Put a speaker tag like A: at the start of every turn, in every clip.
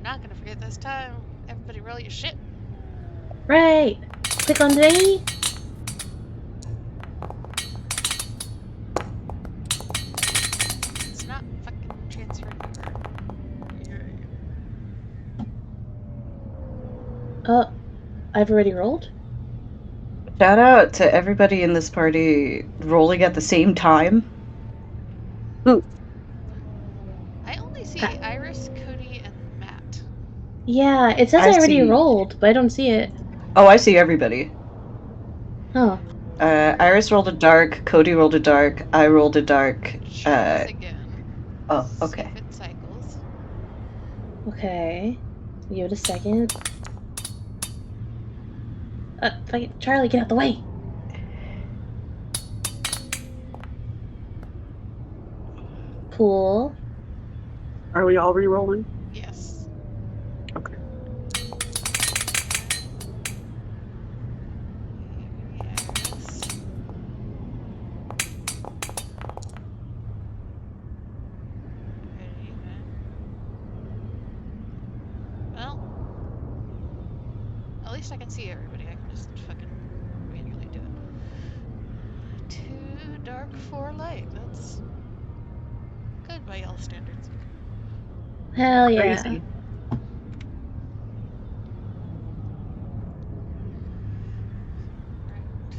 A: not gonna forget this time. Everybody roll your shit.
B: Right. Click on me.
A: It's not fucking transferring
B: Oh, I've already rolled?
C: Shout out to everybody in this party rolling at the same time. Ooh.
A: I only see Iris, Cody, and Matt.
B: Yeah, it says I already rolled, but I don't see it.
C: Oh, I see everybody.
B: Oh.
C: Iris rolled a dark, Cody rolled a dark, I rolled a dark.
A: Try this again.
C: Oh, okay.
A: See if it cycles.
B: Okay. Give it a second. Charlie, get out the way! Cool.
D: Are we all re-rolling?
A: Yes.
D: Okay.
A: Yes. Ready, well, at least I can see everybody. I can just fucking manually do it. 2 dark, 4 light. That's good by y'all standards.
B: Hell yeah.
D: Crazy.
A: Right.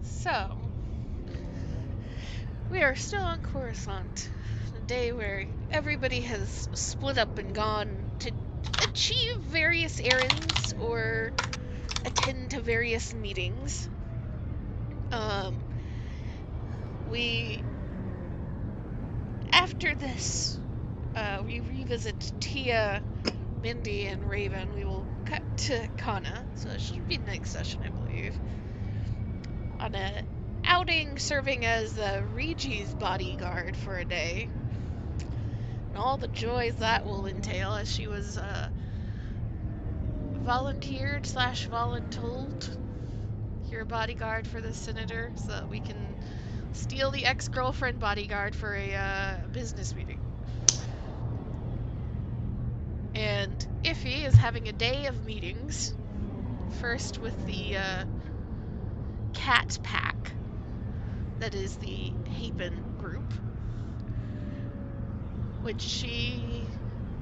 A: So, we are still on Coruscant, a day where everybody has split up and gone to achieve various errands or attend to various meetings. After this, we revisit Tia, Mindy, and Raven. We will cut to Kana, so it should be next session, I believe, on a outing serving as Regi's bodyguard for a day, and all the joys that will entail, as she was volunteered / voluntold your bodyguard for the senator, so that we can steal the ex-girlfriend bodyguard for a business meeting. And Iffy is having a day of meetings, first with the Cat Pack, that is the Hapen group, which she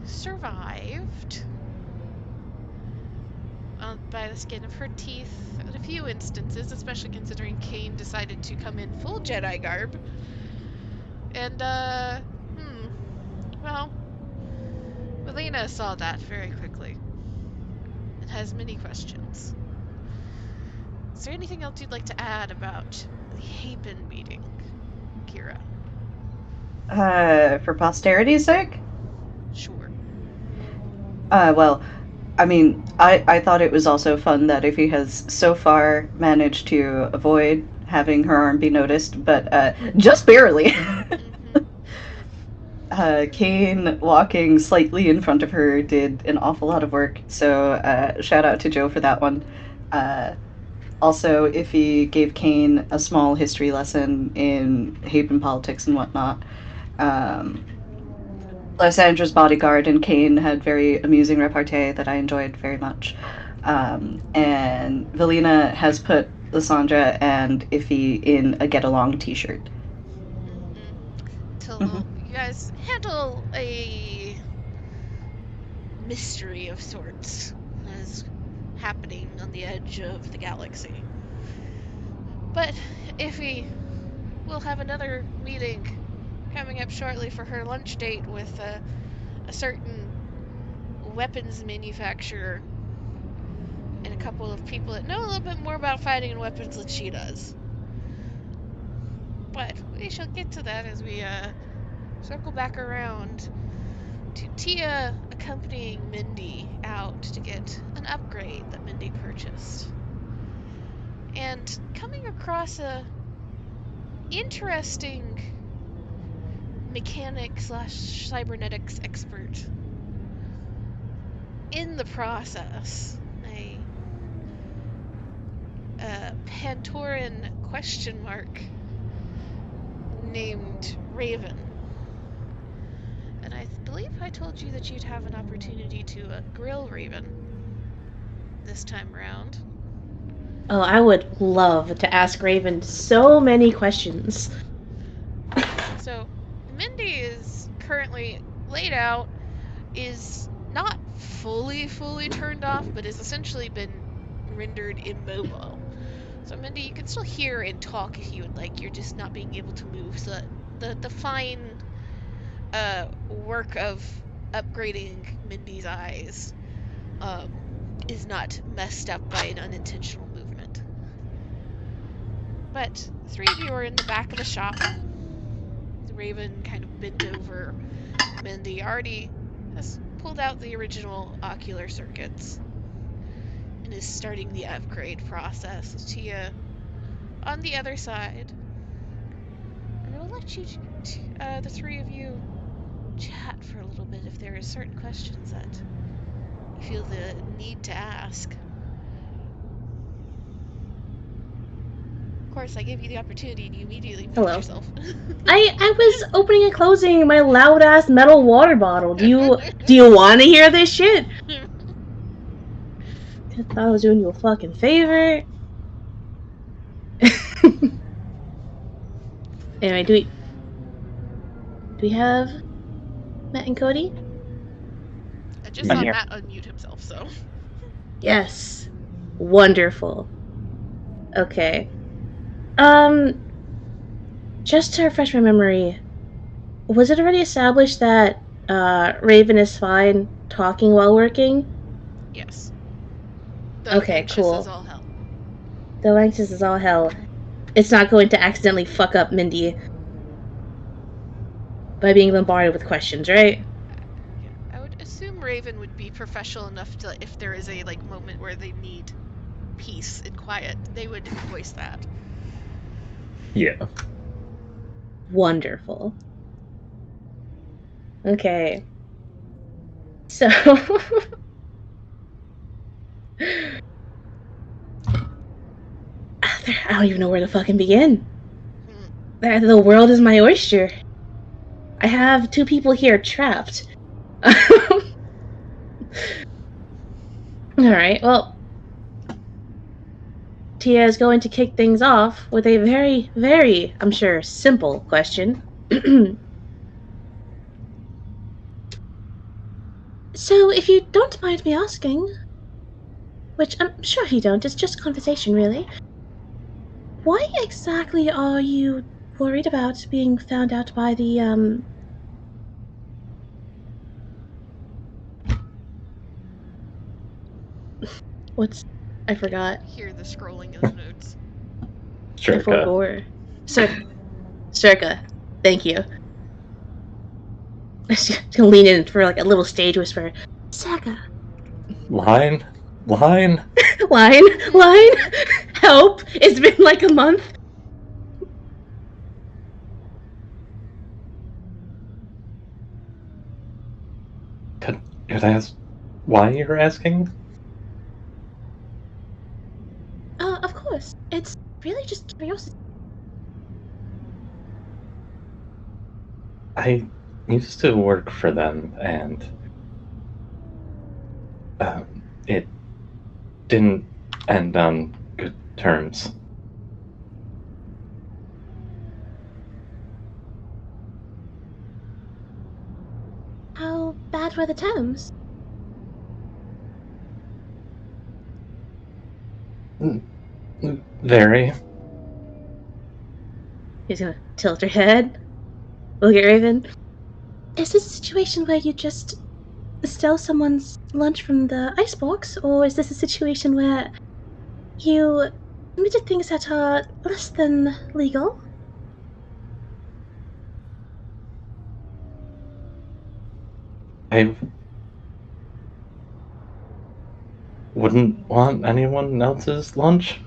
A: survived by the skin of her teeth in a few instances, especially considering Kane decided to come in full Jedi garb. And, well, Melina saw that very quickly and has many questions. Is there anything else you'd like to add about the Hapen meeting, Kira?
C: For posterity's sake?
A: Sure.
C: Well, I mean, I thought it was also fun that Iffy has so far managed to avoid having her arm be noticed, but just barely. Kane walking slightly in front of her did an awful lot of work, so shout out to Joe for that one. Also, Iffy gave Kane a small history lesson in Haven politics and whatnot. Lysandra's bodyguard and Kane had very amusing repartee that I enjoyed very much. And Velina has put Lysandra and Iffy in a get-along t-shirt.
A: Till you guys handle a mystery of sorts that is happening on the edge of the galaxy. But Iffy will have another meeting coming up shortly for her lunch date with a certain weapons manufacturer and a couple of people that know a little bit more about fighting and weapons than she does. But we shall get to that as we circle back around to Tia accompanying Mindy out to get an upgrade that Mindy purchased. And coming across a interesting mechanic / cybernetics expert in the process, a Pantoran question mark named Raven. And I believe if I told you that you'd have an opportunity to grill Raven this time around?
B: Oh, I would love to ask Raven so many questions.
A: So, Mindy is currently laid out, is not fully turned off, but has essentially been rendered immobile. So, Mindy, you can still hear and talk if you would like. You're just not being able to move. So, the fine work of upgrading Mindy's eyes is not messed up by an unintentional movement. But the three of you are in the back of the shop. The Raven kind of bent over. Mindy already has pulled out the original ocular circuits and is starting the upgrade process. Tia on the other side. And I will let you, the three of you, chat for a little bit if there are certain questions that you feel the need to ask. Of course, I gave you the opportunity and you immediately moved
B: Hello.
A: yourself.
B: I was opening and closing my loud ass metal water bottle. Do you want to hear this shit? I thought I was doing you a fucking favor. Anyway, do we have Matt and Cody?
A: I just saw Matt unmute himself, so.
B: Yes. Wonderful. Okay. Just to refresh my memory, was it already established that Raven is fine talking while working?
A: Yes. Though
B: Okay,
A: anxious
B: cool.
A: as all hell.
B: Though anxious as all hell, it's not going to accidentally fuck up Mindy by being bombarded with questions, right?
A: Yeah, I would assume Raven would be professional enough to, if there is a moment where they need peace and quiet, they would voice that.
E: Yeah.
B: Wonderful. Okay. So I don't even know where to fucking begin. The world is my oyster. I have two people here trapped. Alright, well, Tia is going to kick things off with a very, very, I'm sure, simple question. So, if you don't mind me asking, which I'm sure you don't, it's just conversation, really, why exactly are you worried about being found out by the, I forgot.
A: Hear the scrolling of the notes.
E: Circa.
B: Circa. Thank you. I'm just gonna lean in for a little stage whisper. Circa.
E: Line.
B: Line. Help! It's been a month.
E: Could I ask why you're asking?
B: Of course. It's really just curiosity.
E: I used to work for them, and it didn't end on good terms.
B: How bad were the terms?
E: Very.
B: He's gonna tilt her head. Look at Raven. Is this a situation where you just steal someone's lunch from the icebox, or is this a situation where you committed things that are less than legal?
E: I wouldn't want anyone else's lunch.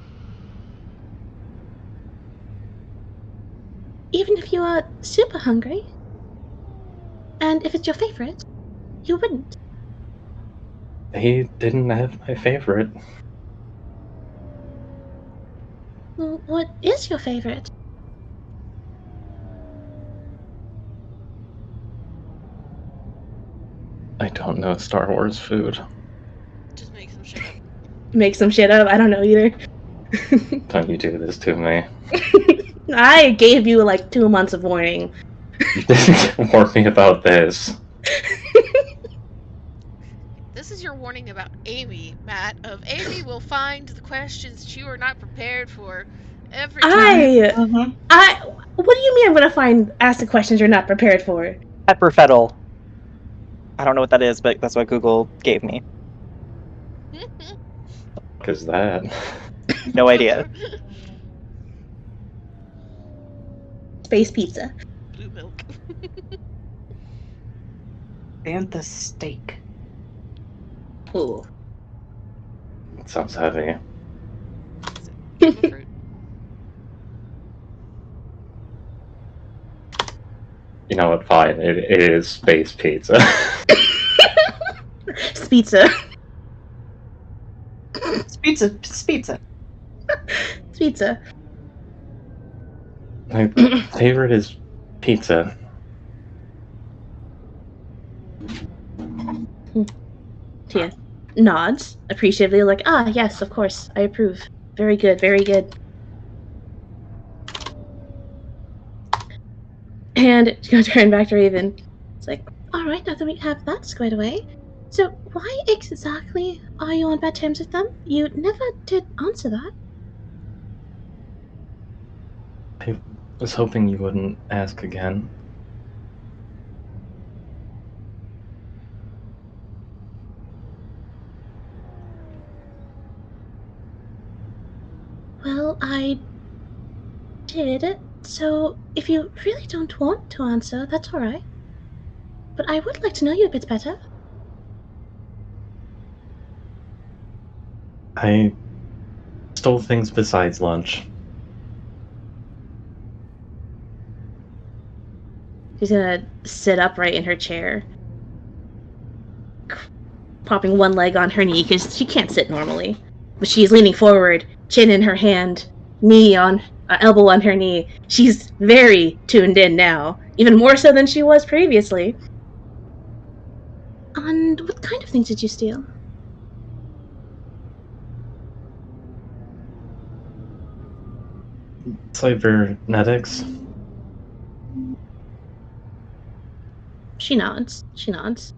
B: Even if you are super hungry? And if it's your favorite, you wouldn't.
E: They didn't have my favorite.
B: Well, what is your favorite?
E: I don't know Star Wars food.
A: Just make some shit up.
B: Make some shit up. I don't know either.
E: Don't you do this to me.
B: I gave you like 2 months of warning.
E: You didn't warn me about this.
A: This is your warning about Amy, Matt. Of Amy will find the questions that you are not prepared for every time.
C: Mm-hmm.
B: What do you mean I'm gonna ask the questions you're not prepared for?
F: Pepper Fettle. I don't know what that is, but that's what Google gave me.
E: What is that?
F: No idea.
B: Space pizza.
A: Blue milk.
C: Bantha steak.
B: Ooh.
E: It sounds heavy.
A: Give a fruit.
E: You know what? Fine. It is space pizza.
B: Pizza.
C: It's pizza. It's pizza.
B: Pizza.
E: My favorite is pizza.
B: Tia nods appreciatively, like, yes, of course, I approve. Very good, very good. And she's gonna turn back to Raven. It's like, alright, now that we have that squared away, so why exactly are you on bad terms with them? You never did answer that.
E: I was hoping you wouldn't ask again.
B: Well, I did, so if you really don't want to answer, that's alright. But I would like to know you a bit better.
E: I stole things besides lunch.
B: She's gonna sit upright in her chair, propping one leg on her knee because she can't sit normally. But she's leaning forward, chin in her hand, knee on elbow on her knee. She's very tuned in now, even more so than she was previously. And what kind of things did you steal?
E: Cybernetics.
B: She nods. She nods.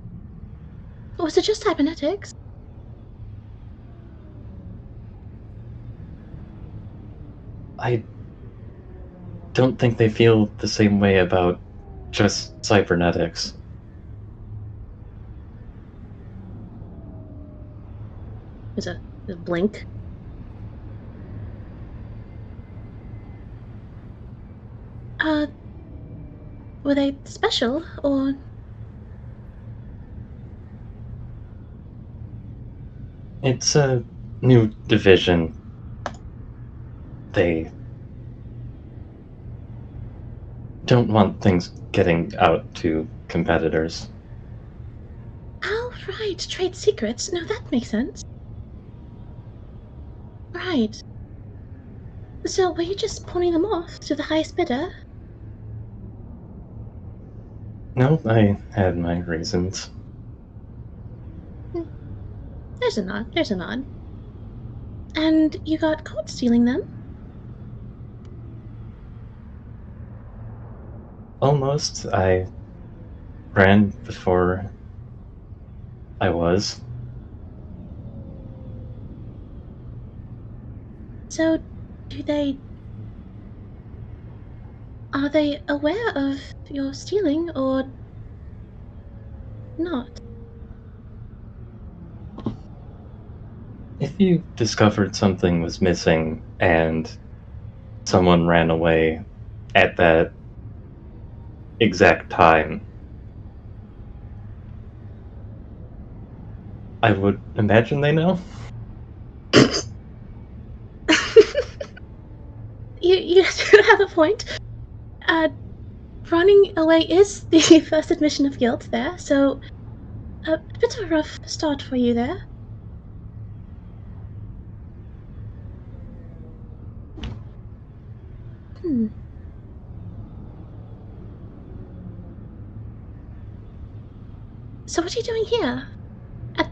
B: Was it just cybernetics?
E: I don't think they feel the same way about just cybernetics.
B: There's a blink. Were they special, or...
E: It's a new division. They don't want things getting out to competitors.
B: Oh, right, trade secrets. No, that makes sense. Right. So, were you just pawning them off to the highest bidder?
E: No, I had my reasons.
B: There's a nod, there's a nod. And you got caught stealing them?
E: Almost. I ran before I was.
B: So, are they aware of your stealing, or not?
E: If you discovered something was missing and someone ran away at that exact time, I would imagine they know.
B: You do have a point. Running away is the first admission of guilt there, so a bit of a rough start for you there. So what are you doing here? At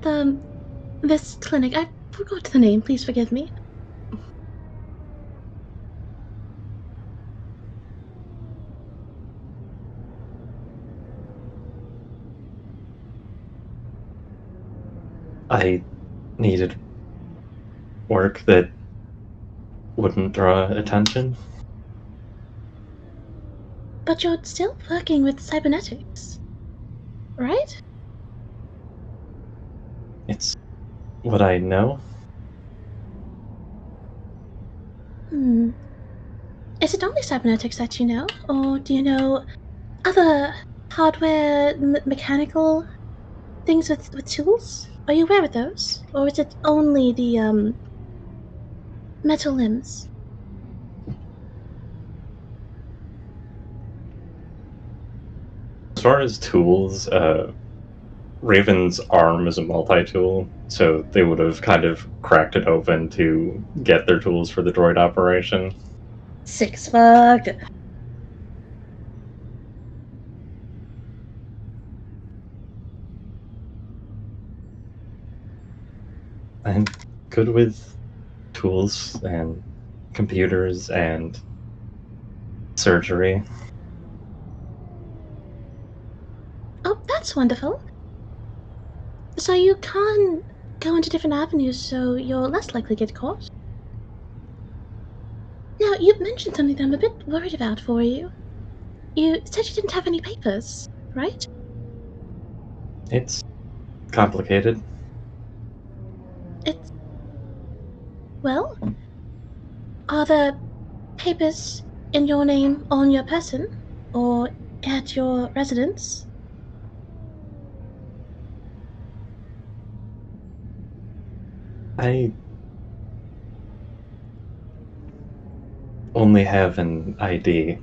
B: this clinic? I forgot the name, please forgive me.
E: I needed work that wouldn't draw attention.
B: But you're still working with cybernetics, right?
E: It's what I know.
B: Is it only cybernetics that you know? Or do you know other hardware, mechanical things with tools? Are you aware of those? Or is it only the metal limbs?
E: As far as tools, Raven's arm is a multi-tool, so they would have kind of cracked it open to get their tools for the droid operation.
B: Six fuck.
E: I'm good with tools and computers and surgery.
B: Oh, that's wonderful. So you can go into different avenues so you're less likely to get caught. Now, you mentioned something that I'm a bit worried about for you. You said you didn't have any papers, right?
E: It's complicated.
B: It's... Well, are the papers in your name on your person? Or at your residence?
E: I only have an ID.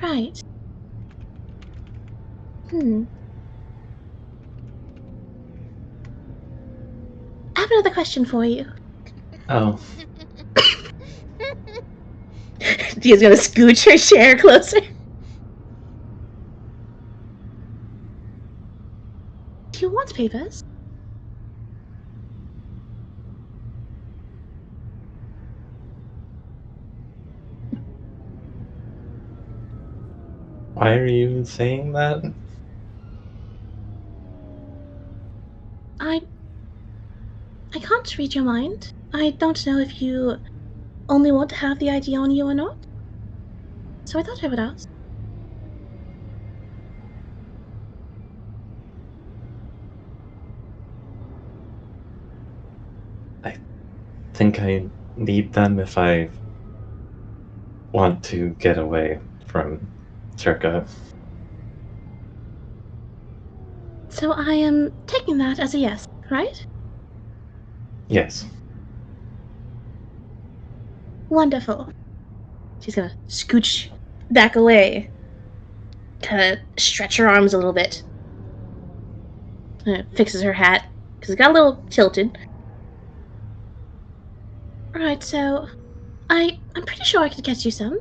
B: Right. I have another question for you.
E: Oh,
B: Dia's gonna scooch her chair closer. Do you want papers?
E: why are you saying that?
B: I can't read your mind. I don't know if you only want to have the ID on you or not. So I thought I would ask.
E: I think I need them if I want to get away from Circa.
B: So I am taking that as a yes, right?
E: Yes.
B: Wonderful. She's gonna scooch back away. Kinda stretch her arms a little bit. Fixes her hat, because it got a little tilted. Right, so I'm pretty sure I could get you some.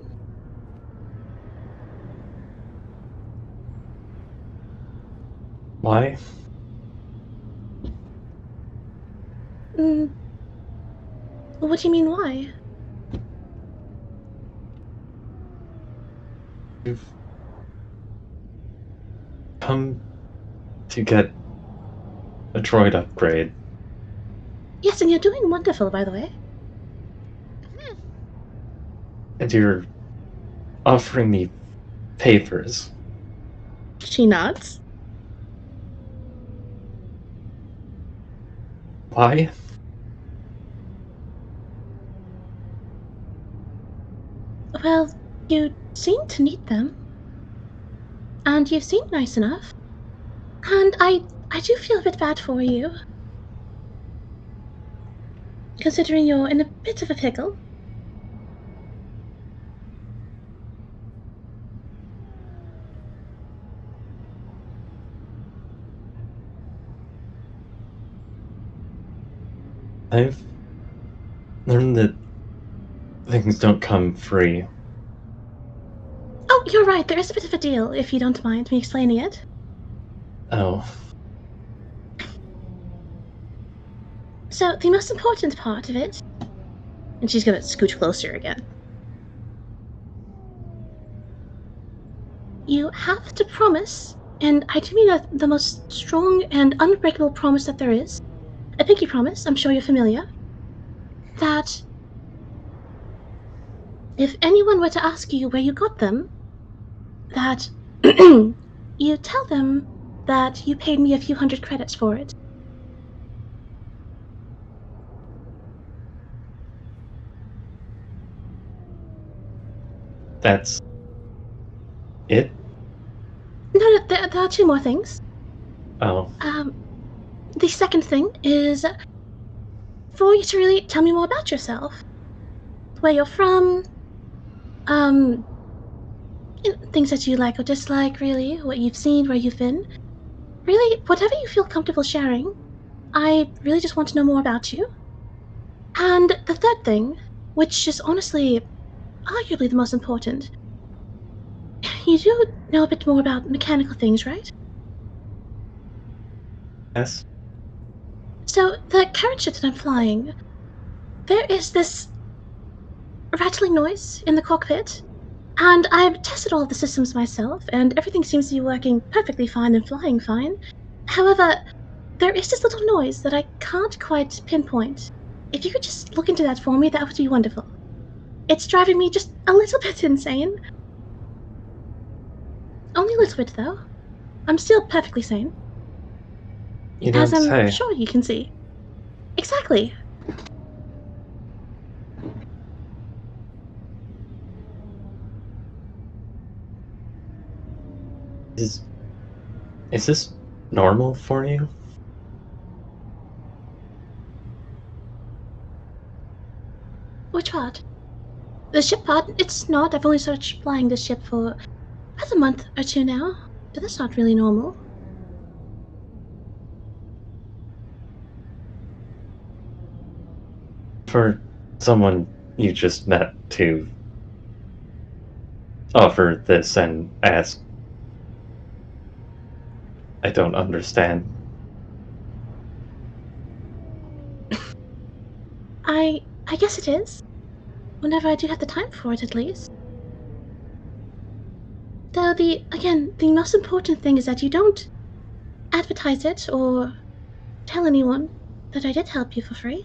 E: Why?
B: What do you mean, why?
E: You've come to get a droid upgrade.
B: Yes, and you're doing wonderful, by the way.
E: And you're offering me papers.
B: She nods.
E: Why?
B: Well, you seem to need them. And you seem nice enough. And I do feel a bit bad for you. Considering you're in a bit of a pickle.
E: I've learned that things don't come free.
B: Oh, you're right, there is a bit of a deal, if you don't mind me explaining it.
E: Oh,
B: So, the most important part of it, and she's gonna scooch closer again. You have to promise, and I do mean the most strong and unbreakable promise that there is, a pinky promise, I'm sure you're familiar, that if anyone were to ask you where you got them, that you tell them that you paid me a few hundred credits for it.
E: that's it?
B: No, there are two more things.
E: Oh,
B: The second thing is for you to really tell me more about yourself. Where you're from, things that you like or dislike, really, what you've seen, where you've been. Really, whatever you feel comfortable sharing, I really just want to know more about you. And the third thing, which is honestly arguably the most important, you do know a bit more about mechanical things, right?
E: yes.
B: So, the carriage ship that I'm flying, there is this rattling noise in the cockpit, and I've tested all of the systems myself, and everything seems to be working perfectly fine and flying fine. However, there is this little noise that I can't quite pinpoint. If you could just look into that for me, that would be wonderful. It's driving me just a little bit insane. Only a little bit, though. I'm still perfectly sane,
E: You
B: as
E: don't
B: I'm
E: say.
B: sure you can see. Exactly.
E: Is this normal for you?
B: Which part? The ship part? It's not. I've only started flying this ship for about a month or two now, but that's not really normal.
E: For someone you just met to offer this and ask, I don't understand.
B: I guess it is. Whenever I do have the time for it, at least. Though the most important thing is that you don't advertise it or tell anyone that I did help you for free.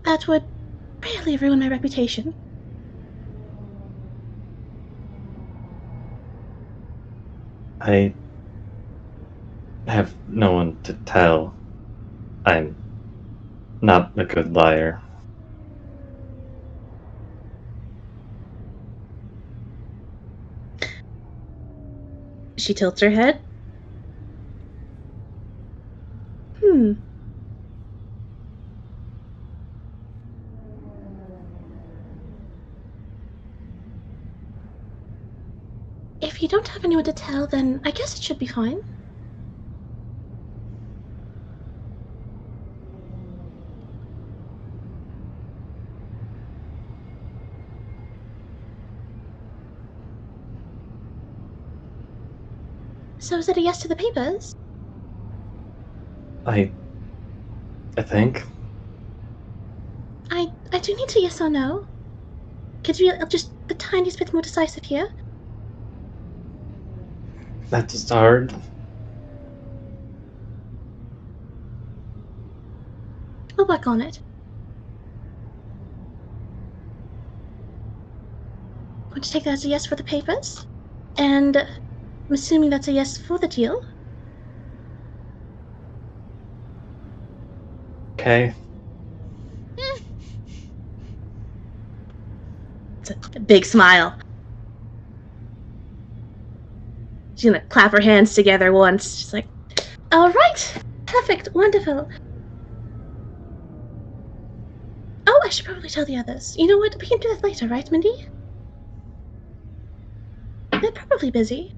B: That would really ruin my reputation.
E: I have no one to tell. I'm not a good liar.
B: She tilts her head. Hmm. If you don't have anyone to tell, then I guess it should be fine. So is it a yes to the papers?
E: I think
B: I do need to yes or no. Could you be just the tiniest bit more decisive here?
E: that's hard.
B: We'll work on it. Want to take that as a yes for the papers? And I'm assuming that's a yes for the deal.
E: Okay.
B: It's a big smile. She's gonna clap her hands together once. She's like, all right, perfect, wonderful. Oh, I should probably tell the others. You know what? We can do that later, right, Mindy? They're probably busy.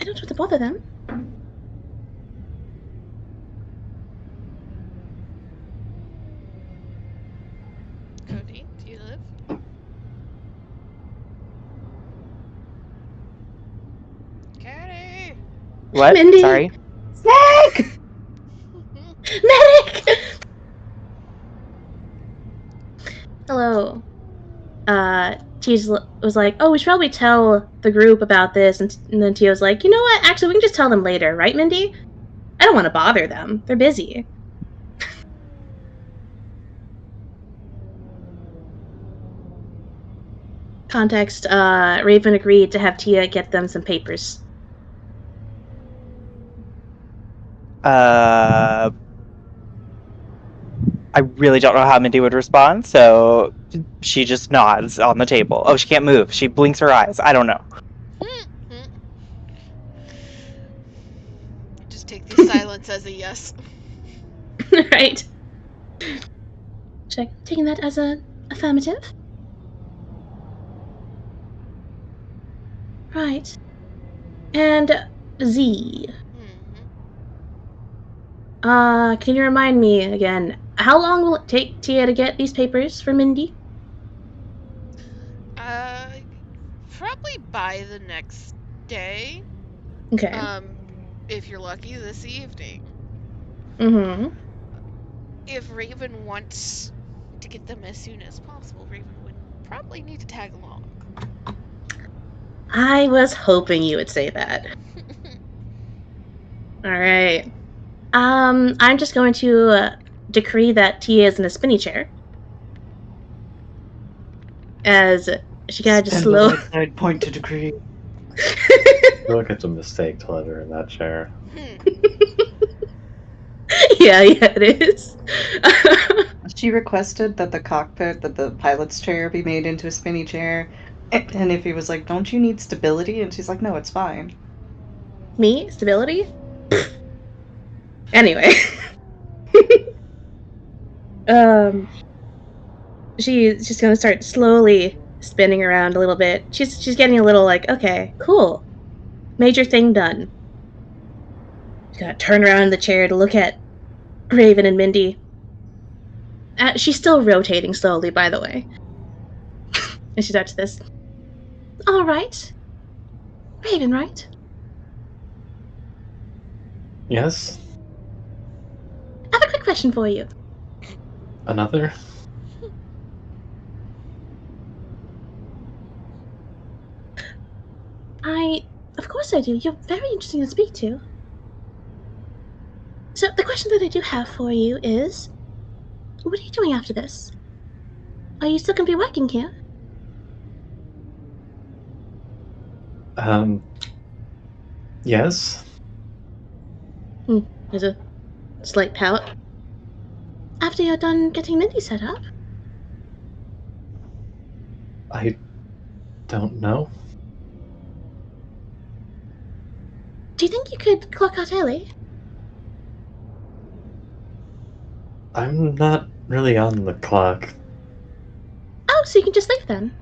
B: I don't want to bother them.
A: Cody, do you live? Cody!
F: What?
B: Mindy?
F: Sorry.
C: Snake!
B: Medic! Hello. Tia was like, oh, we should probably tell the group about this. And then Tia was like, you know what? Actually, we can just tell them later, right, Mindy? I don't want to bother them. They're busy. Context, Raven agreed to have Tia get them some papers.
F: I really don't know how Mindy would respond, so she just nods on the table. Oh, she can't move. She blinks her eyes. I don't know.
A: Just take the silence as a yes.
B: Right. Check. Taking that as an affirmative. Right. And Z. Can you remind me again, how long will it take Tia to get these papers for Mindy?
A: Probably by the next day.
B: Okay.
A: If you're lucky, this evening.
B: Mm-hmm.
A: If Raven wants to get them as soon as possible, Raven would probably need to tag along.
B: I was hoping you would say that. Alright. I'm just going to decree that Tia is in a spinny chair. As she kind of just
C: Spend the
B: slow.
C: light side point to decree.
E: I feel like it's a mistake to let her in that chair.
B: yeah, it is.
C: She requested that the pilot's chair be made into a spinny chair. And if he was like, don't you need stability? And she's like, no, it's fine.
B: Me? Stability? Anyway. She's just gonna start slowly spinning around a little bit. She's getting a little like, okay, cool. Major thing done. She's gonna turn around in the chair to look at Raven and Mindy. She's still rotating slowly, by the way. And she starts this. Alright. Raven, right?
E: Yes?
B: I have a quick question for you.
E: Another?
B: Of course I do. You're very interesting to speak to. So, the question that I do have for you is, what are you doing after this? Are you still gonna be working here?
E: Yes?
B: There's a slight pout. After you're done getting Mindy set up?
E: I don't know.
B: Do you think you could clock out early?
E: I'm not really on the clock.
B: Oh, so you can just leave then.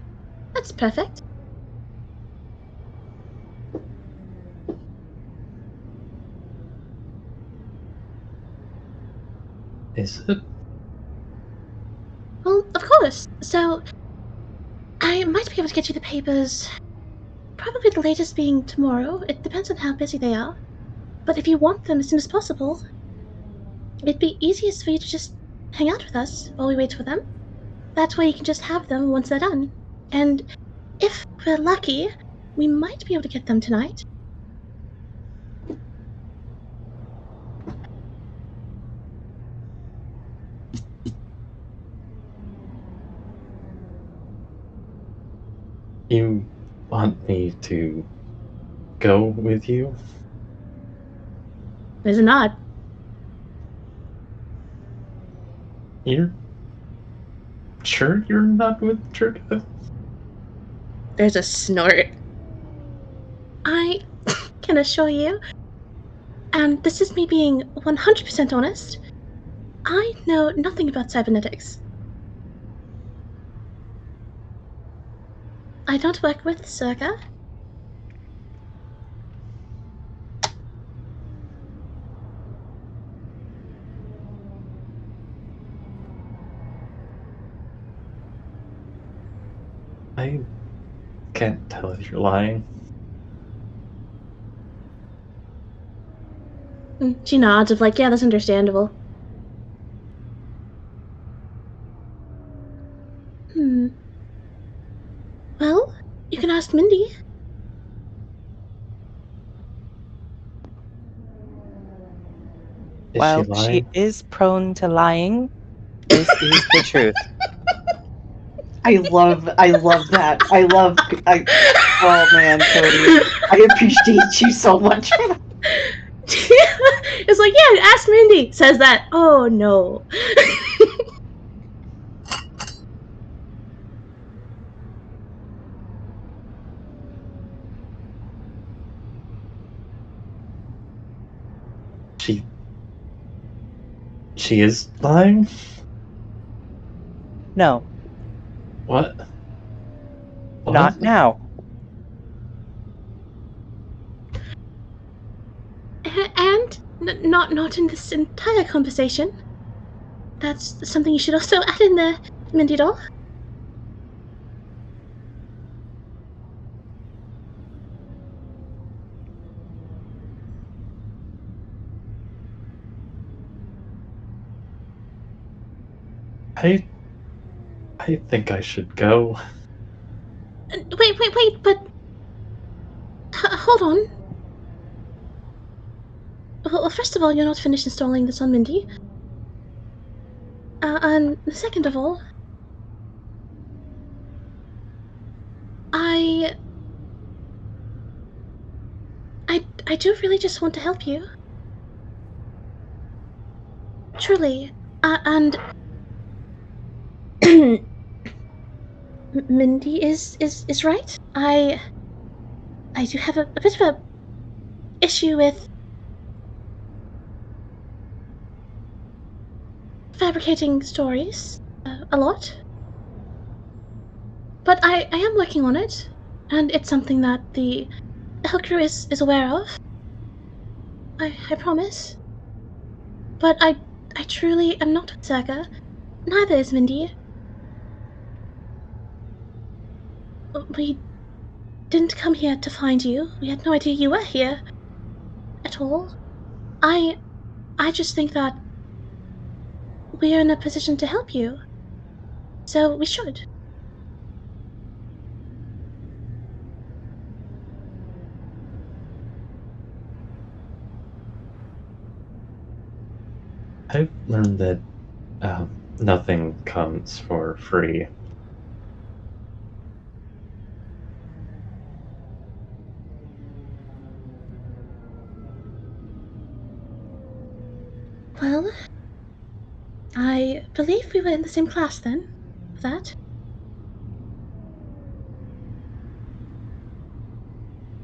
B: That's perfect.
E: Is it?
B: Well, of course. So, I might be able to get you the papers. Probably the latest being tomorrow. It depends on how busy they are. But if you want them as soon as possible, it'd be easiest for you to just hang out with us while we wait for them. That way you can just have them once they're done. And if we're lucky, we might be able to get them tonight.
E: You want me to go with you?
B: There's a nod.
E: You're sure you're not with Trigga?
B: There's a snort. I can assure you, and this is me being 100% honest, I know nothing about cybernetics. I don't work with Circa.
E: I can't tell if you're lying.
B: She nods of like, yeah, that's understandable. Well, you can ask Mindy.
E: Is she
F: Well, she
E: lying?
F: is prone to lying. This is the truth.
C: I love that. Oh man, Cody, I appreciate you so much for that.
B: It's like, yeah, ask Mindy. Says that. Oh no.
E: She is lying?
F: No,
E: What?
F: not
E: What?
F: now.
B: And not in this entire conversation. That's something you should also add in there, Mindy doll.
E: I think I should go.
B: Wait, but hold on. Well, first of all, you're not finished installing this on Mindy. And second of all, I do really just want to help you. Truly. And Mindy is right. I do have a bit of a issue with fabricating stories a lot. But I am working on it, and it's something that the Hill Crew is aware of. I promise. But I truly am not Saga. Neither is Mindy. We didn't come here to find you. We had no idea you were here. At all. I just think that we're in a position to help you. So we should.
E: I've learned that nothing comes for free.
B: Well, I believe we were in the same class then, for that.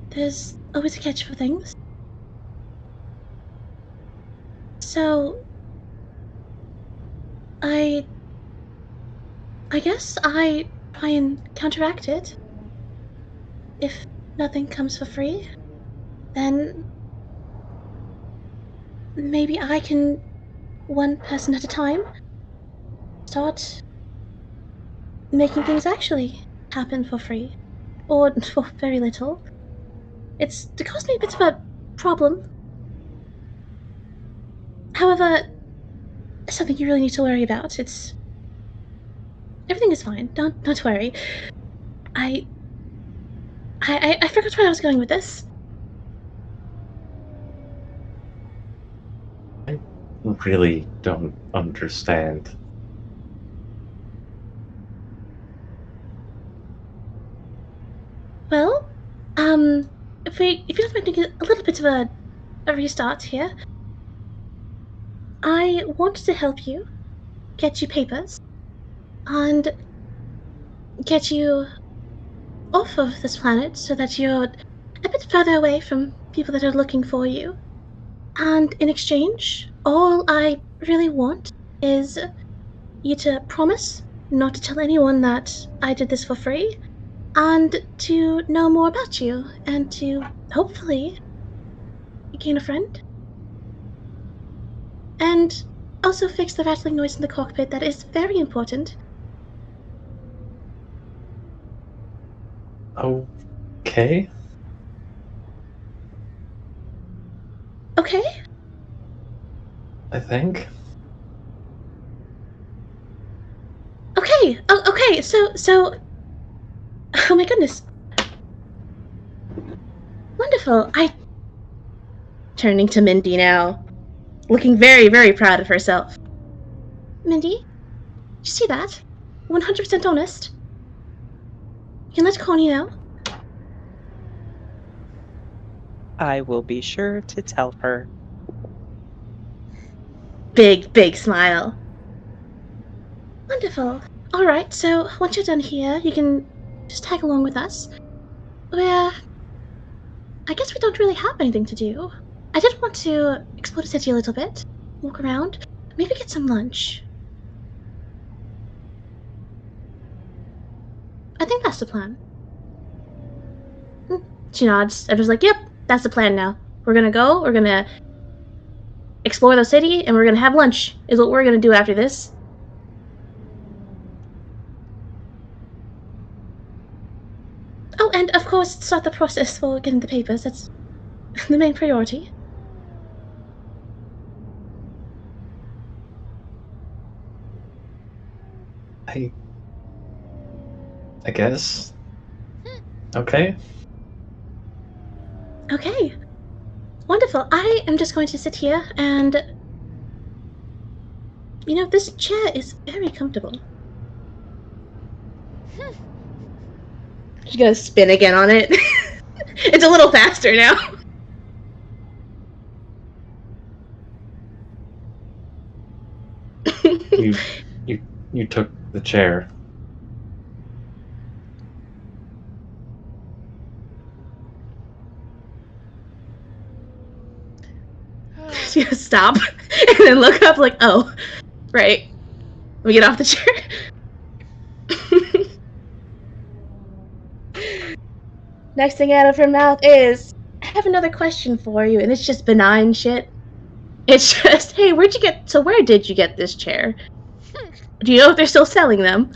B: There's always a catch for things. So, I guess I try and counteract it. If nothing comes for free, then maybe I can, one person at a time, start making things actually happen for free. Or for very little. It's caused me a bit of a problem. However, something you really need to worry about. Everything is fine. Don't worry. I forgot where I was going with this.
E: I really don't understand.
B: Well, if you don't mind making a little bit of a restart here, I wanted to help you get you papers and get you off of this planet so that you're a bit further away from people that are looking for you. And in exchange, all I really want is you to promise not to tell anyone that I did this for free, and to know more about you, and to hopefully gain a friend. And also fix the rattling noise in the cockpit. That is very important.
E: Okay.
B: Okay?
E: I think.
B: Okay. Okay. So. Oh my goodness. Wonderful. Turning to Mindy now, looking very, very proud of herself. Mindy, you see that? 100% honest. You can let Connie know.
F: I will be sure to tell her.
B: Big, big smile. Wonderful. Alright, so once you're done here, you can just tag along with us. I guess we don't really have anything to do. I did want to explore the city a little bit, walk around, maybe get some lunch. I think that's the plan. She nods. I was like, yep, that's the plan now. We're gonna explore the city, and we're gonna have lunch, is what we're gonna do after this. Oh, and of course, start the process for getting the papers. That's the main priority.
E: I guess. Okay.
B: Okay. Wonderful. I am just going to sit here and... You know, this chair is very comfortable. She's gonna spin again on it. It's a little faster now.
E: You took the chair.
B: She's gonna stop and then look up like, oh, right. Let me get off the chair. Next thing out of her mouth is, I have another question for you, and it's just benign shit. It's just, hey, where did you get this chair? Do you know if they're still selling them?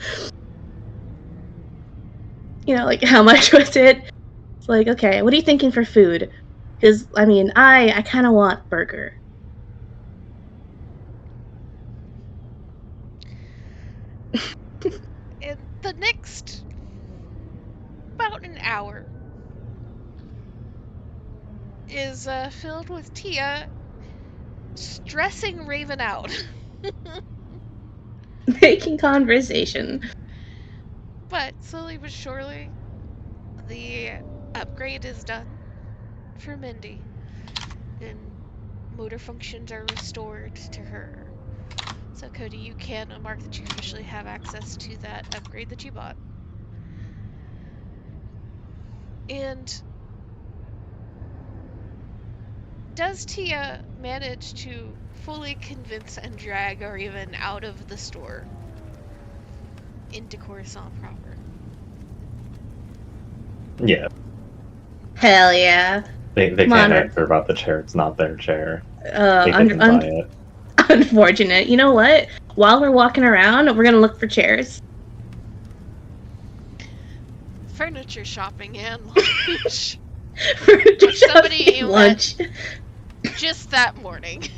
B: You know, like, how much was it? It's like, okay, what are you thinking for food? Because, I mean, I kind of want burger.
A: In the next about an hour is filled with Tia stressing Raven out.
B: Making conversation.
A: But slowly but surely, the upgrade is done for Mindy, and motor functions are restored to her. So Cody, you can mark that you officially have access to that upgrade that you bought. And does Tia manage to fully convince and drag Raven out of the store into Coruscant proper?
E: Yeah.
B: Hell yeah.
E: They can't answer about the chair. It's not their chair. They didn't buy it.
B: Unfortunate. You know what? While we're walking around, we're gonna look for chairs.
A: Furniture shopping and lunch.
B: Furniture
A: Somebody
B: shopping, lunch.
A: Just that morning.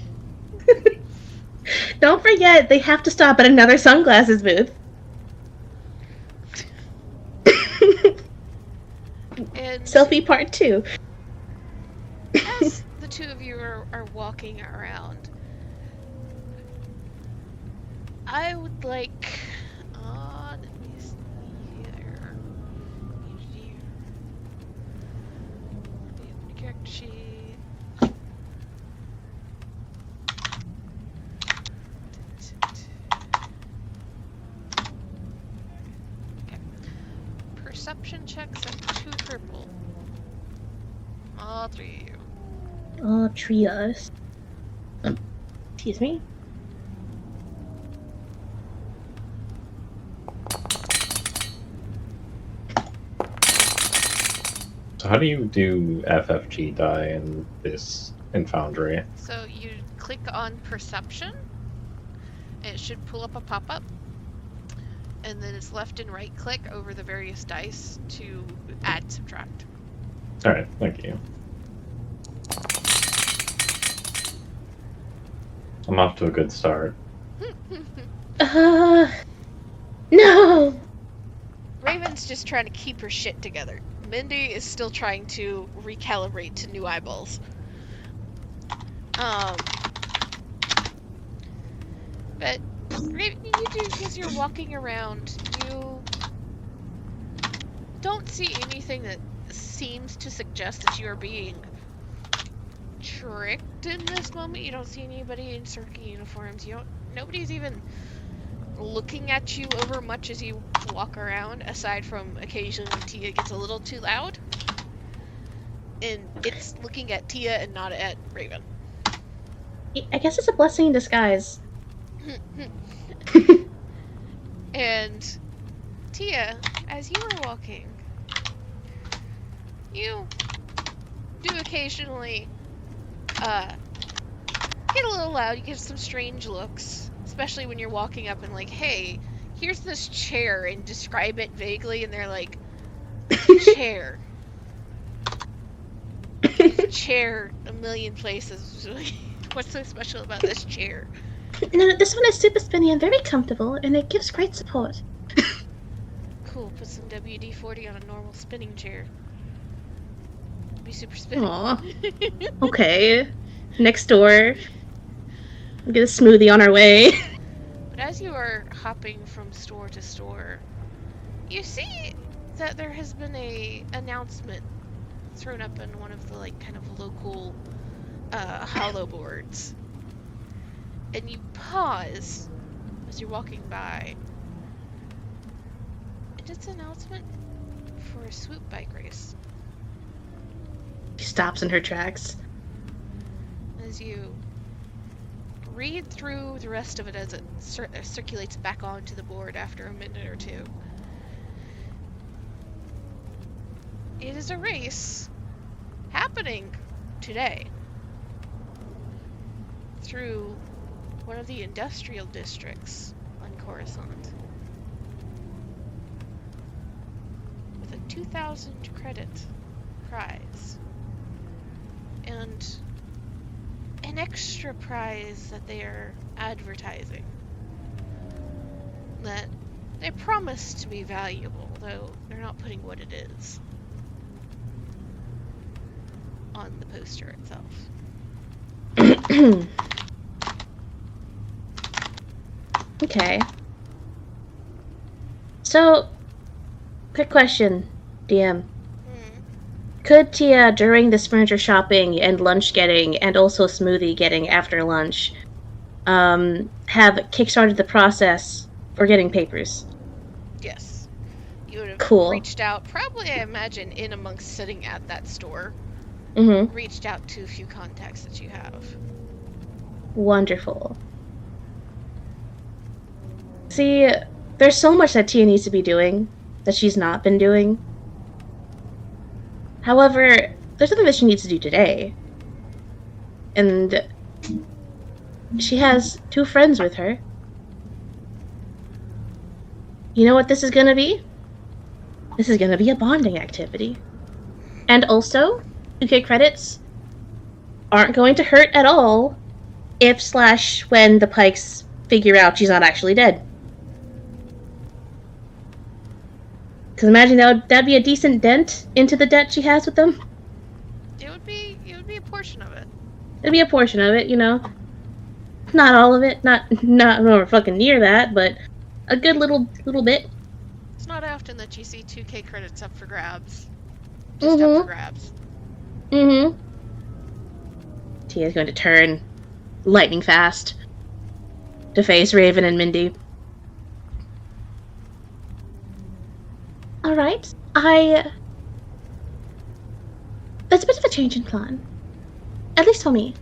B: Don't forget, they have to stop at another sunglasses booth.
A: And
B: Selfie part 2.
A: as the two of you are walking around, I would like, let me see here. The character sheet. Okay. Perception checks at 2 purple. All 3 of you.
B: Oh, trios. Excuse me.
E: So how do you do FFG die in Foundry?
A: So you click on perception, and it should pull up a pop-up, and then it's left and right click over the various dice to add, subtract.
E: Alright, thank you. I'm off to a good start.
B: No!
A: Raven's just trying to keep her shit together. Mindy is still trying to recalibrate to new eyeballs. But Raven, you do, as you're walking around, you don't see anything that seems to suggest that you are being tricked in this moment. You don't see anybody in circuit uniforms. Nobody's even looking at you over much as you walk around, aside from occasionally when Tia gets a little too loud. And it's looking at Tia and not at Raven.
B: I guess it's a blessing in disguise.
A: And Tia, as you are walking, you do occasionally get a little loud. You get some strange looks, especially when you're walking up and like, hey, here's this chair, and describe it vaguely, and they're like, chair. Chair a million places. What's so special about this chair?
B: No, this one is super spinny and very comfortable, and it gives great support.
A: Cool, put some WD-40 on a normal spinning chair. It'd be super spinning.
B: Aw. Okay. Next door. Get a smoothie on our way.
A: But as you are hopping from store to store, you see that there has been a announcement thrown up in one of the like kind of local hollow boards. And you pause as you're walking by. And it's an announcement for a swoop bike race.
B: She stops in her tracks.
A: As you read through the rest of it as it circulates back onto the board after a minute or two. It is a race happening today through one of the industrial districts on Coruscant with a 2,000 credit prize and an extra prize that they are advertising that they promise to be valuable, though they're not putting what it is on the poster itself.
B: Okay. So, quick question, DM. Could Tia, during this furniture shopping and lunch getting, and also smoothie getting after lunch, have kickstarted the process for getting papers?
A: Yes. You would have
B: Cool.
A: reached out, probably, I imagine, in amongst sitting at that store,
B: Mm-hmm.
A: reached out to a few contacts that you have.
B: Wonderful. See, there's so much that Tia needs to be doing that she's not been doing. However, there's something that she needs to do today. And she has 2 friends with her. You know what this is gonna be? This is gonna be a bonding activity. And also, 2K credits aren't going to hurt at all if/when the Pikes figure out she's not actually dead. Because imagine that'd be a decent dent into the debt she has with them.
A: It would be a portion of it.
B: It'd be a portion of it, you know. Not all of it, not nowhere fucking near that, but a good little bit.
A: It's not often that you see 2K credits up for grabs. Just up for grabs.
B: Mm-hmm. Tia's going to turn lightning fast to face Raven and Mindy. Alright, there's a bit of a change in plan. At least for me.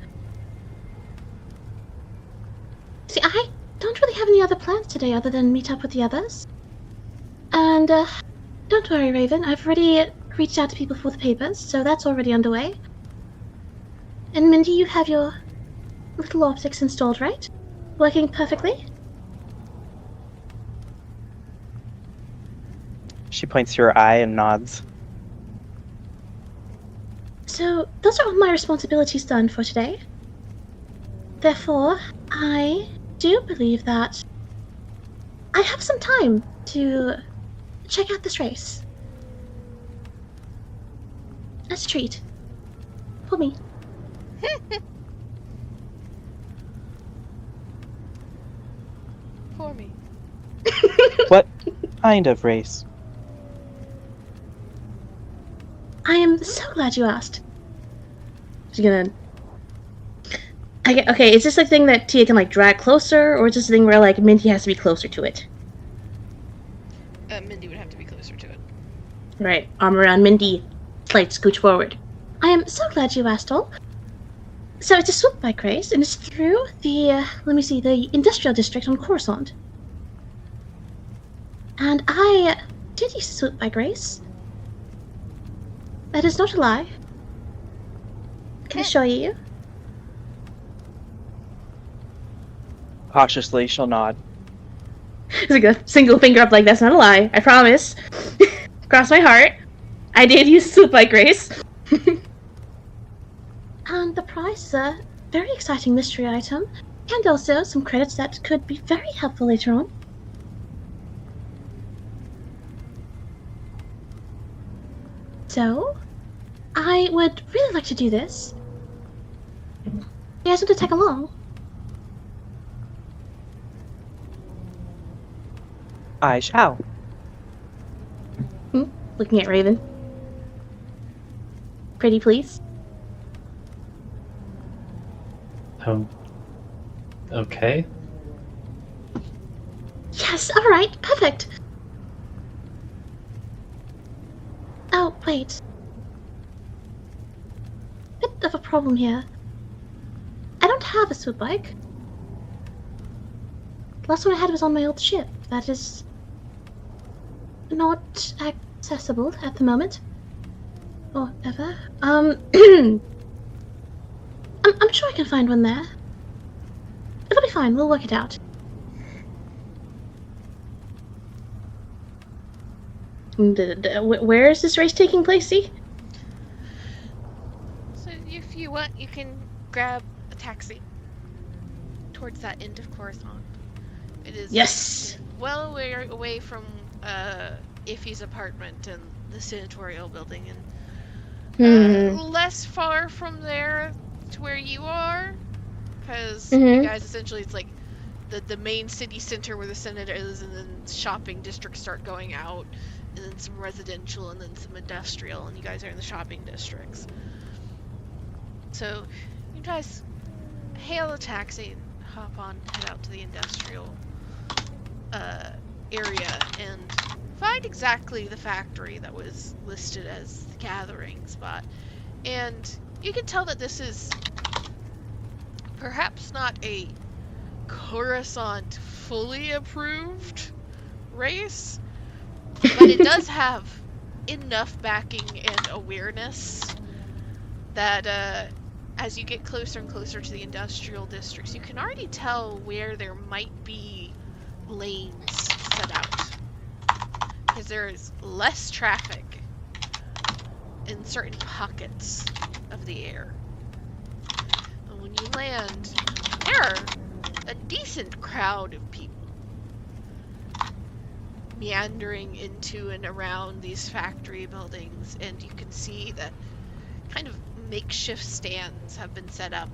B: See, I don't really have any other plans today other than meet up with the others. And, don't worry, Raven, I've already reached out to people for the papers, so that's already underway. And Mindy, you have your little optics installed, right? Working perfectly?
F: She points to her eye and nods.
B: So, those are all my responsibilities done for today. Therefore, I do believe that I have some time to check out this race. As a treat. For me.
A: For me.
F: What kind of race?
B: I am so glad you asked. She's gonna... Okay, is this a thing that Tia can, like, drag closer, or is this a thing where, like, Minty has to be closer to it?
A: Mindy would have to be closer to it.
B: Right, arm around Mindy, slight scooch forward. I am so glad you asked all. So it's a swoop bike race, and it's through the, the industrial district on Coruscant. And I did use a swoop bike race. That is not a lie. Can I show you?
F: Cautiously, she'll nod.
B: It's like a single finger up, like, that's not a lie, I promise. Cross my heart. I did use a swoop bike race. And the prize is a very exciting mystery item, and also some credits that could be very helpful later on. So, I would really like to do this. You guys want to tag along?
F: I shall.
B: Looking at Raven. Pretty please?
E: Okay.
B: Yes, alright, perfect. Oh, wait. Bit of a problem here. I don't have a swoop bike. The last one I had was on my old ship. That is not accessible at the moment. Or ever. I'm sure I can find one there. It'll be fine, we'll work it out. Where is this race taking place, see?
A: So if you want, you can grab a taxi towards that end of Coruscant. It is
B: Yes!
A: well away from Iffy's apartment and the senatorial building, and less far from there to where you are, because you guys essentially, it's like the main city center where the Senate is, and then shopping districts start going out, and then some residential, and then some industrial, and you guys are in the shopping districts. So you guys hail a taxi and hop on, head out to the industrial area, and find exactly the factory that was listed as the gathering spot. And you can tell that this is perhaps not a Coruscant fully approved race, but it does have enough backing and awareness that as you get closer and closer to the industrial districts, you can already tell where there might be lanes set out, because there is less traffic in certain pockets of the air. And when you land, there are a decent crowd of people meandering into and around these factory buildings, and you can see that kind of makeshift stands have been set up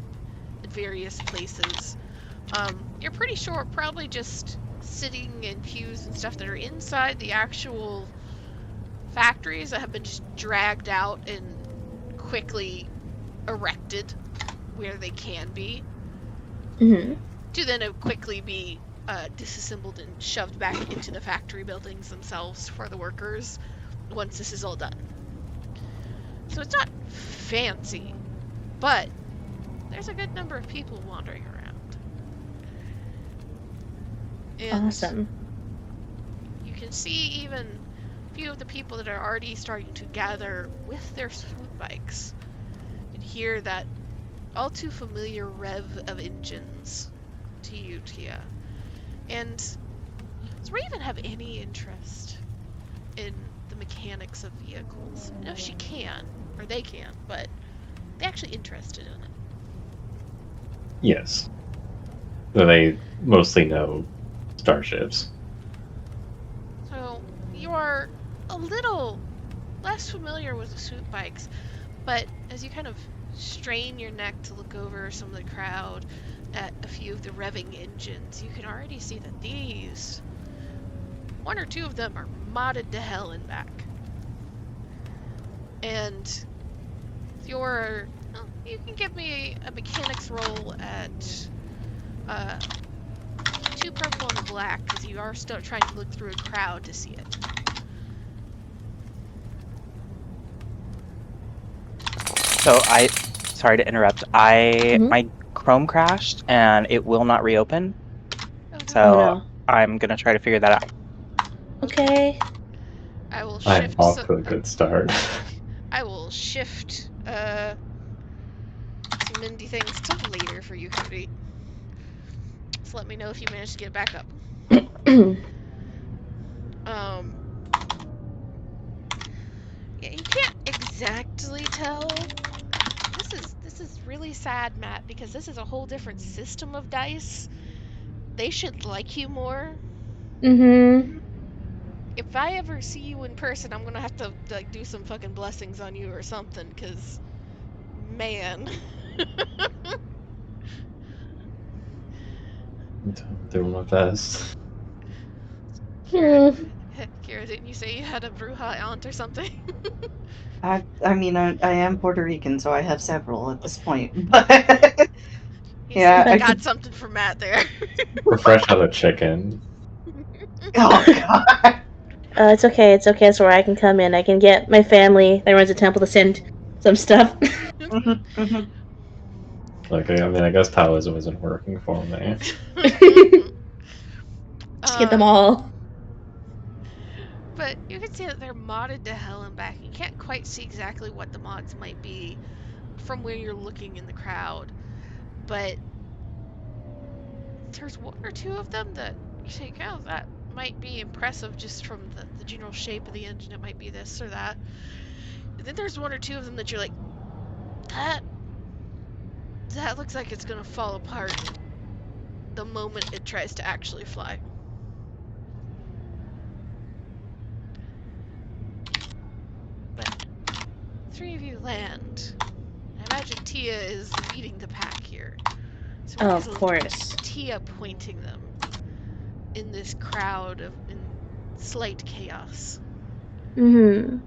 A: at various places. You're pretty sure probably just sitting in pews and stuff that are inside the actual factories that have been just dragged out and quickly erected where they can be, to then quickly be disassembled and shoved back into the factory buildings themselves for the workers once this is all done. So it's not fancy, but there's a good number of people wandering around. And
B: Awesome.
A: you can see even a few of the people that are already starting to gather with their swoop bikes, and hear that all too familiar rev of engines to you, Tia. And does Raven have any interest in the mechanics of vehicles? No, she can, or they can, but they're actually interested in it.
E: Yes. They mostly know starships.
A: So you are a little less familiar with the swoop bikes, but as you kind of strain your neck to look over some of the crowd at a few of the revving engines, you can already see that these, one or two of them, are modded to hell and back. And you can give me a mechanics roll at 2 purple and a black, because you are still trying to look through a crowd to see it.
F: So sorry to interrupt. My Chrome crashed and it will not reopen.
A: Okay.
F: So
B: no.
F: I'm gonna try to figure that out.
B: Okay.
A: I will
E: I'm
A: shift.
E: off to a good start.
A: I will shift some Mindy things to later for you, Cody. So let me know if you manage to get it back up. Yeah, you can't exactly tell. This is really sad, Matt, because this is a whole different system of dice. They should like you more.
B: Mm-hmm.
A: If I ever see you in person, I'm gonna have to like do some fucking blessings on you or something, cause man.
E: I'm doing my best.
A: Kira, Kira, didn't you say you had a Bruja aunt or something?
C: I mean, I am Puerto Rican, so I have several at this point. But
A: He
C: yeah,
A: said, I
C: I
A: got
C: could.
A: something for Matt there.
E: We're fresh out of chicken.
C: Oh God.
B: It's okay. It's okay. It's where I can come in. I can get my family that runs a temple to send some stuff.
E: Like, I mean, I guess Taoism isn't working for me.
B: Just get them all.
A: But you can see that they're modded to hell and back. You can't quite see exactly what the mods might be from where you're looking in the crowd. But there's one or two of them that you think, oh, that might be impressive just from the general shape of the engine. It might be this or that. And then there's one or two of them that you're like, that looks like it's gonna fall apart the moment it tries to actually fly. But 3 of you land. I imagine Tia is leading the pack here. So
B: Oh, of course.
A: Tia pointing them in this crowd in slight chaos.
B: Mm-hmm.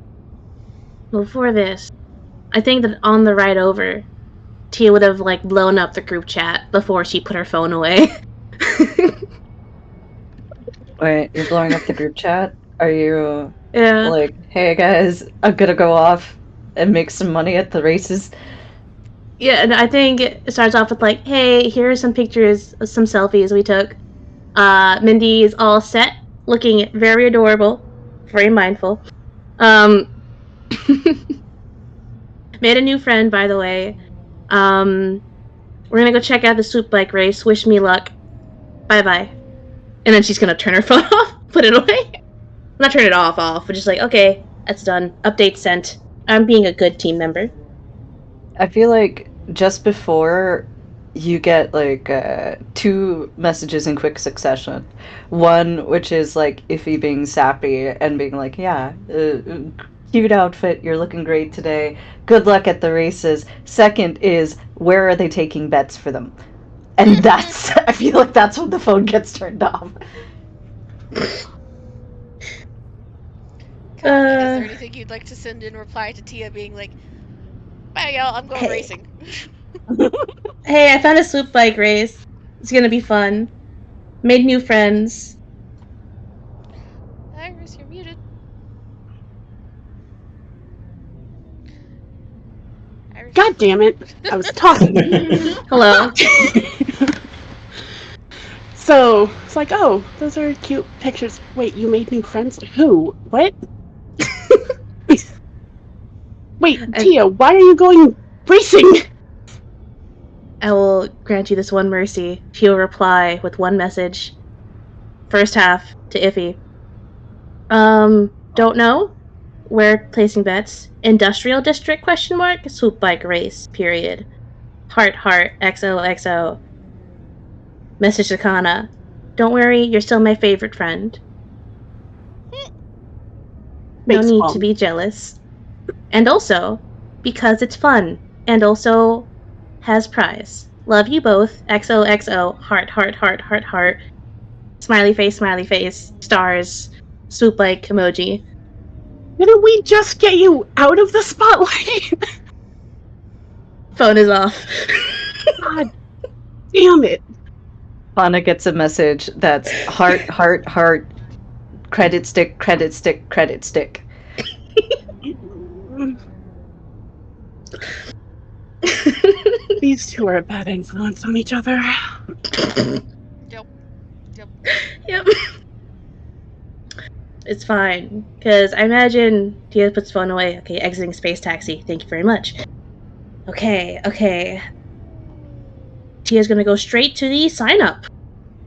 B: Before this, I think that on the ride over, Tia would have like blown up the group chat before she put her phone away.
C: Wait, you're blowing up the group chat? Are you
B: Yeah.
C: like, hey guys, I'm gonna go off and make some money at the races?
B: Yeah, and I think it starts off with like, hey, here are some pictures of some selfies we took. Mindy is all set, looking very adorable, very mindful. Made a new friend, by the way. We're gonna go check out the swoop bike race. Wish me luck. Bye-bye. And then she's gonna turn her phone off, put it away. Not turn it off, but just like, okay, that's done. Update sent. I'm being a good team member.
C: I feel like just before you get like 2 messages in quick succession. One which is like Iffy being sappy and being like, yeah, cute outfit, you're looking great today. Good luck at the races. Second is, where are they taking bets for them? And that's, I feel like that's when the phone gets turned off.
A: Is there anything you'd like to send in reply to Tia being like, bye y'all, I'm going racing?
B: Hey, I found a swoop bike race. It's gonna be fun. Made new friends.
A: Iris, you're muted. Iris.
D: God damn it! I was talking.
B: Hello.
D: So it's like, oh, those are cute pictures. Wait, you made new friends? Who? What? Wait, Tia, why are you going racing?
B: I will grant you this one mercy. She will reply with one message. First half to Iffy. Don't know. We're placing bets. Industrial district ? Swoop bike race. Period. Heart XOXO. Message to Kana. Don't worry, you're still my favorite friend. No
D: Face
B: need
D: palm.
B: to be jealous. And also, because it's fun. And also, has prize. Love you both. XOXO. Heart, heart, heart, heart, heart. Smiley face, stars, swoop like emoji.
D: Didn't we just get you out of the spotlight?
B: Phone is off.
D: God damn it.
C: Fauna gets a message that's heart, heart, heart, credit stick, credit stick, credit stick.
D: These two are a bad influence on each other.
A: Yep. Yep.
B: Yep. It's fine, because I imagine Tia puts phone away. Okay, exiting space taxi. Thank you very much. Okay. Tia's gonna go straight to the sign up.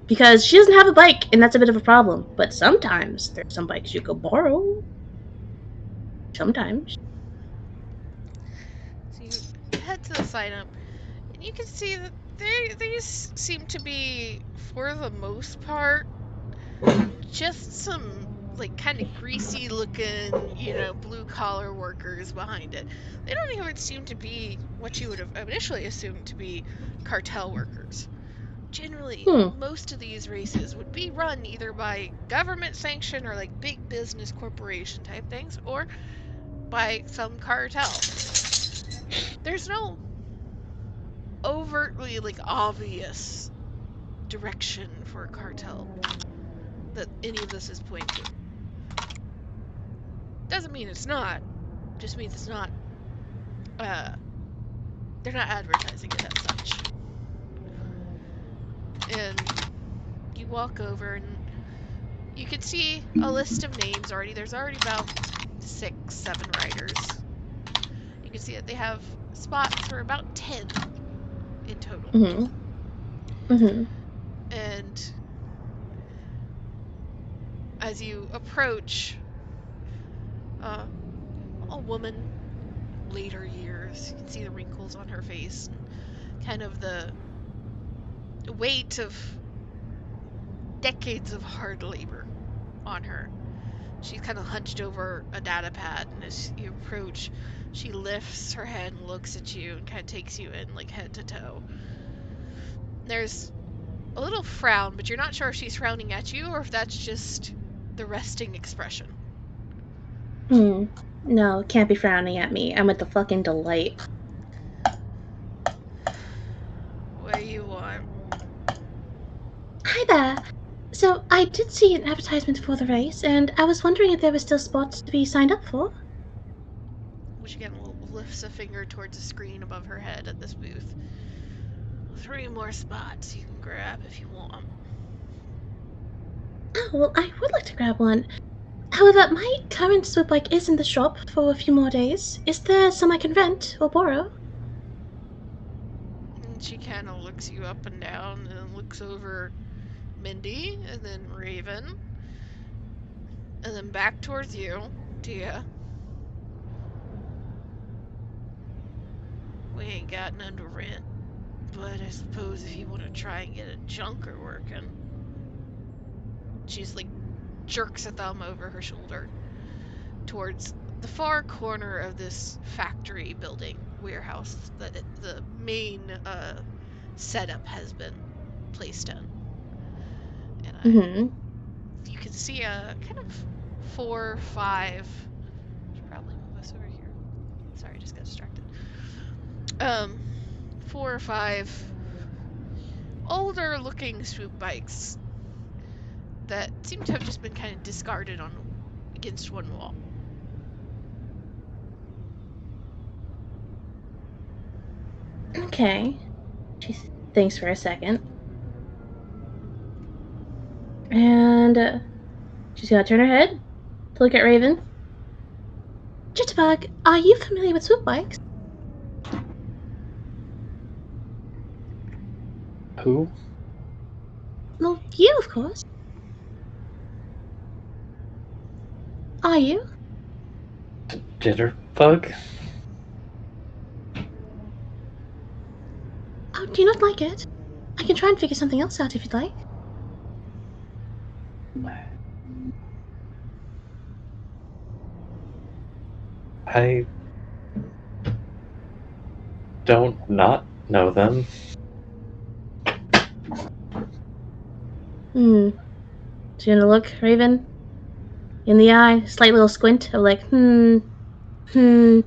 B: Because she doesn't have a bike, and that's a bit of a problem. But sometimes there's some bikes you could borrow. Sometimes.
A: So you head to the sign up, and you can see that these seem to be, for the most part, just some like kind of greasy looking, blue collar workers behind it. They don't even seem to be what you would have initially assumed to be cartel workers. Generally, most of these races would be run either by government sanction or like big business corporation type things, or by some cartel. There's no overtly like obvious direction for a cartel that any of this is pointing to. Doesn't mean it's not. Just means it's not. They're not advertising it as such. And you walk over and you can see a list of names already. There's already about 6, 7 riders. You can see that they have spots for about 10 in total. And as you approach, a woman, later years, you can see the wrinkles on her face, and kind of the weight of decades of hard labor on her. She's kind of hunched over a data pad, and as you approach, she lifts her head and looks at you and kind of takes you in like head to toe. There's a little frown, but you're not sure if she's frowning at you or if that's just the resting expression.
B: No, can't be frowning at me. I'm with the fucking delight.
A: What do you want?
B: Hi there. So, I did see an advertisement for the race, and I was wondering if there were still spots to be signed up for.
A: Which again lifts a finger towards a screen above her head at this booth. 3 more spots you can grab if you want.
B: Oh, well, I would like to grab one. However, my current swoop bike is in the shop for a few more days. Is there some I can rent or borrow?
A: And she kind of looks you up and down and looks over Mindy and then Raven. And then back towards you, Tia. We ain't got none to rent, but I suppose if you want to try and get a junker working. She's like jerks a thumb over her shoulder towards the far corner of this factory building warehouse that the main setup has been placed in. And you can see a kind of 4 or 5. Should probably move us over here. Sorry, I just got distracted. 4 or 5 older looking swoop bikes that seem to have just been kind of discarded on against one wall.
B: Okay. She thinks for a second. And she's gonna turn her head to look at Raven. Jitterbug, are you familiar with swoop bikes?
E: Who?
B: Well, you, of course. Are you?
E: Jitterbug?
B: Oh, do you not like it? I can try and figure something else out if you'd like.
E: I don't not know them.
B: So you're gonna look Raven in the eye, slight little squint of like, turns to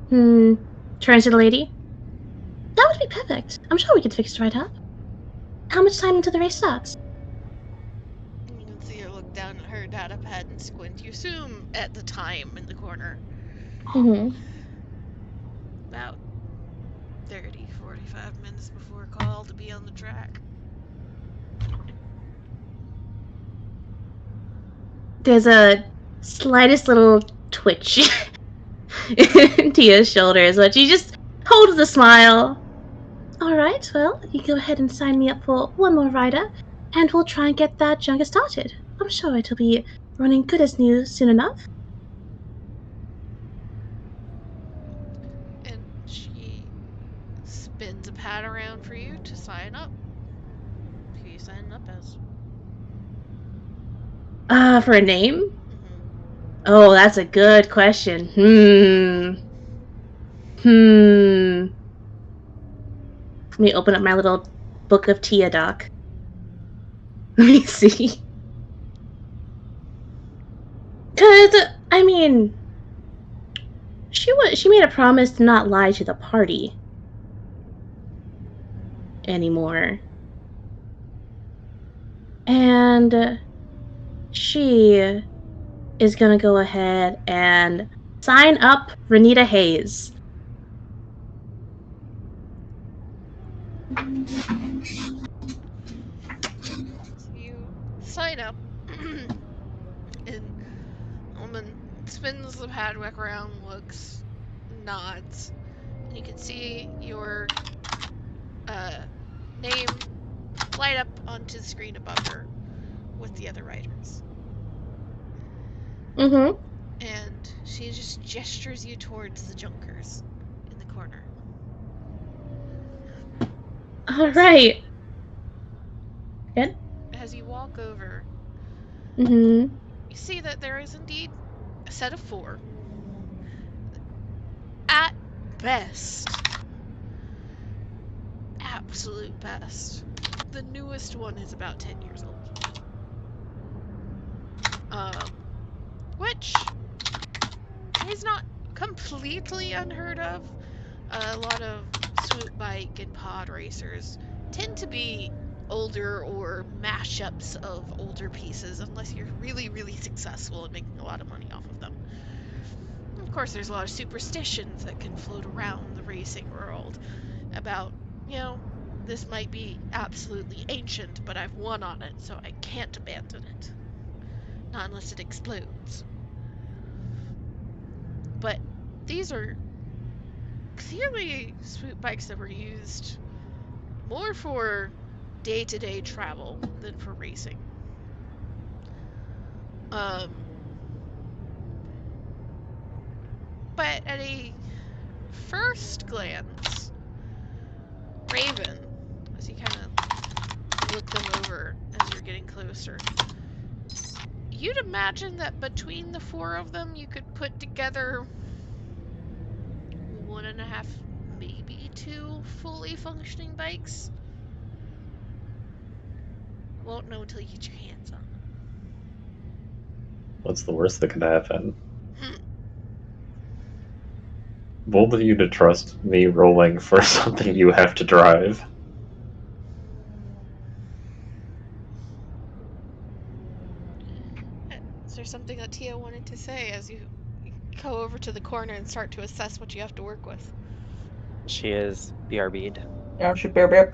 B: the lady. That would be perfect. I'm sure we could fix it right up. How much time until the race starts?
A: You can see her look down at her data pad and squint. You assume at the time in the corner. About 30, 45 minutes before call to be on the track.
B: There's a slightest little twitch in Tia's shoulders, but she just holds the smile. Alright, well, you go ahead and sign me up for one more rider, and we'll try and get that junker started. I'm sure it'll be running good as new soon enough.
A: And she spins a pad around for you to sign up. Who are you signing up as?
B: For a name?
A: Mm-hmm.
B: Oh, that's a good question. Let me open up my little book of Tia doc. Let me see. Cause, I mean, she made a promise to not lie to the party anymore. And she is gonna go ahead and sign up Renita Hayes.
A: So you sign up, and woman spins the pad back around, looks, nods, and you can see your name light up onto the screen above her with the other writers.
B: Mm-hmm.
A: And she just gestures you towards the junkers in the corner.
B: Alright. Good.
A: As you walk over,
B: Mm-hmm.
A: you see that there is indeed a set of 4. At best, absolute best, the newest one is about 10 years old. Which is not completely unheard of. A lot of swoop bike and pod racers tend to be older or mashups of older pieces unless you're really, really successful in making a lot of money off of them. Of course, there's a lot of superstitions that can float around the racing world about, this might be absolutely ancient, but I've won on it, so I can't abandon it. Not unless it explodes. But these are clearly swoop bikes that were used more for day-to-day travel than for racing. But at a first glance, Raven, as you kind of look them over as you're getting closer, you'd imagine that between the 4 of them, you could put together 1.5, maybe 2 fully functioning bikes. Won't know until you get your hands on them.
E: What's the worst that could happen? Bold of you to trust me rolling for something you have to drive.
A: Is there something that Tia wanted to say as you go over to the corner and start to assess what you have to work with?
F: She is BRB'd.
C: Yeah, she bear.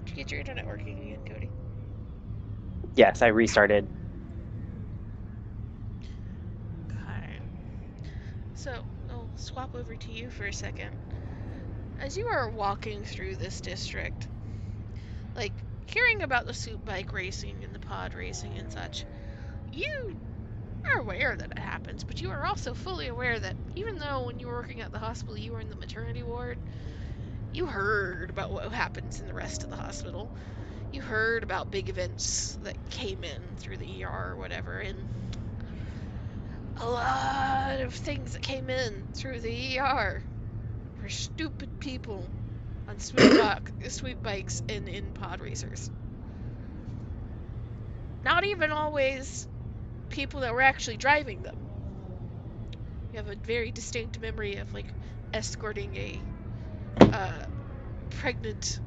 A: Did you get your internet working again, Cody?
F: Yes, I restarted.
A: Okay. So, I'll swap over to you for a second. As you are walking through this district, hearing about the soup bike racing and the pod racing and such, you are aware that it happens, but you are also fully aware that even though when you were working at the hospital you were in the maternity ward, you heard about what happens in the rest of the hospital. You heard about big events that came in through the ER or whatever, and a lot of things that came in through the ER were stupid people on swoop bikes and in pod racers. Not even always people that were actually driving them. You have a very distinct memory of like escorting a pregnant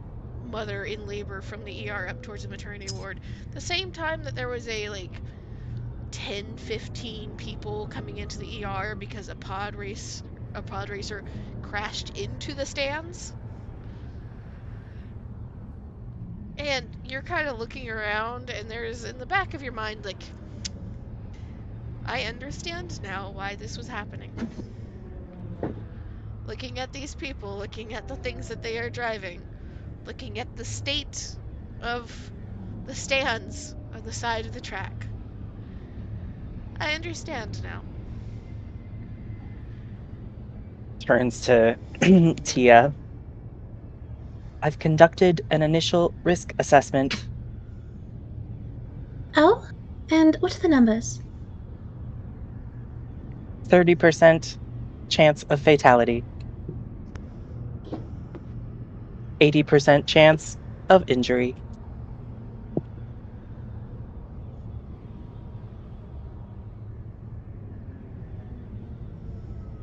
A: mother in labor from the ER up towards the maternity ward. The same time that there was a like 10, 15 people coming into the ER because a pod racer crashed into the stands. And you're kind of looking around, and there's in the back of your mind like, I understand now why this was happening. Looking at these people, looking at the things that they are driving, looking at the state of the stands on the side of the track. I understand now.
F: Turns to Tia. I've conducted an initial risk assessment.
B: Oh? And what are the numbers?
F: 30% chance of fatality. 80% chance of injury.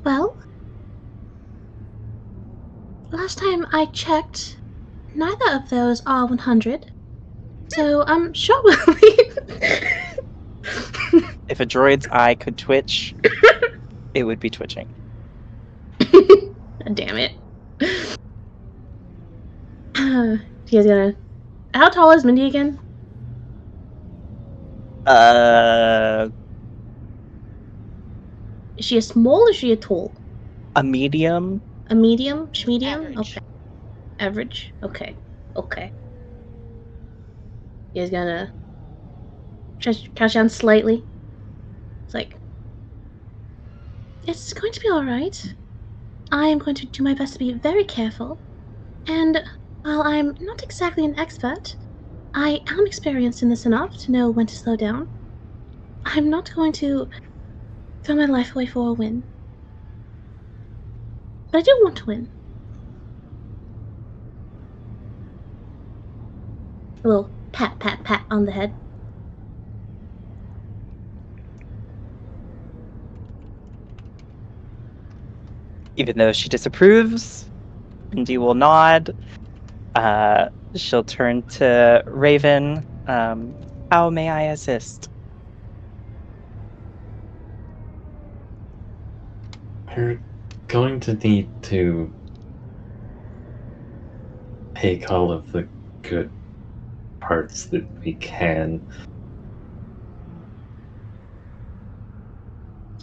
B: Well, last time I checked, neither of those are 100. So I'm sure we'll leave.
F: If a droid's eye could twitch, it would be twitching.
B: Damn it. Tia's gonna... How tall is Mindy again? Is she a small or is she a tall?
F: A medium.
B: A medium? Medium?
A: Average.
B: Okay. Average? Okay. Okay. Tia's gonna crouch down slightly. It's like... It's going to be alright. I am going to do my best to be very careful. And while I'm not exactly an expert, I am experienced in this enough to know when to slow down. I'm not going to throw my life away for a win. But I do want to win. A little pat, pat, pat on the head.
F: Even though she disapproves, Indy will nod. She'll turn to Raven. How may I assist?
E: We're going to need to take all of the good parts that we can.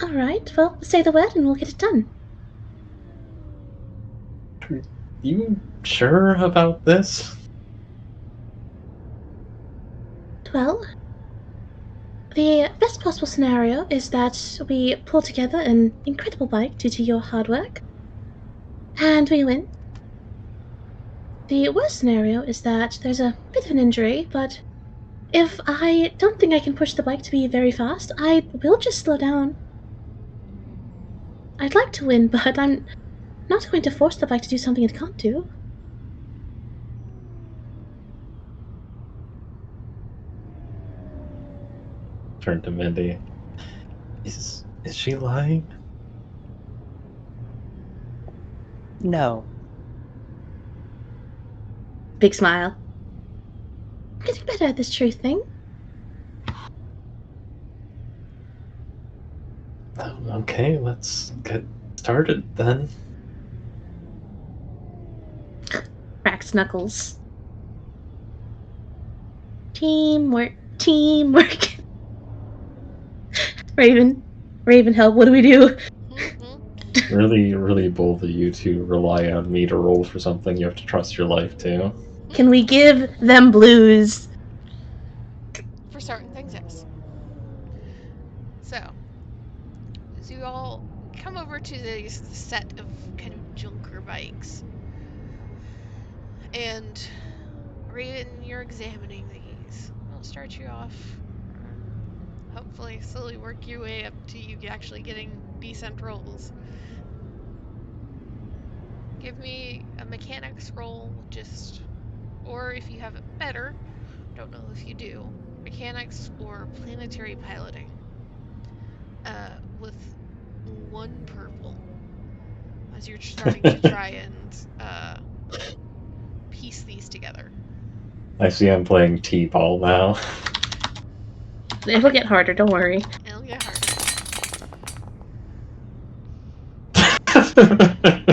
B: Alright, well, say the word and we'll get it done.
E: You sure about this?
B: Well, the best possible scenario is that we pull together an incredible bike due to your hard work, and we win. The worst scenario is that there's a bit of an injury, but if I don't think I can push the bike to be very fast, I will just slow down. I'd like to win, but I'm not going to force the bike to do something it can't do.
E: Turn to Mindy. Is she lying?
F: No.
B: Big smile. I'm getting better at this truth thing.
E: Okay, let's get started then.
B: Cracks knuckles. Teamwork. Teamwork. Raven, help, what do we do?
E: Really bold of you to rely on me to roll for something you have to trust your life to.
B: Can we give them blues?
A: For certain things, yes. So, you all come over to this set of kind of junker bikes. And Raven, you're examining these. I'll start you off. Hopefully slowly work your way up to you actually getting decent rolls. Give me a mechanics roll, or if you have it better, don't know if you do, mechanics or planetary piloting. With 1 purple. As you're starting to try and piece these together.
E: I see I'm playing T-ball now.
B: It'll get harder, don't worry.
A: It'll get harder.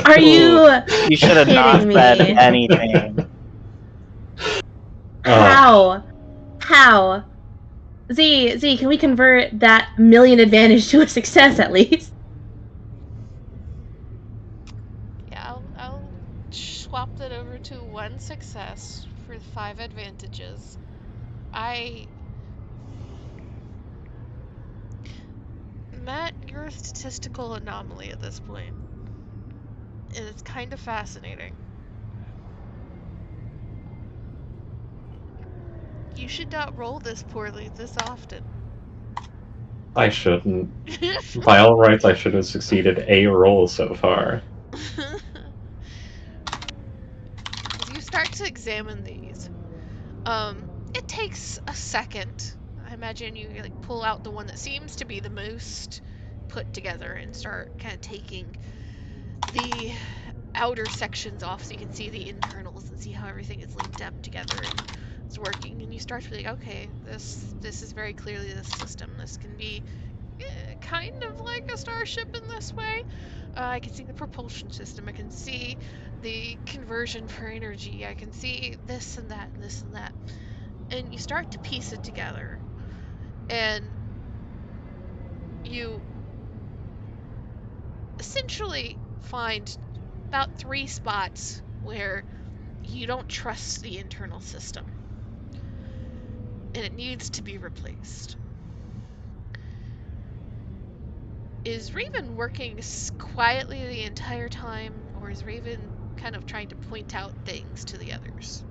B: Are you
F: You should have not
B: kidding
F: said
B: me?
F: anything.
B: How? Z, can we convert that million advantage to a success at least?
A: Yeah, I'll swap that over to 1 success for 5 advantages. Matt, you're a statistical anomaly at this point. And it's kind of fascinating. You should not roll this poorly this often.
E: I shouldn't. By all rights, I should have succeeded a roll so far.
A: As you start to examine these, it takes a second. I imagine you like pull out the one that seems to be the most put together and start kind of taking the outer sections off so you can see the internals and see how everything is linked up together and it's working. And you start to be like, okay, this is very clearly this system. This can be kind of like a starship in this way. I can see the propulsion system. I can see the conversion for energy. I can see this and that and this and that. And you start to piece it together. And you essentially find about 3 spots where you don't trust the internal system. And it needs to be replaced. Is Raven working quietly the entire time, or is Raven kind of trying to point out things to the others?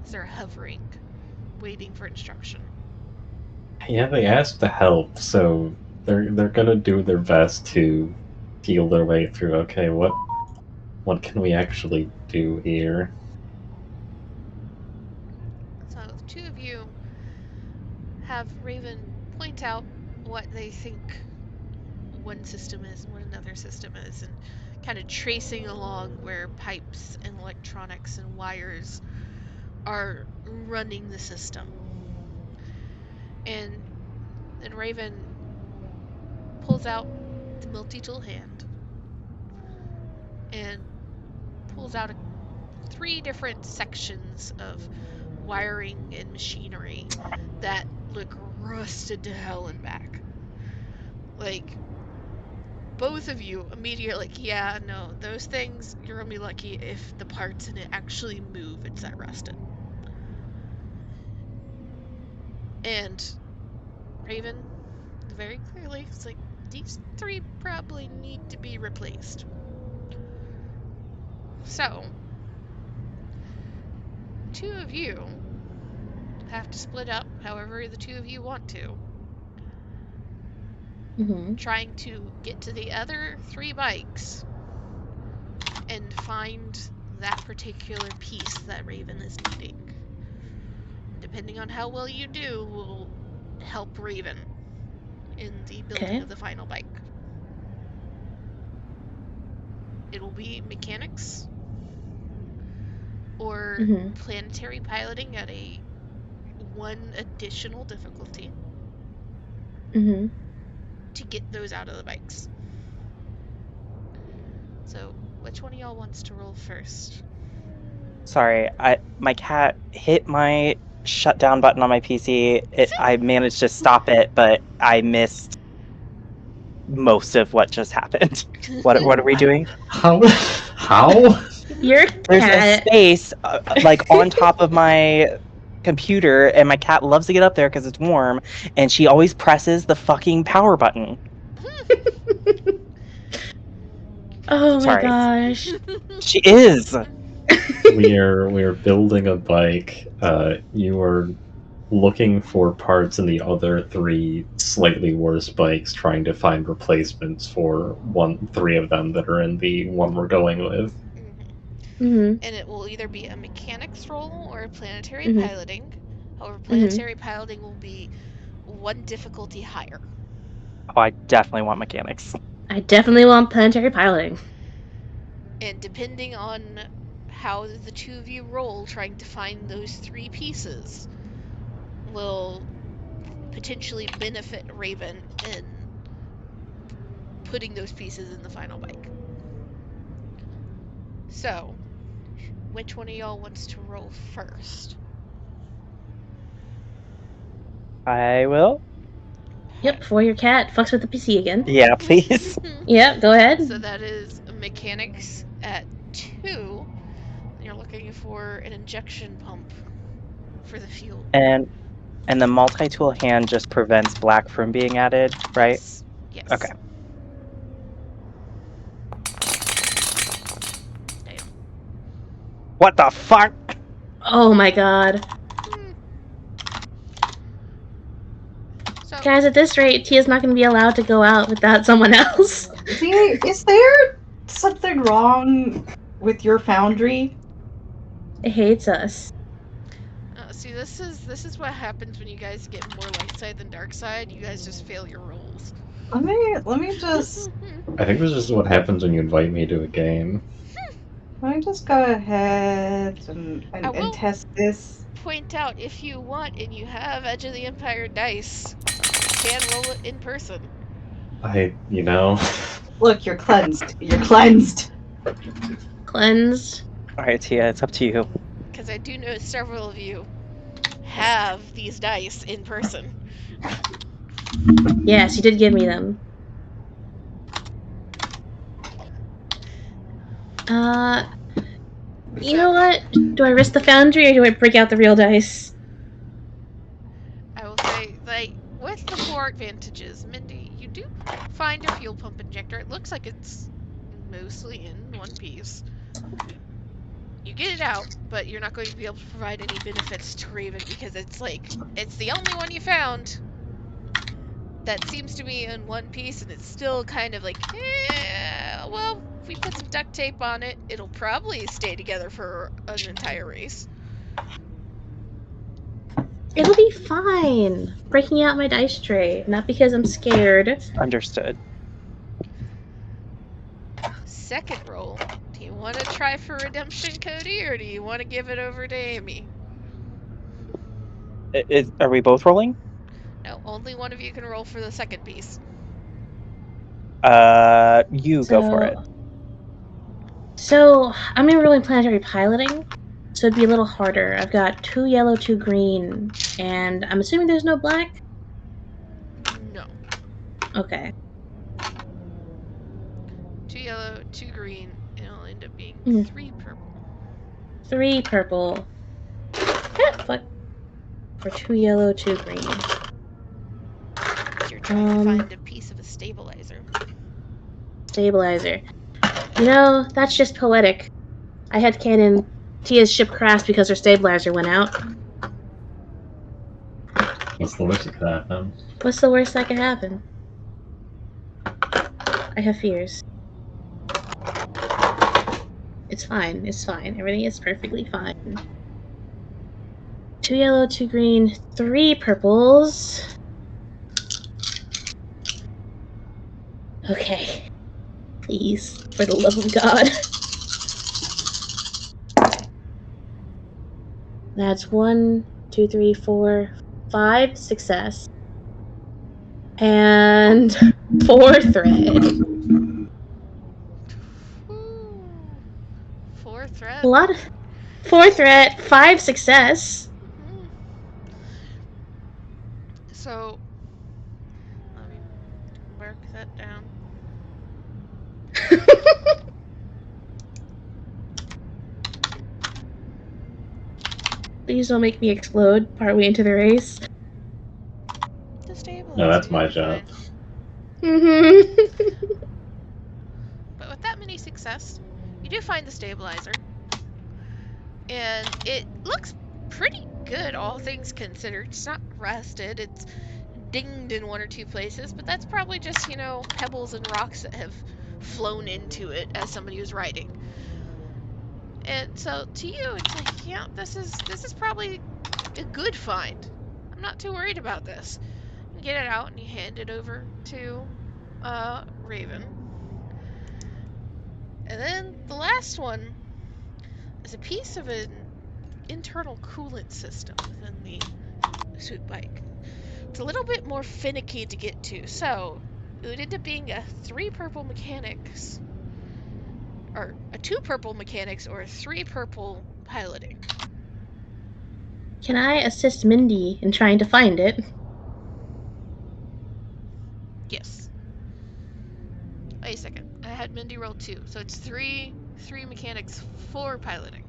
A: Is there hovering, waiting for instruction?
E: Yeah, they asked to help, so they're gonna do their best to feel their way through. Okay, what can we actually do here?
A: So 2 of you have Raven point out what they think one system is and what another system is, and kind of tracing along where pipes and electronics and wires are running the system. And then Raven pulls out the multi-tool hand and pulls out 3 different sections of wiring and machinery that look rusted to hell and back. Like, both of you immediately like, yeah, no, those things, you're gonna be lucky if the parts in it actually move, it's that rusted. And Raven, very clearly, it's like, these 3 probably need to be replaced. So, 2 of you have to split up however the 2 of you want to. Trying to get to the other 3 bikes and find that particular piece that Raven is needing. Depending on how well you do, will help Raven in the building of the final bike. It'll be mechanics or planetary piloting at a 1 additional difficulty to get those out of the bikes. So, which one of y'all wants to roll first?
F: Sorry, my cat hit my shutdown button on my PC. I managed to stop it, but I missed most of what just happened. What are we doing?
E: How?
B: Your
F: There's
B: cat.
F: a space like on top of my computer, and my cat loves to get up there because it's warm, and she always presses the fucking power button.
B: Oh my
F: Sorry.
B: gosh.
F: She is.
E: We are building a bike. You are looking for parts in the other 3 slightly worse bikes, trying to find replacements for 3 of them that are in the one we're going with.
B: Mm-hmm.
A: And it will either be a mechanics roll or a planetary
B: Mhm.
A: piloting. However, planetary piloting will be 1 difficulty higher.
F: Oh, I definitely want mechanics.
B: I definitely want planetary piloting.
A: And depending on how the 2 of you roll trying to find those 3 pieces will potentially benefit Raven in putting those pieces in the final bike. So, which one of y'all wants to roll first?
F: I will.
B: Yep, before your cat fucks with the PC again.
F: Yeah, please.
B: Yep, go ahead.
A: So that is mechanics at 2. And you're looking for an injection pump for the fuel.
F: And the multi-tool hand just prevents black from being added, right?
A: Yes.
F: Okay.
A: Damn.
F: What the fuck?
B: Oh my god.
A: So,
B: Guys, at this rate, Tia's not going to be allowed to go out without someone else.
C: Is there something wrong with your foundry?
B: It hates us.
A: see, this is what happens when you guys get more light side than dark side. You guys just fail your rolls.
C: Let me just
E: I think this is what happens when you invite me to a game.
C: go ahead
A: I will-
C: and test this.
A: Point out if you want and you have Edge of the Empire dice, you can roll it in person.
C: Look, you're cleansed. You're cleansed.
B: Cleansed.
F: All right, Tia, it's up to you.
A: Because I do know several of you have these dice in person.
B: Yes, you did give me them. You know what? Do I risk the foundry or do I break out the real dice?
A: I will say, like, with the 4 advantages, Mindy, you do find a fuel pump injector. It looks like it's mostly in one piece. You get it out, but you're not going to be able to provide any benefits to Raven because it's the only one you found that seems to be in one piece, and it's still kind of like, well, if we put some duct tape on it, it'll probably stay together for an entire race.
B: It'll be fine. Breaking out my dice tray, not because I'm scared.
F: Understood.
A: Second roll. Do you want to try for redemption, Cody, or do you want to give it over to Amy?
F: Are we both rolling?
A: No, only one of you can roll for the second piece.
F: You go for it.
B: So, I'm enrolling planetary piloting, so it'd be a little harder. I've got 2 yellow, 2 green, and I'm assuming there's no black?
A: No.
B: Okay.
A: 2 yellow, 2 green, and it'll end up being 3 purple.
B: 3 purple. Fuck. For 2 yellow, 2 green.
A: You're trying to find a piece of a stabilizer.
B: Stabilizer. You know, that's just poetic. I had canon Tia's ship crashed because her stabilizer went out.
E: What's the worst that could happen?
B: What's the worst that could happen? I have fears. It's fine. It's fine. Everything is perfectly fine. 2 yellow, 2 green, 3 purples. Okay. Please, for the love of God. That's 1, 2, 3, 4, 5 success. And 4 thread.
A: Ooh. 4 thread.
B: A lot of 4 thread, 5 success.
A: So, let me mark that down.
B: Please don't make me explode partway into the race.
A: The stabilizer.
E: No, that's my
A: you'll be
E: job.
A: fine. But with that mini success, you do find the stabilizer. And it looks pretty good, all things considered. It's not rusted, it's dinged in one or two places, but that's probably just, pebbles and rocks that have flown into it as somebody was riding. And so to you, it's like, yeah, this is probably a good find. I'm not too worried about this. You get it out and you hand it over to Raven. And then the last one is a piece of an internal coolant system within the suit bike. It's a little bit more finicky to get to, so it would end up being a 3 purple mechanics, or a 2 purple mechanics, or a 3 purple piloting.
B: Can I assist Mindy in trying to find it?
A: Yes. Wait a second. I had Mindy roll 2, so it's 3 mechanics, 4 piloting.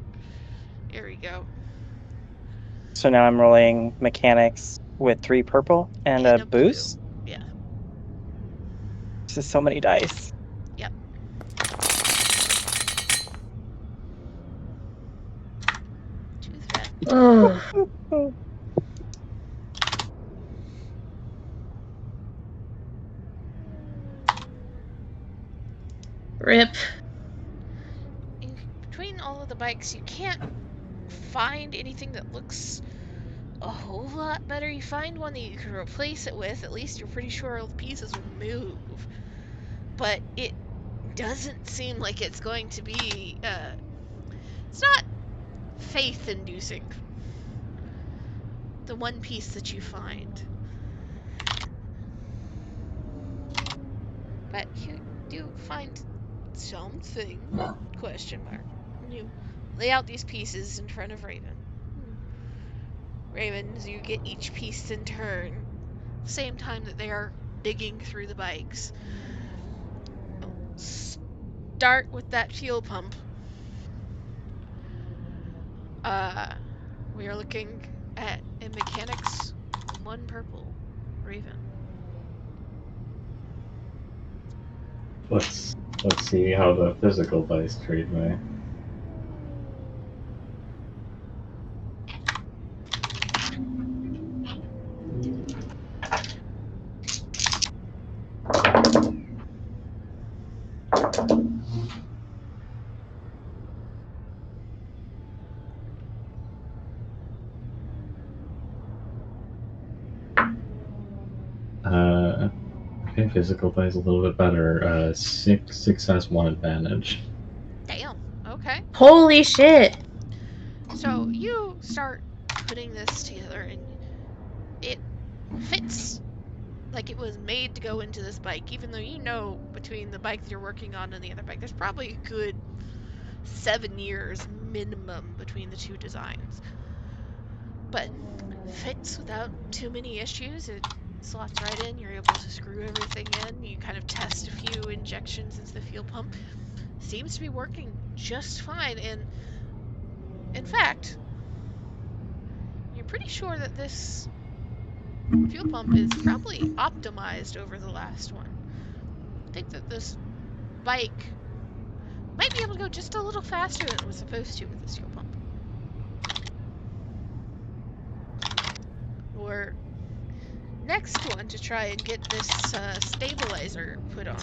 A: Here we go.
F: So now I'm rolling mechanics with 3 purple and a
A: blue.
F: boost.
A: Yeah.
F: This is so many dice.
A: Yep. Two threat.
B: Oh, rip.
A: Between all of the bikes, you can't find anything that looks a whole lot better. You find one that you can replace it with, at least you're pretty sure all the pieces will move. But it doesn't seem like it's going to be, it's not faith-inducing, the one piece that you find. But you do find something, question mark. You lay out these pieces in front of Raven. Raven, as you get each piece in turn, same time that they are digging through the bikes. Start with that fuel pump. We are looking at a mechanics 1 purple Raven.
E: Let's see how the physical dice treat me. Okay, physical dice a little bit better. 6 success, 1 advantage.
A: Damn, okay.
B: Holy shit.
A: So you start putting this together and it fits like it was made to go into this bike, even though you know between the bike that you're working on and the other bike, there's probably a good 7 years minimum between the two designs. But fits without too many issues. It slots right in. You're able to screw everything in. You kind of test a few injections into the fuel pump. Seems to be working just fine. And in fact, you're pretty sure that this fuel pump is probably optimized over the last one. I think that this bike might be able to go just a little faster than it was supposed to with this fuel pump. Or next one to try and get this stabilizer put on.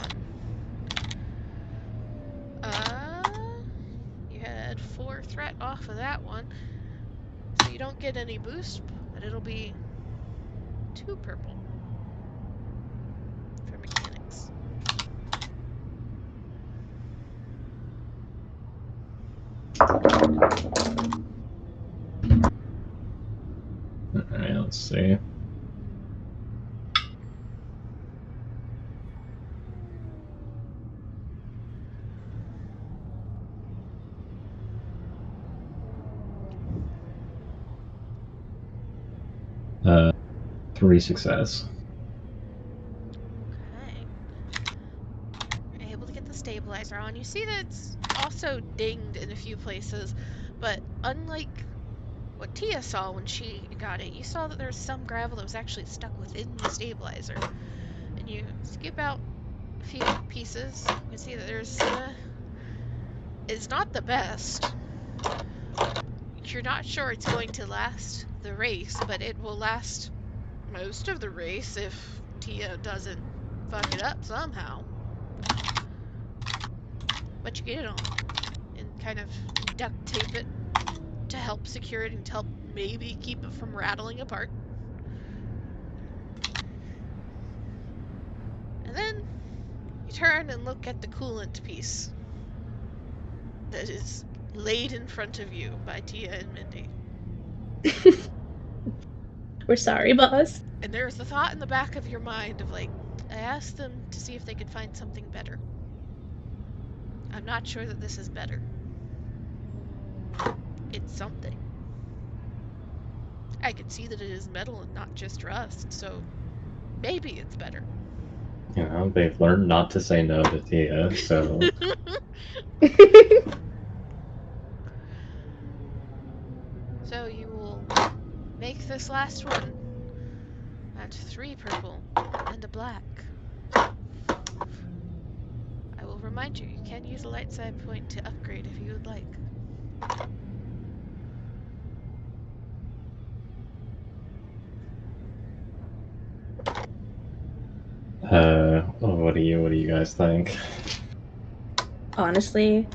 A: You had 4 threat off of that one, so you don't get any boost, but it'll be 2 purple for mechanics.
E: Alright, let's see. Uh, 3 success.
A: Okay. You're able to get the stabilizer on. You see that it's also dinged in a few places, but unlike what Tia saw when she got it, you saw that there's some gravel that was actually stuck within the stabilizer. And You skip out a few pieces. You can see that there's it's not the best. You're not sure it's going to last the race, but it will last most of the race if Tia doesn't fuck it up somehow. But you get it on and kind of duct tape it to help secure it and to help maybe keep it from rattling apart. And then you turn and look at the coolant piece that is laid in front of you by Tia and Mindy.
B: We're sorry, boss.
A: And there's the thought in the back of your mind of like, I asked them to see if they could find something better. I'm not sure that this is better. It's something. I could see that it is metal and not just rust, so maybe it's better.
E: You know, they've learned not to say no to Tia, so
A: So you will make this last one at 3 purple and a black. I will remind you, you can use a light side point to upgrade if you would like.
E: what do you guys think?
B: Honestly,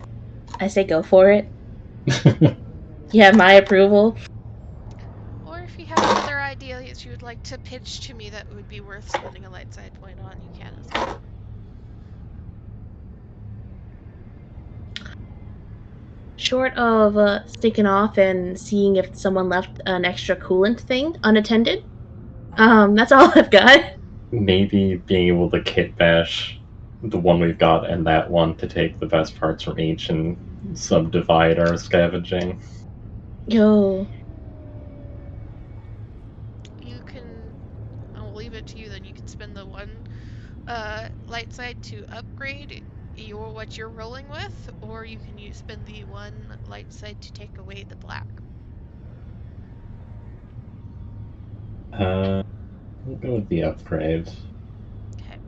B: I say go for it. You have my approval.
A: Or if you have another idea that you would like to pitch to me that would be worth spending a light side point on, you can as well.
B: Short of sticking off and seeing if someone left an extra coolant thing unattended, that's all I've got.
E: Maybe being able to kit bash the one we've got and that one to take the best parts from each and subdivide our scavenging.
B: Yo.
A: You can, I'll leave it to you then, you can spend the one light side to upgrade what you're rolling with, or you can spend the one light side to take away the black.
E: We'll go with the upgrade.
A: Okay.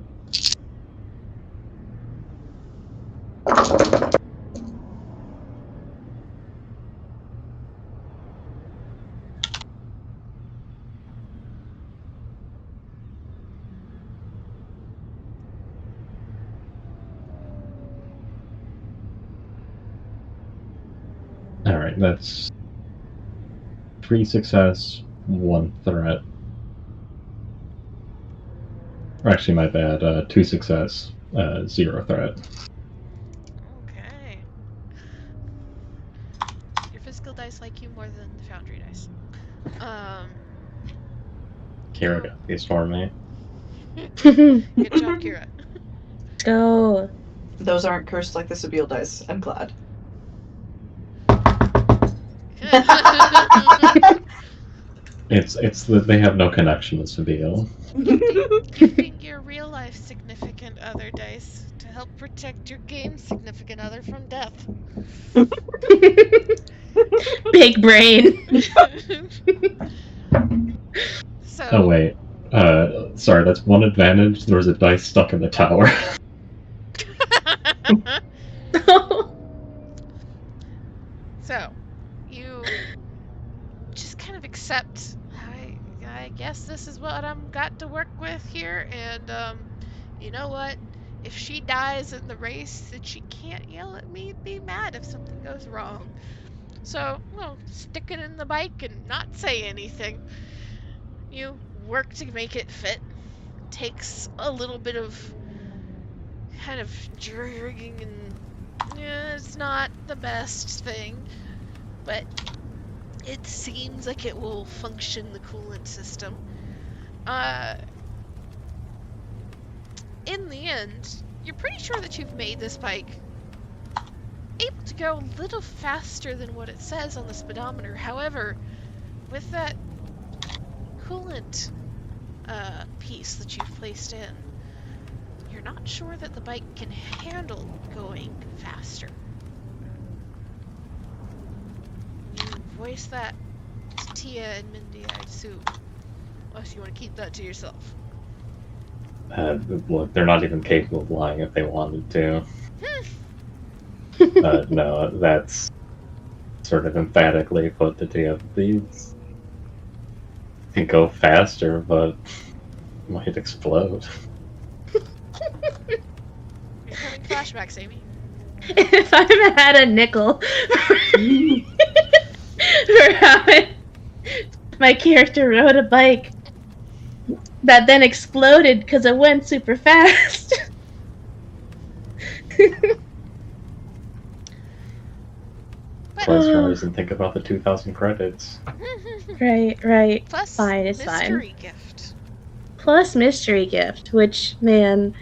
E: Alright, that's 3 success, 1 threat. Or actually, my bad, 2 success, 0 threat.
A: Okay. Your physical dice like you more than the foundry dice.
E: Kira got these for me.
A: Good job, Kira.
B: Go.
C: Those aren't cursed like the Sibyl dice. I'm glad.
E: It's that they have no connection with Sabille.
A: Gifting your real life significant other dice to help protect your game significant other from death.
B: Big brain.
A: So.
E: Oh wait, sorry, that's one advantage. There was a dice stuck in the tower.
A: So, you just kind of accept, I guess this is what I'm got to work with here, and, you know what? If she dies in the race, then she can't yell at me and be mad if something goes wrong. So, well, stick it in the bike and not say anything. You work to make it fit. It takes a little bit of kind of dragging and it's not the best thing, but it seems like it will function the coolant system. In the end, you're pretty sure that you've made this bike able to go a little faster than what it says on the speedometer. However, with that coolant piece that you've placed in, you're not sure that the bike can handle going faster. You voice that to Tia and Mindy, I assume. Unless you want to keep that to yourself.
E: Look, they're not even capable of lying if they wanted to. No, that's sort of emphatically put the two of these can go faster, but might explode.
A: You're having flashbacks, Amy.
B: If I had a nickel for having my character rode a bike that then exploded because it went super fast.
E: Close your eyes and think about the 2,000 credits.
B: Right.
A: Plus,
B: Fine, it's
A: mystery
B: fine.
A: gift.
B: Plus mystery gift, which, man,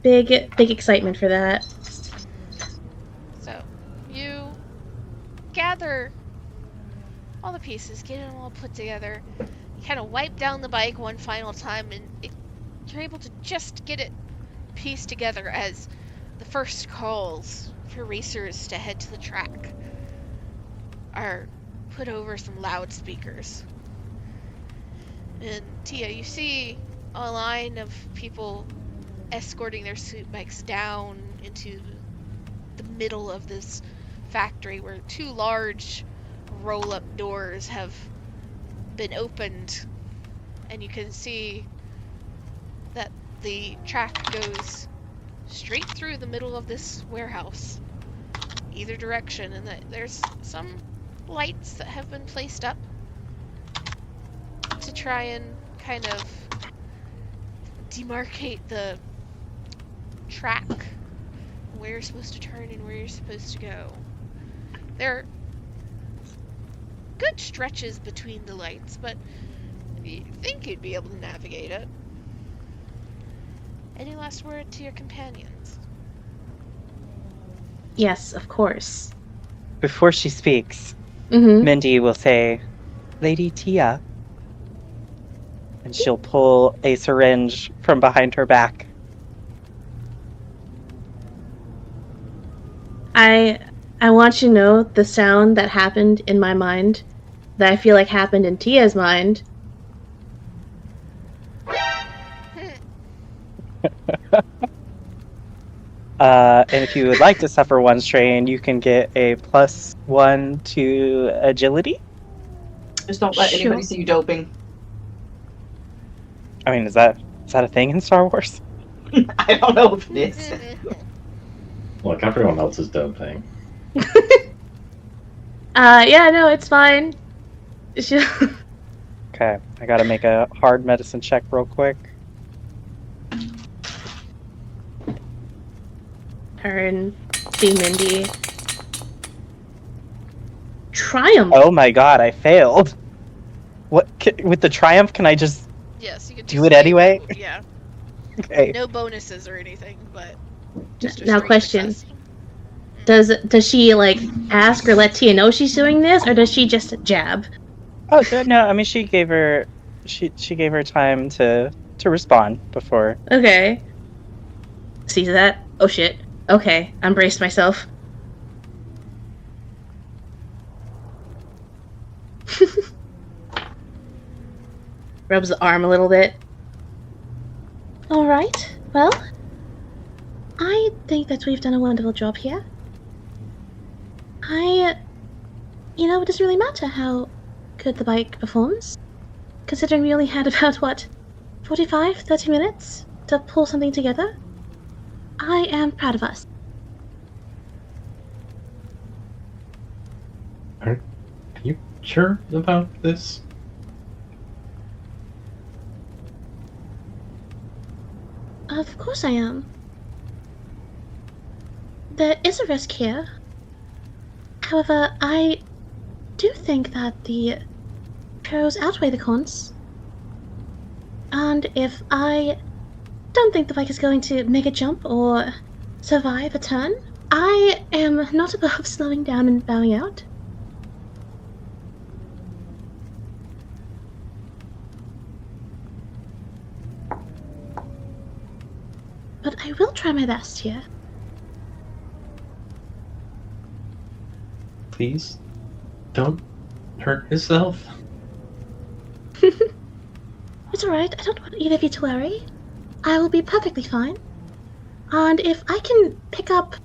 B: big excitement for that.
A: So, you gather all the pieces, get them all put together. You kind of wipe down the bike one final time, and you're able to just get it pieced together as the first calls for racers to head to the track are put over some loudspeakers. And Tia, you see a line of people escorting their suit bikes down into the middle of this factory where two large roll-up doors have been opened, and you can see that the track goes straight through the middle of this warehouse, either direction, and that there's some lights that have been placed up to try and kind of demarcate the track, where you're supposed to turn and where you're supposed to go. There are good stretches between the lights, but you think you'd be able to navigate it. Any last word to your companions?
B: Yes, of course.
F: Before she speaks,
B: Mm-hmm.
F: Mindy will say, "Lady Tia," and she'll pull a syringe from behind her back.
B: I want you to know the sound that happened in my mind, that I feel like happened in Tia's mind.
F: And if you would like to suffer one strain, you can get a +1 to agility.
C: Just don't let anybody
B: Sure.
C: see you doping.
F: I mean, is that a thing in Star Wars?
C: I don't know if it is.
E: Look, everyone else is doping.
B: Yeah, no, it's fine.
F: Okay, I gotta make a hard medicine check real quick.
B: Turn, see Mindy. Triumph!
F: Oh my god, I failed. What with the triumph? Can I just
A: Yes, you can
F: do
A: just
F: it anyway?
A: Yeah.
F: Okay?
A: No bonuses or anything, but just a
B: Now
A: straight
B: question.
A: success.
B: Does she, like, ask or let Tia know she's doing this, or does she just jab?
F: Oh no! I mean, she gave her time to respond before.
B: Okay. Sees that? Oh shit. Okay, I braced myself. Rubs the arm a little bit. Alright, well, I think that we've done a wonderful job here. It doesn't really matter how good the bike performs, considering we only had about, 30 minutes to pull something together. I am proud of us.
E: Are you sure about this?
B: Of course I am. There is a risk here. However, I do think that the pros outweigh the cons. And if I don't think the bike is going to make a jump or survive a turn, I am not above slowing down and bowing out. But I will try my best here.
E: Please, don't hurt yourself.
B: It's alright, I don't want either of you to worry. I will be perfectly fine. And if I can pick up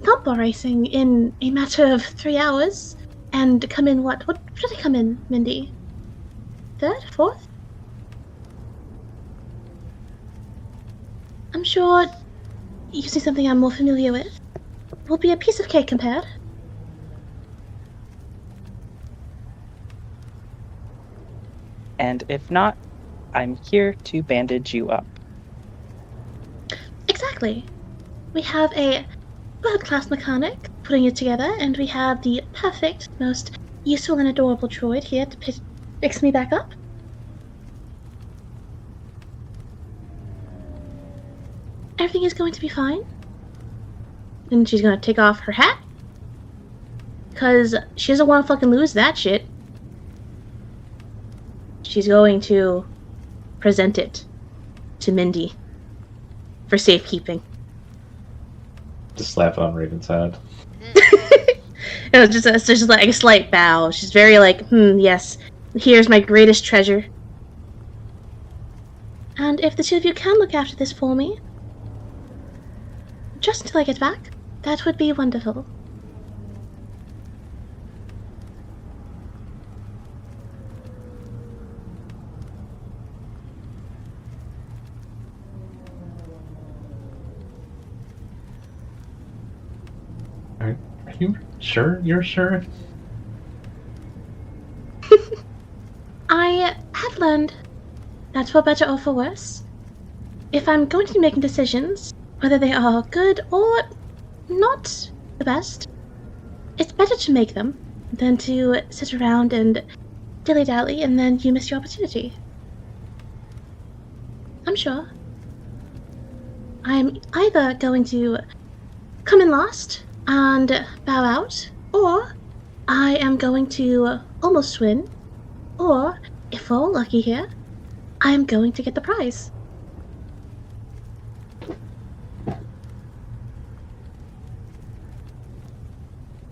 B: football racing in a matter of 3 hours and come in what should I come in, Mindy? 3rd? 4th? I'm sure using something I'm more familiar with will be a piece of cake compared.
F: And if not, I'm here to bandage you up.
B: Exactly. We have a world-class mechanic putting it together, and we have the perfect, most useful and adorable droid here to fix me back up. Everything is going to be fine. And she's gonna take off her hat. Because she doesn't want to fucking lose that shit. She's going to present it to Mindy for safekeeping.
E: Just slap it on Raven's head.
B: It's just like a slight bow. She's very like, yes, here's my greatest treasure. And if the two of you can look after this for me, just until I get back, that would be wonderful.
E: Are you sure? You're sure?
B: I have learned that for better or for worse, if I'm going to be making decisions, whether they are good or not the best, it's better to make them than to sit around and dilly-dally and then you miss your opportunity. I'm sure. I'm either going to come in last and bow out, or I am going to almost win, or, if we're all lucky here, I am going to get the prize.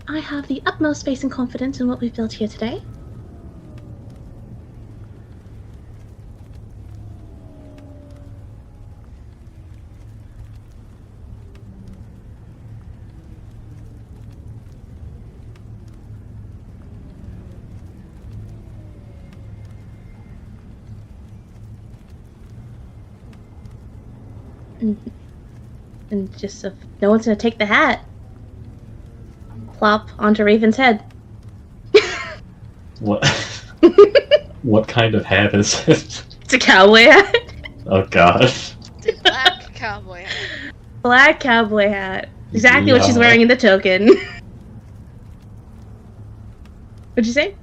B: I have the utmost faith and confidence in what we've built here today. And just if no one's gonna take the hat, plop onto Raven's head.
E: What? What kind of hat is it?
B: It's a cowboy hat.
E: Oh god.
A: The black cowboy hat.
B: Black cowboy hat. Exactly what she's
E: Yeah.
B: wearing in the token. What'd you say?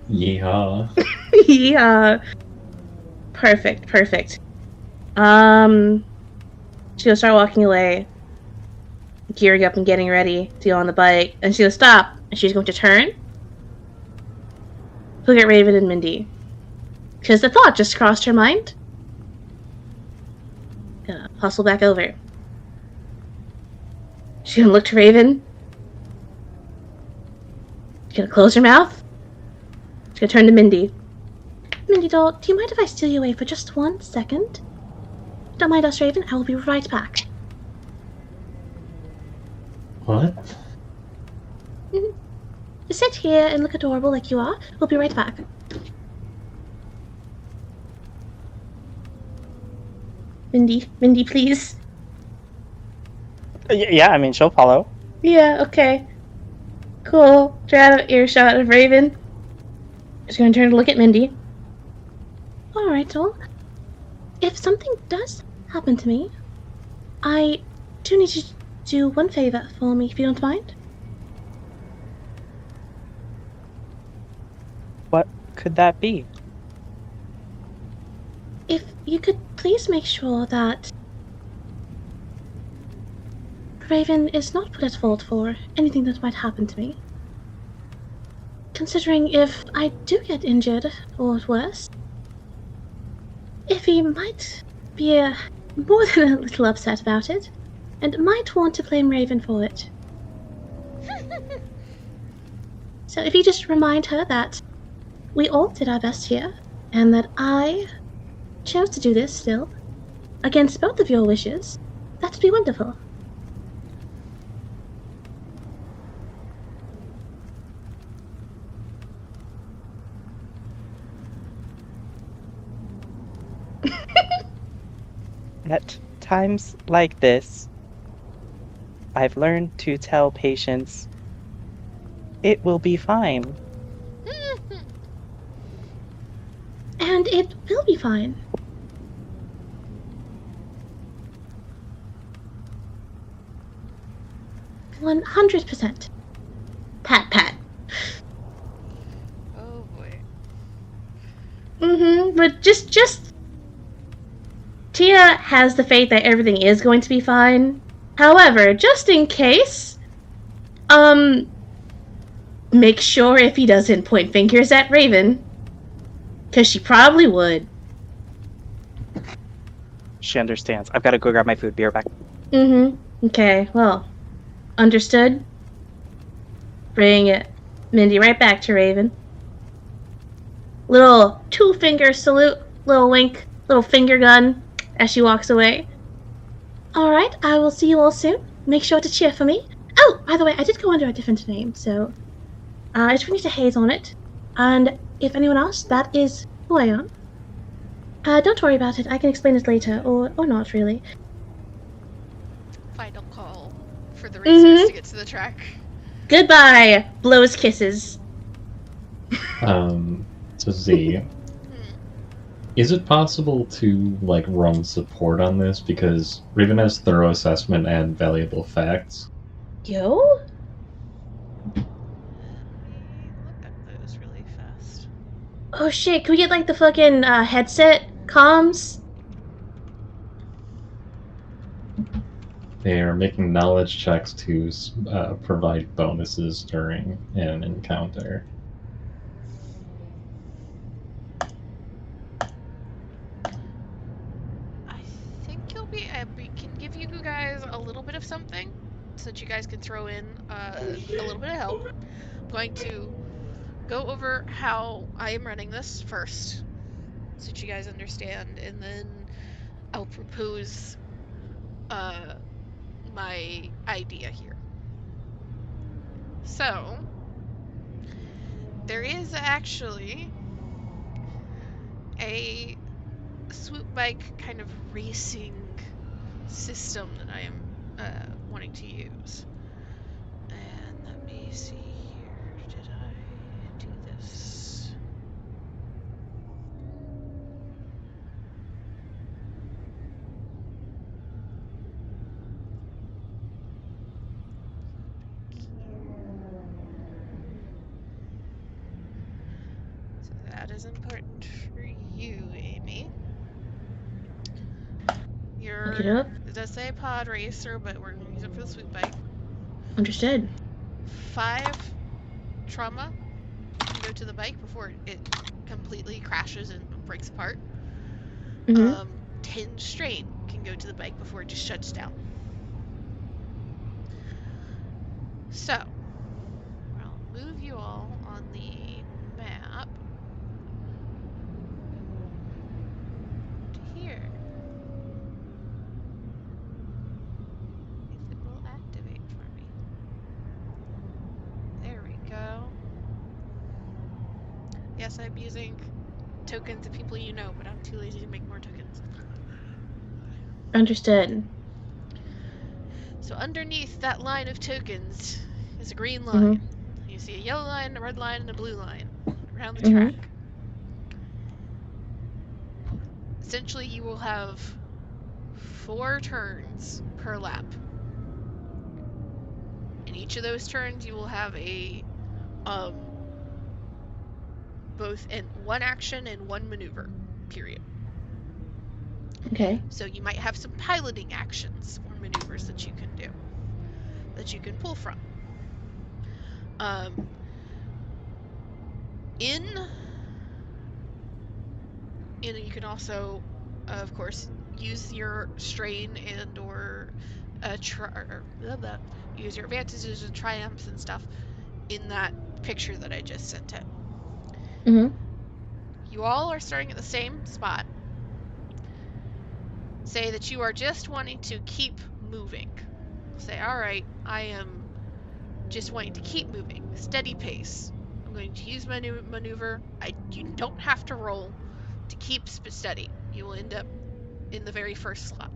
E: Yeehaw.
B: Yeah. Perfect. She'll start walking away, gearing up and getting ready to go on the bike, and she'll stop, and she's going to turn, look at Raven and Mindy, because the thought just crossed her mind. Gonna hustle back over. She's gonna look to Raven. She's gonna close her mouth. She's gonna turn to Mindy. Mindy doll, do you mind if I steal you away for just 1 second? Don't mind us, Raven. I will be right back.
E: What?
B: Just sit here and look adorable like you are. We'll be right back. Mindy, please.
F: Yeah, I mean, she'll follow.
B: Yeah, okay. Cool. Try out of earshot of Raven. Just gonna turn to look at Mindy. Alright, well, if something does happen to me, I do need you to do one favor for me, if you don't mind.
F: What could that be?
B: If you could please make sure that Raven is not put at fault for anything that might happen to me. Considering if I do get injured, or worse, if he might be more than a little upset about it, and might want to blame Raven for it. So if you just remind her that we all did our best here, and that I chose to do this still, against both of your wishes, that would be wonderful.
F: At times like this, I've learned to tell patients it will be fine.
B: And it will be fine. $100%. Pat, pat.
A: Oh boy.
B: But just Tia has the faith that everything is going to be fine. However, just in case, make sure if he doesn't point fingers at Raven. 'Cause she probably would.
F: She understands. I've got to go grab my food. Be right back.
B: Okay, well, understood. Bring Mindy right back to Raven. Little 2-finger salute, little wink, little finger gun as she walks away. Alright, I will see you all soon. Make sure to cheer for me. Oh, by the way, I did go under a different name, so I just need to haze on it. And if anyone asks, that is who I am. Don't worry about it. I can explain it later, or not really.
A: Final call for the racers to get to the track.
B: Goodbye, blows kisses.
E: So Z, is it possible to like run support on this, because Raven has thorough assessment and valuable facts?
B: Yo?
A: Let me look at those really fast.
B: Oh shit, can we get like the fucking headset comms?
E: They are making knowledge checks to provide bonuses during an encounter.
A: I think we can give you guys a little bit of something so that you guys can throw in a little bit of help. I'm going to go over how I am running this first so that you guys understand, and then I'll propose my idea here. So, there is actually a swoop bike kind of racing system that I am wanting to use. And let me see here. Did I do this? So that is important for you, Amy.
B: Look it up.
A: It does say pod racer, but we're going to use it for the swoop bike.
B: Understood.
A: 5 trauma can go to the bike before it completely crashes and breaks apart. 10 strain can go to the bike before it just shuts down. So, I'll move you all on the map to here. If it will activate for me. There we go. Yes, I'm using tokens of people you know, but I'm too lazy to make more tokens.
B: Understood.
A: So underneath that line of tokens is a green line. You see a yellow line, a red line, and a blue line around the track. Essentially, you will have 4 turns per lap. In each of those turns, you will have a both in 1 action and 1 maneuver period.
B: Okay.
A: So you might have some piloting actions or maneuvers that you can do, that you can pull from. You can also, of course, use your strain and or use your advantages and triumphs and stuff in that picture that I just sent in. You all are starting at the same spot. say that you are just wanting to keep moving. Say, all right, I am just wanting to keep moving, steady pace. I'm going to use my new maneuver. You don't have to roll to keep steady. You will end up in the very first slot.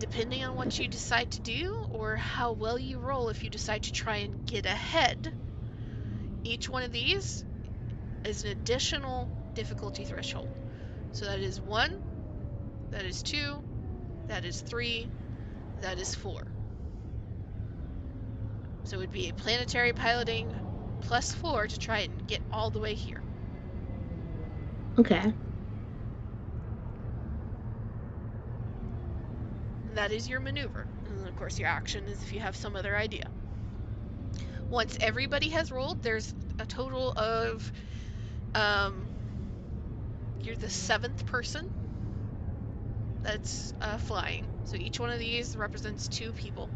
A: Depending on what you decide to do or how well you roll, if you decide to try and get ahead, each one of these is an additional difficulty threshold. So that is 1, that is 2, that is 3, that is 4. So it would be a planetary piloting plus 4 to try and get all the way here.
B: Okay.
A: And that is your maneuver. And of course, your action is if you have some other idea. Once everybody has rolled, there's a total of you're the 7th person that's flying. So each one of these represents 2 people.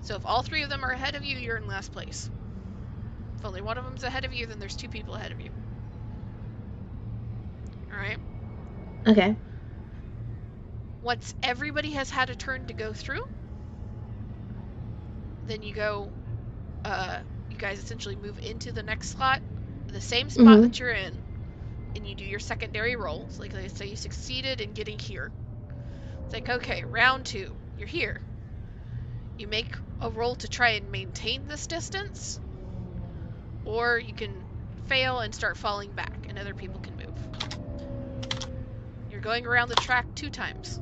A: So if all 3 of them are ahead of you, you're in last place. If only one of them's ahead of you, then there's 2 people ahead of you. Alright?
B: Okay.
A: Once everybody has had a turn to go through, then you go, you guys essentially move into the next slot, the same spot that you're in, and you do your secondary rolls. Like let's say you succeeded in getting here. It's like, okay, round 2, you're here. You make a roll to try and maintain this distance, or you can fail and start falling back, and other people can move. You're going around the track 2 times.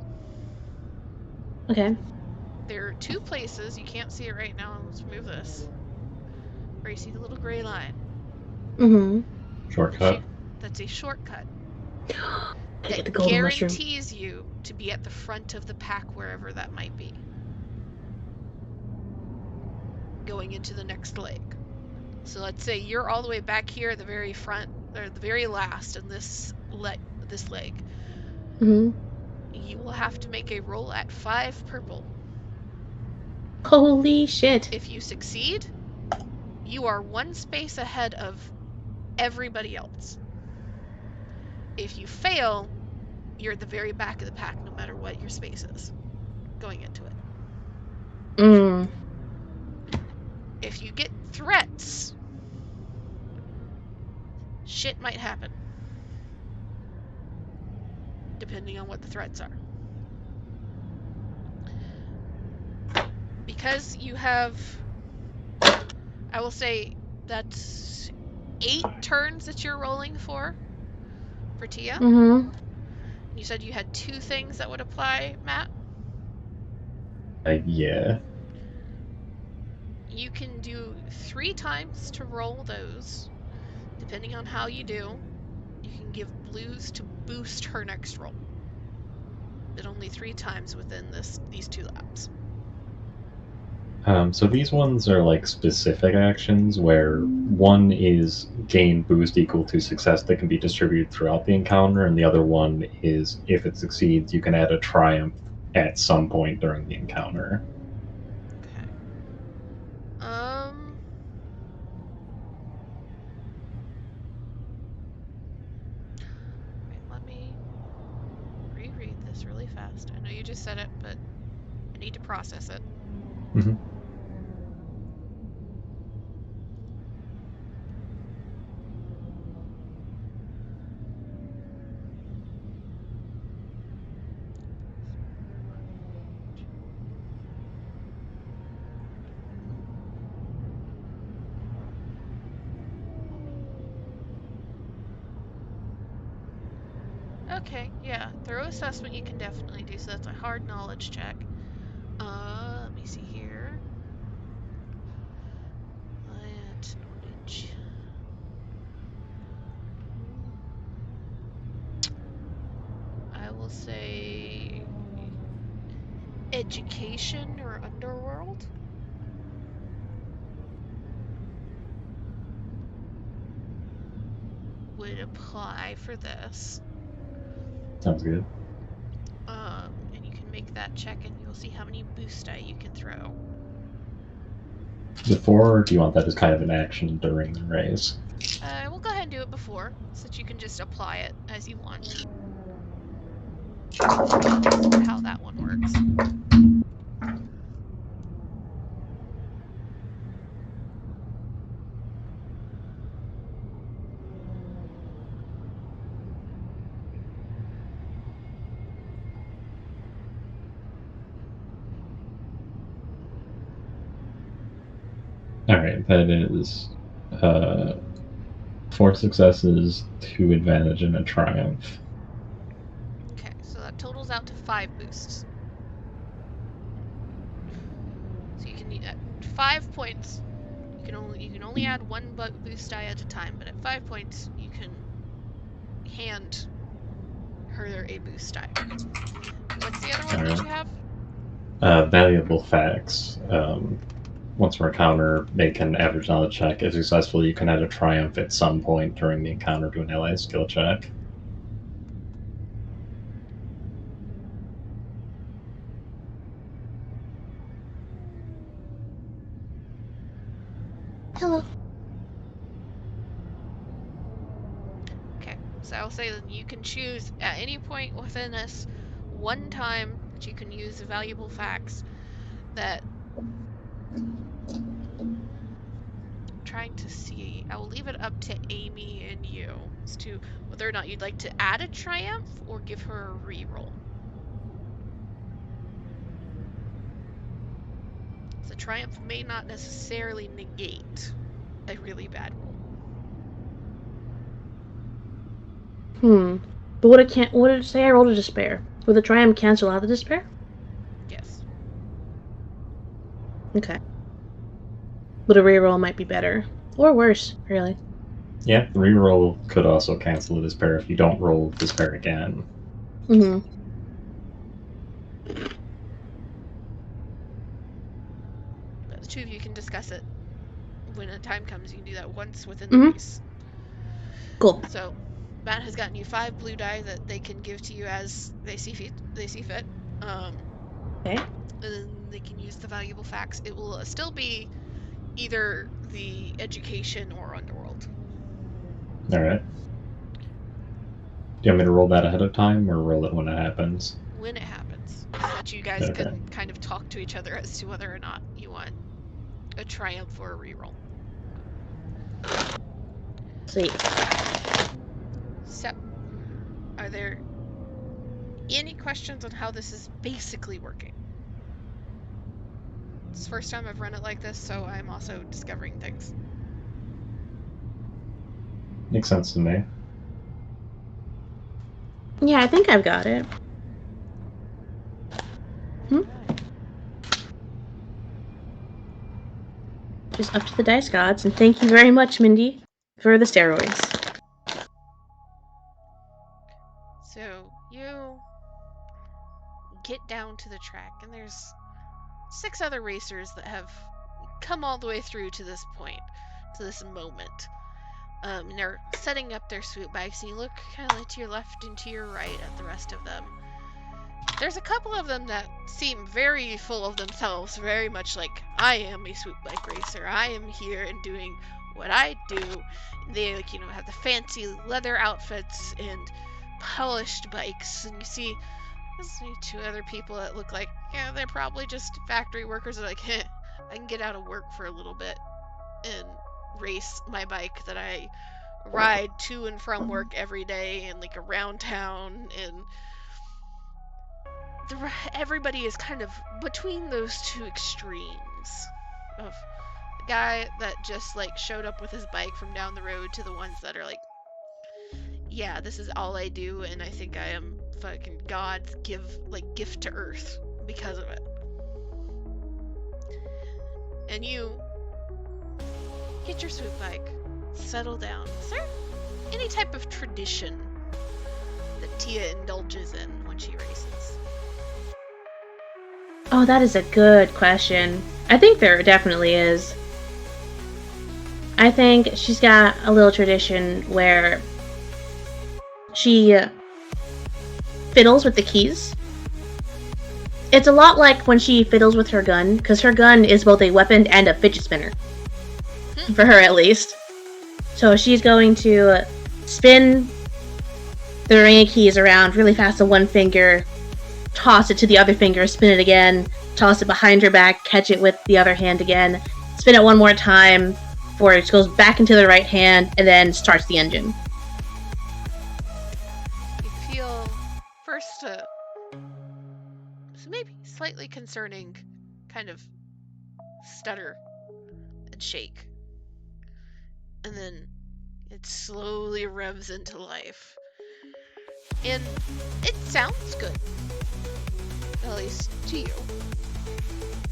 B: Okay.
A: There are 2 places, you can't see it right now, let's move this, where you see the little gray line.
E: Shortcut.
A: That's a shortcut.
B: I get the golden mushroom.
A: Guarantees you to be at the front of the pack, wherever that might be. Going into the next leg. So let's say you're all the way back here at the very front, or the very last in this leg. You will have to make a roll at 5 purple.
B: Holy shit.
A: If you succeed, you are 1 space ahead of everybody else. If you fail, you're at the very back of the pack, no matter what your space is going into it. If you get threats, shit might happen. Depending on what the threats are. Because you have, I will say that's 8 turns that you're rolling for Tia. You said you had 2 things that would apply, Matt?
E: Yeah.
A: You can do 3 times to roll those, depending on how you do. You can give blues to boost her next roll. But only 3 times within these 2 laps.
E: So these ones are like specific actions where one is gain boost equal to success that can be distributed throughout the encounter, and the other one is if it succeeds, you can add a triumph at some point during the encounter.
A: Okay. Wait, let me reread this really fast. I know you just said it, but I need to process it. Okay, yeah. Thorough assessment you can definitely do, so that's a hard knowledge check. Let me see here. That knowledge. I will say education or underworld. Would apply for this.
E: Sounds good.
A: And you can make that check and you'll see how many boost die you can throw.
E: Before, or do you want that as kind of an action during the race?
A: We'll go ahead and do it before, so that you can just apply it as you want.
B: Yeah.
A: Okay.
B: Okay.
A: how that one works.
E: Alright, that is 4 successes, 2 advantage, and a triumph.
A: Okay, so that totals out to 5 boosts. So you can 5 points. You can only add 1 boost die at a time, but at 5 points you can hand her a boost die. What's the other one that you have?
E: Valuable facts. Once per encounter, make an average knowledge check. If successful, you can add a triumph at some point during the encounter to an ally skill check.
B: Hello.
A: Okay, so I'll say that you can choose at any point within this 1 time that you can use valuable facts that... trying to see. I will leave it up to Amy and you as to whether or not you'd like to add a triumph or give her a reroll. So triumph may not necessarily negate a really bad roll.
B: But would it say I rolled a despair? Would the triumph cancel out the despair?
A: Yes.
B: Okay. But a reroll might be better. Or worse, really.
E: Yeah, reroll could also cancel the despair if you don't roll despair again.
B: Mm-hmm.
A: But the two of you can discuss it when a time comes. You can do that once within the race.
B: Cool.
A: So Matt has gotten you 5 blue die that they can give to you as they see fit.
B: Okay.
A: And then they can use the valuable facts. It will still be either the education or underworld.
E: Alright. Do you want me to roll that ahead of time, or roll it when it happens?
A: When it happens. So that you guys can kind of talk to each other as to whether or not you want a triumph or a reroll.
B: Sweet.
A: So, are there any questions on how this is basically working? It's the first time I've run it like this, so I'm also discovering things.
E: Makes sense to me.
B: Yeah, I think I've got it. Just up to the dice gods, and thank you very much, Mindy, for the steroids.
A: So, you get down to the track, and there's 6 other racers that have come all the way through to this point, to this moment. And they're setting up their swoop bikes, and you look kind of like to your left and to your right at the rest of them. There's a couple of them that seem very full of themselves, very much like, I am a swoop bike racer, I am here and doing what I do. They, like, you know, have the fancy leather outfits and polished bikes, and you see there's 2 other people that look like, yeah, they're probably just factory workers. They're like, I can get out of work for a little bit and race my bike that I ride to and from work every day and like around town, and everybody is kind of between those 2 extremes of the guy that just like showed up with his bike from down the road to the ones that are like, yeah, this is all I do, and I think I am fucking God's gift to Earth because of it. And you get your swoop bike, settle down. Is there any type of tradition that Tia indulges in when she races?
B: Oh, that is a good question. I think there definitely is. I think she's got a little tradition where she fiddles with the keys. It's a lot like when she fiddles with her gun, because her gun is both a weapon and a fidget spinner. For her, at least. So she's going to spin throwing keys around really fast with one finger, toss it to the other finger, spin it again, toss it behind her back, catch it with the other hand again, spin it one more time, before it goes back into the right hand, and then starts the engine.
A: You feel first maybe slightly concerning kind of stutter and shake. And then it slowly revs into life. And it sounds good. At least to you.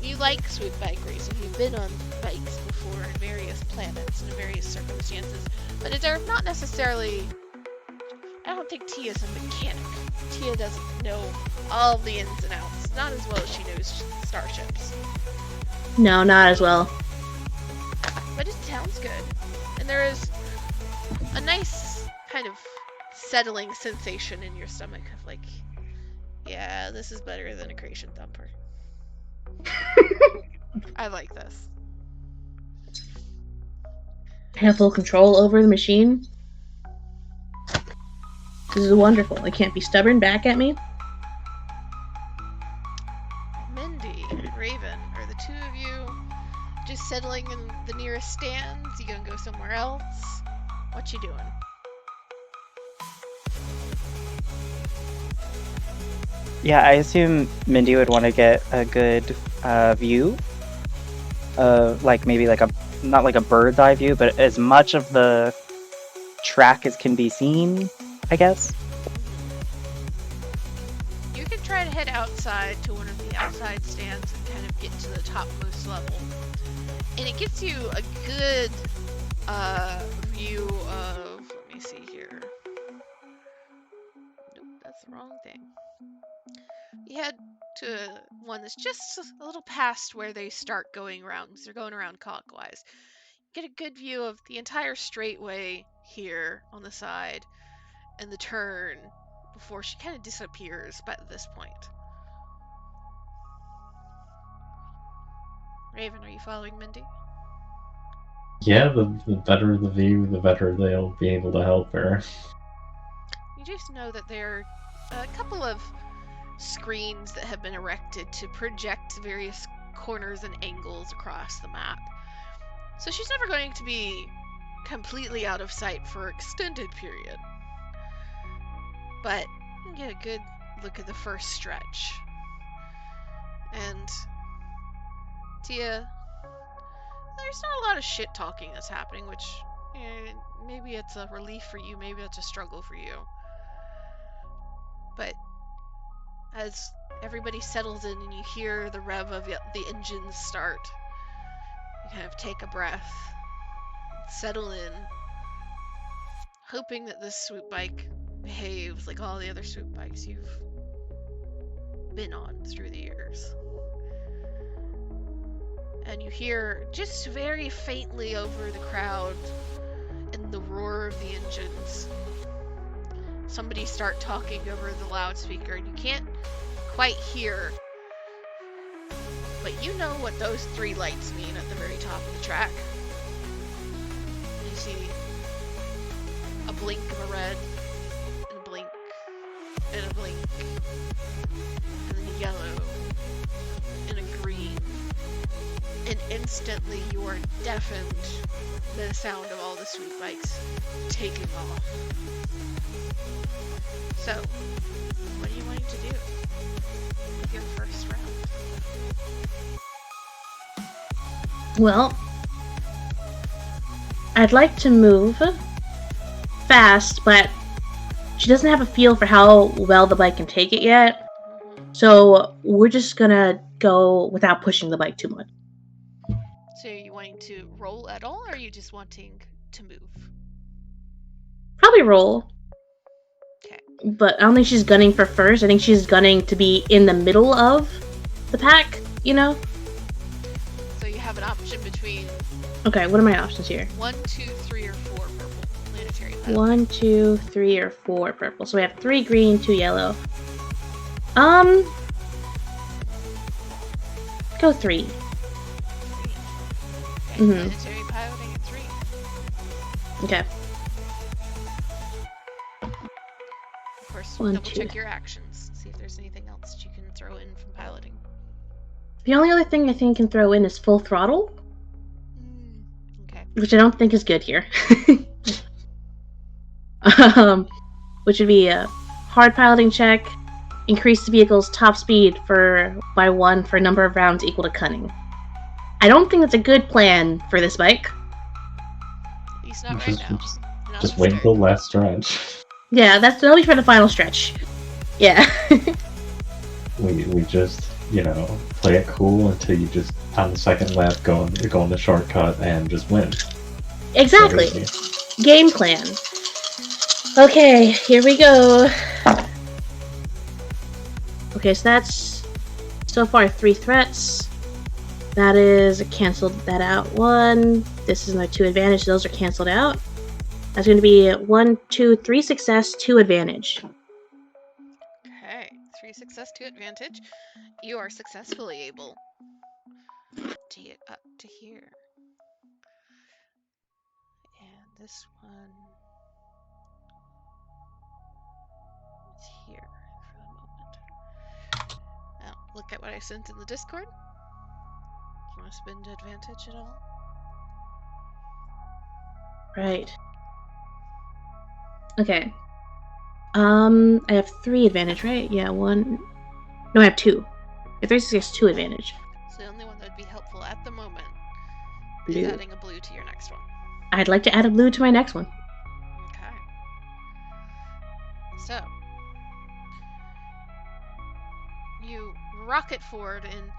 A: You like swoop bike racing. You've been on bikes before in various planets and in various circumstances. But they're not necessarily... I don't think Tia's a mechanic. Tia doesn't know all the ins and outs. Not as well as she knows starships.
B: No, not as well.
A: But it sounds good. And there is a nice kind of settling sensation in your stomach of like, yeah, this is better than a creation thumper. I like this.
B: I have full control over the machine. This is wonderful. It can't be stubborn back at me.
A: Mindy, Raven, are the two of you just settling in the nearest stands? You gonna go somewhere else? What you doing?
F: Yeah, I assume Mindy would want to get a good view of, like, maybe like a, not like a bird's eye view, but as much of the track as can be seen, I guess.
A: You can try to head outside to one of the outside stands and kind of get to the topmost level. And it gives you a good view of, let me see here. Nope, that's the wrong thing. You head to one that's just a little past where they start going around. They're going around clockwise. Get a good view of the entire straightway here on the side and the turn before she kind of disappears by this point. Raven, are you following Mindy?
E: Yeah, the better the view, the better they'll be able to help her.
A: You just know that there are a couple of screens that have been erected to project various corners and angles across the map. So she's never going to be completely out of sight for an extended period. But you can get a good look at the first stretch. And Tia, there's not a lot of shit talking that's happening, which maybe it's a relief for you, maybe it's a struggle for you. But as everybody settles in and you hear the rev of the engines start, you kind of take a breath, settle in, hoping that this swoop bike behaves like all the other swoop bikes you've been on through the years. And you hear just very faintly over the crowd and the roar of the engines, somebody start talking over the loudspeaker, and you can't quite hear, but you know what those three lights mean at the very top of the track. You see a blink of a red, and a blink, and a blink, and then a yellow, and a green. And instantly you are deafened by the sound of all the swoop bikes taking off. So, what are you wanting to do with your first round?
B: Well, I'd like to move fast, but she doesn't have a feel for how well the bike can take it yet. So we're just gonna go without pushing the bike too much.
A: So are you wanting to roll at all, or are you just wanting to move?
B: Probably roll.
A: Okay.
B: But I don't think she's gunning for first. I think she's gunning to be in the middle of the pack, you know?
A: So you have an option between
B: Okay, what are my options here?
A: 1, 2, 3, or 4 purple planetary petals.
B: 1, 2, 3, or 4 purple. So we have 3 green, 2 yellow. Go 3.
A: 3. Okay,
B: Mhm.
A: planetary piloting at 3.
B: Okay. One,
A: double
B: two.
A: check your actions. See if there's anything else that you can throw in from piloting.
B: The only other thing I think I can throw in is full throttle,
A: Okay.
B: which I don't think is good here. Which would be a hard piloting check, increase the vehicle's top speed by 1 for a number of rounds equal to cunning. I don't think that's a good plan for this bike.
A: At least not right now. Not
E: Just
A: this
E: wait
A: turn.
E: until the last stretch.
B: Yeah, that'll be for the final stretch. Yeah.
E: We just, play it cool until you just, on the second lap, go on the shortcut and just win.
B: Exactly.
E: So,
B: Game plan. Okay, here we go. Okay, so that's so far 3 threats. That is canceled that out 1. This is my 2 advantage. Those are canceled out. That's going to be 1, 2, 3 success, 2 advantage.
A: Okay. 3 success, 2 advantage. You are successfully able to get up to here. And this one is here for the moment. Now, look at what I sent in the Discord. Do you want to spend advantage at all?
B: Right. Okay. I have 3 advantage, right? Yeah, 1. No, I have 2. If 3 success, 2 advantage.
A: So the only one that would be helpful at the moment
B: Blue.
A: is adding a blue to your next one.
B: I'd like to add a blue to my next one.
A: Okay. So you rocket forward, and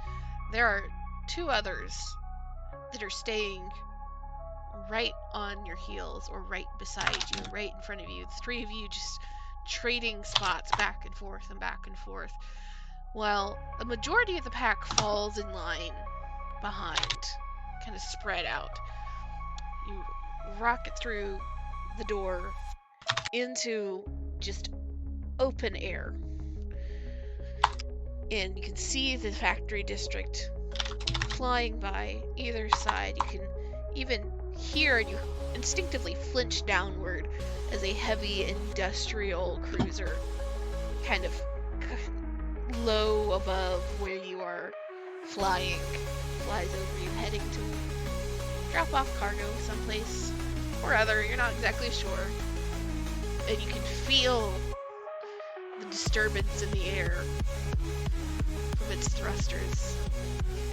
A: there are 2 others that are staying right on your heels or right beside you, right in front of you. The 3 of you just trading spots back and forth and back and forth, while the majority of the pack falls in line behind, kind of spread out. You rocket through the door into just open air, and you can see the factory district flying by either side. You can even hear, and you instinctively flinch downward as a heavy industrial cruiser kind of low above where you are flying flies over you, heading to drop off cargo someplace or other. You're not exactly sure, and you can feel the disturbance in the air from its thrusters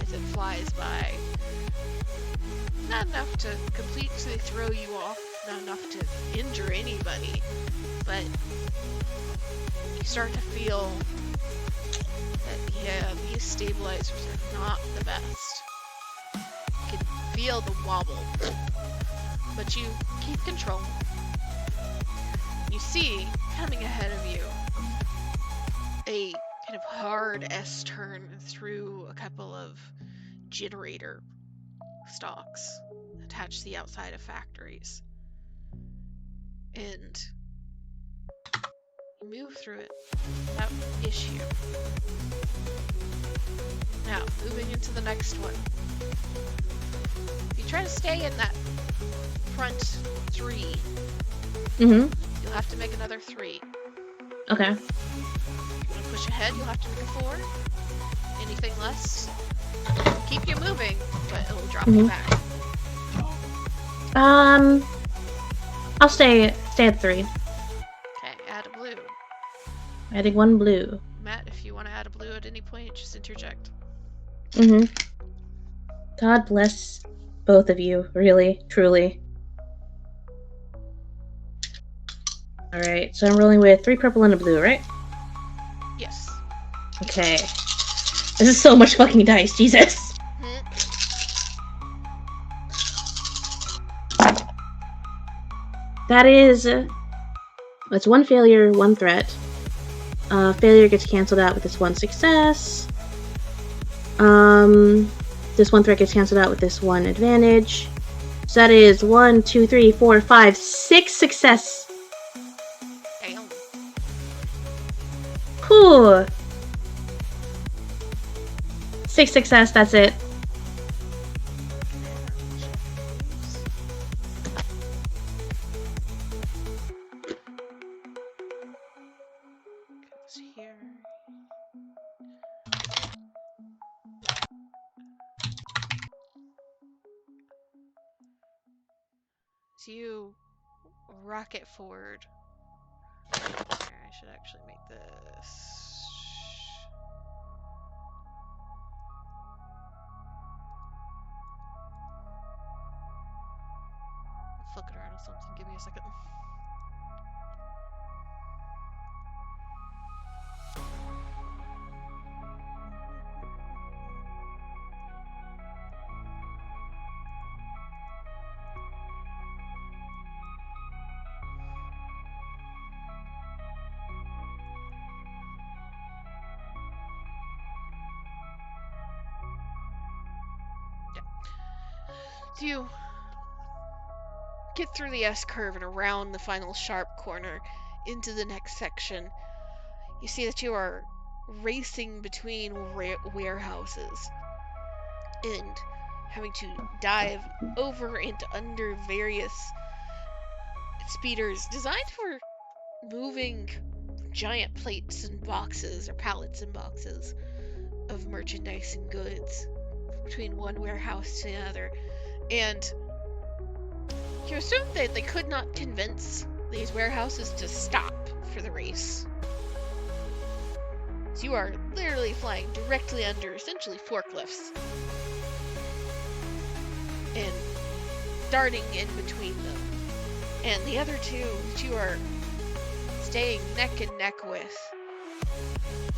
A: as it flies by. Not enough to completely throw you off, not enough to injure anybody, but you start to feel that, yeah, these stabilizers are not the best. You can feel the wobble, but you keep control. You see, coming ahead of you, a kind of hard S-turn through a couple of generator stalks attached to the outside of factories. And you move through it without issue. Now, moving into the next one. If you try to stay in that front 3,
B: Mm-hmm.
A: you'll have to make another 3.
B: Okay.
A: If you want to push ahead, you'll have to make a 4. Anything less, keep you moving, but it'll drop you back.
B: I'll stay at 3.
A: Okay, add a blue.
B: Adding 1 blue.
A: Matt, if you want to add a blue at any point, just interject.
B: Mm-hmm. God bless both of you, really, truly. Alright, so I'm rolling with 3 purple and a blue, right?
A: Yes.
B: Okay. This is so much fucking dice, Jesus! That is... That's 1 failure, 1 threat. Failure gets cancelled out with this 1 success. This 1 threat gets cancelled out with this 1 advantage. So that is 1, 2, 3, 4, 5, 6 success.
A: Damn.
B: Whew. 6 success, that's it.
A: So you rocket forward. Here, I should actually make this. Flip it around or something. Give me a second. So you get through the S curve and around the final sharp corner into the next section. You see that you are racing between warehouses and having to dive over and under various speeders designed for moving giant plates and boxes or pallets and boxes of merchandise and goods between one warehouse to another. And you assume that they could not convince these warehouses to stop for the race. So you are literally flying directly under essentially forklifts and darting in between them. And the other two that you are staying neck and neck with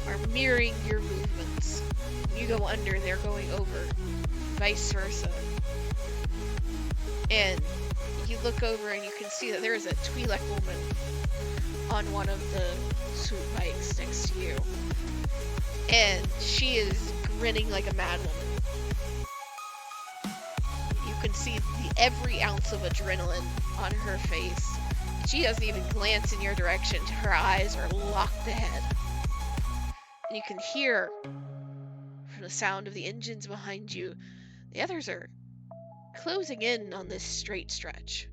A: are mirroring your movements. You go under, they're going over, vice versa. And you look over and you can see that there is a Twi'lek woman on one of the swoop bikes next to you. And she is grinning like a mad woman. You can see every ounce of adrenaline on her face. She doesn't even glance in your direction. Her eyes are locked ahead. And you can hear from the sound of the engines behind you, the others are closing in on this straight stretch.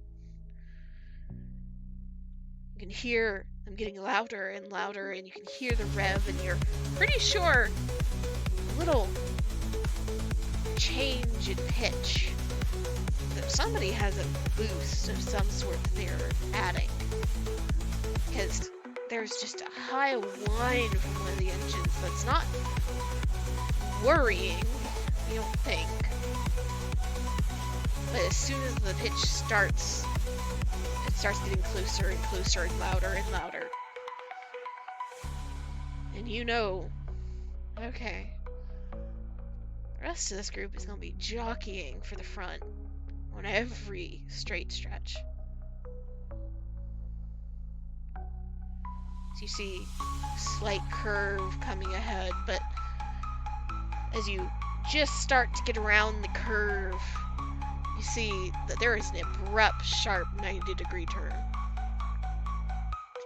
A: You can hear them getting louder and louder, and you can hear the rev, and you're pretty sure a little change in pitch. That somebody has a boost of some sort that they're adding. Because there's just a high whine from one of the engines that's not worrying, you don't think. But as soon as the pitch starts, it starts getting closer and closer and louder and louder. And you know, okay, the rest of this group is going to be jockeying for the front on every straight stretch. So you see a slight curve coming ahead, but as you just start to get around the curve, you see that there is an abrupt, sharp 90-degree turn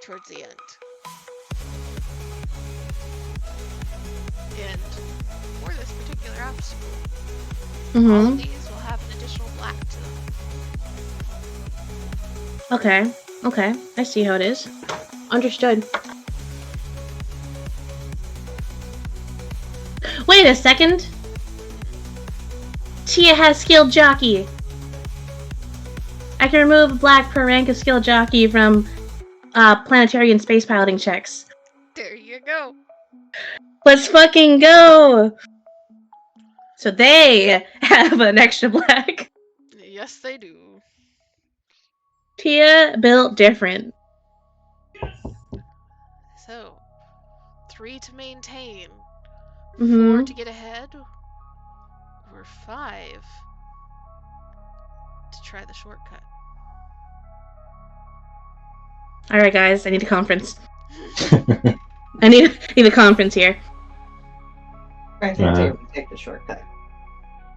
A: towards the end. And for this particular obstacle, all of these will have an additional black to them.
B: Okay, I see how it is. Understood. Wait a second. Tia has skilled jockey. I can remove black per rank of skilled jockey from planetary and space piloting checks.
A: There you go.
B: Let's fucking go! So they have an extra black.
A: Yes, they do.
B: Tia built different.
A: So, 3 to maintain, 4
B: Mhm.
A: to get ahead, or 5 to try the shortcut.
B: Alright guys, I need a conference. I need a conference here.
C: I think they would take the shortcut.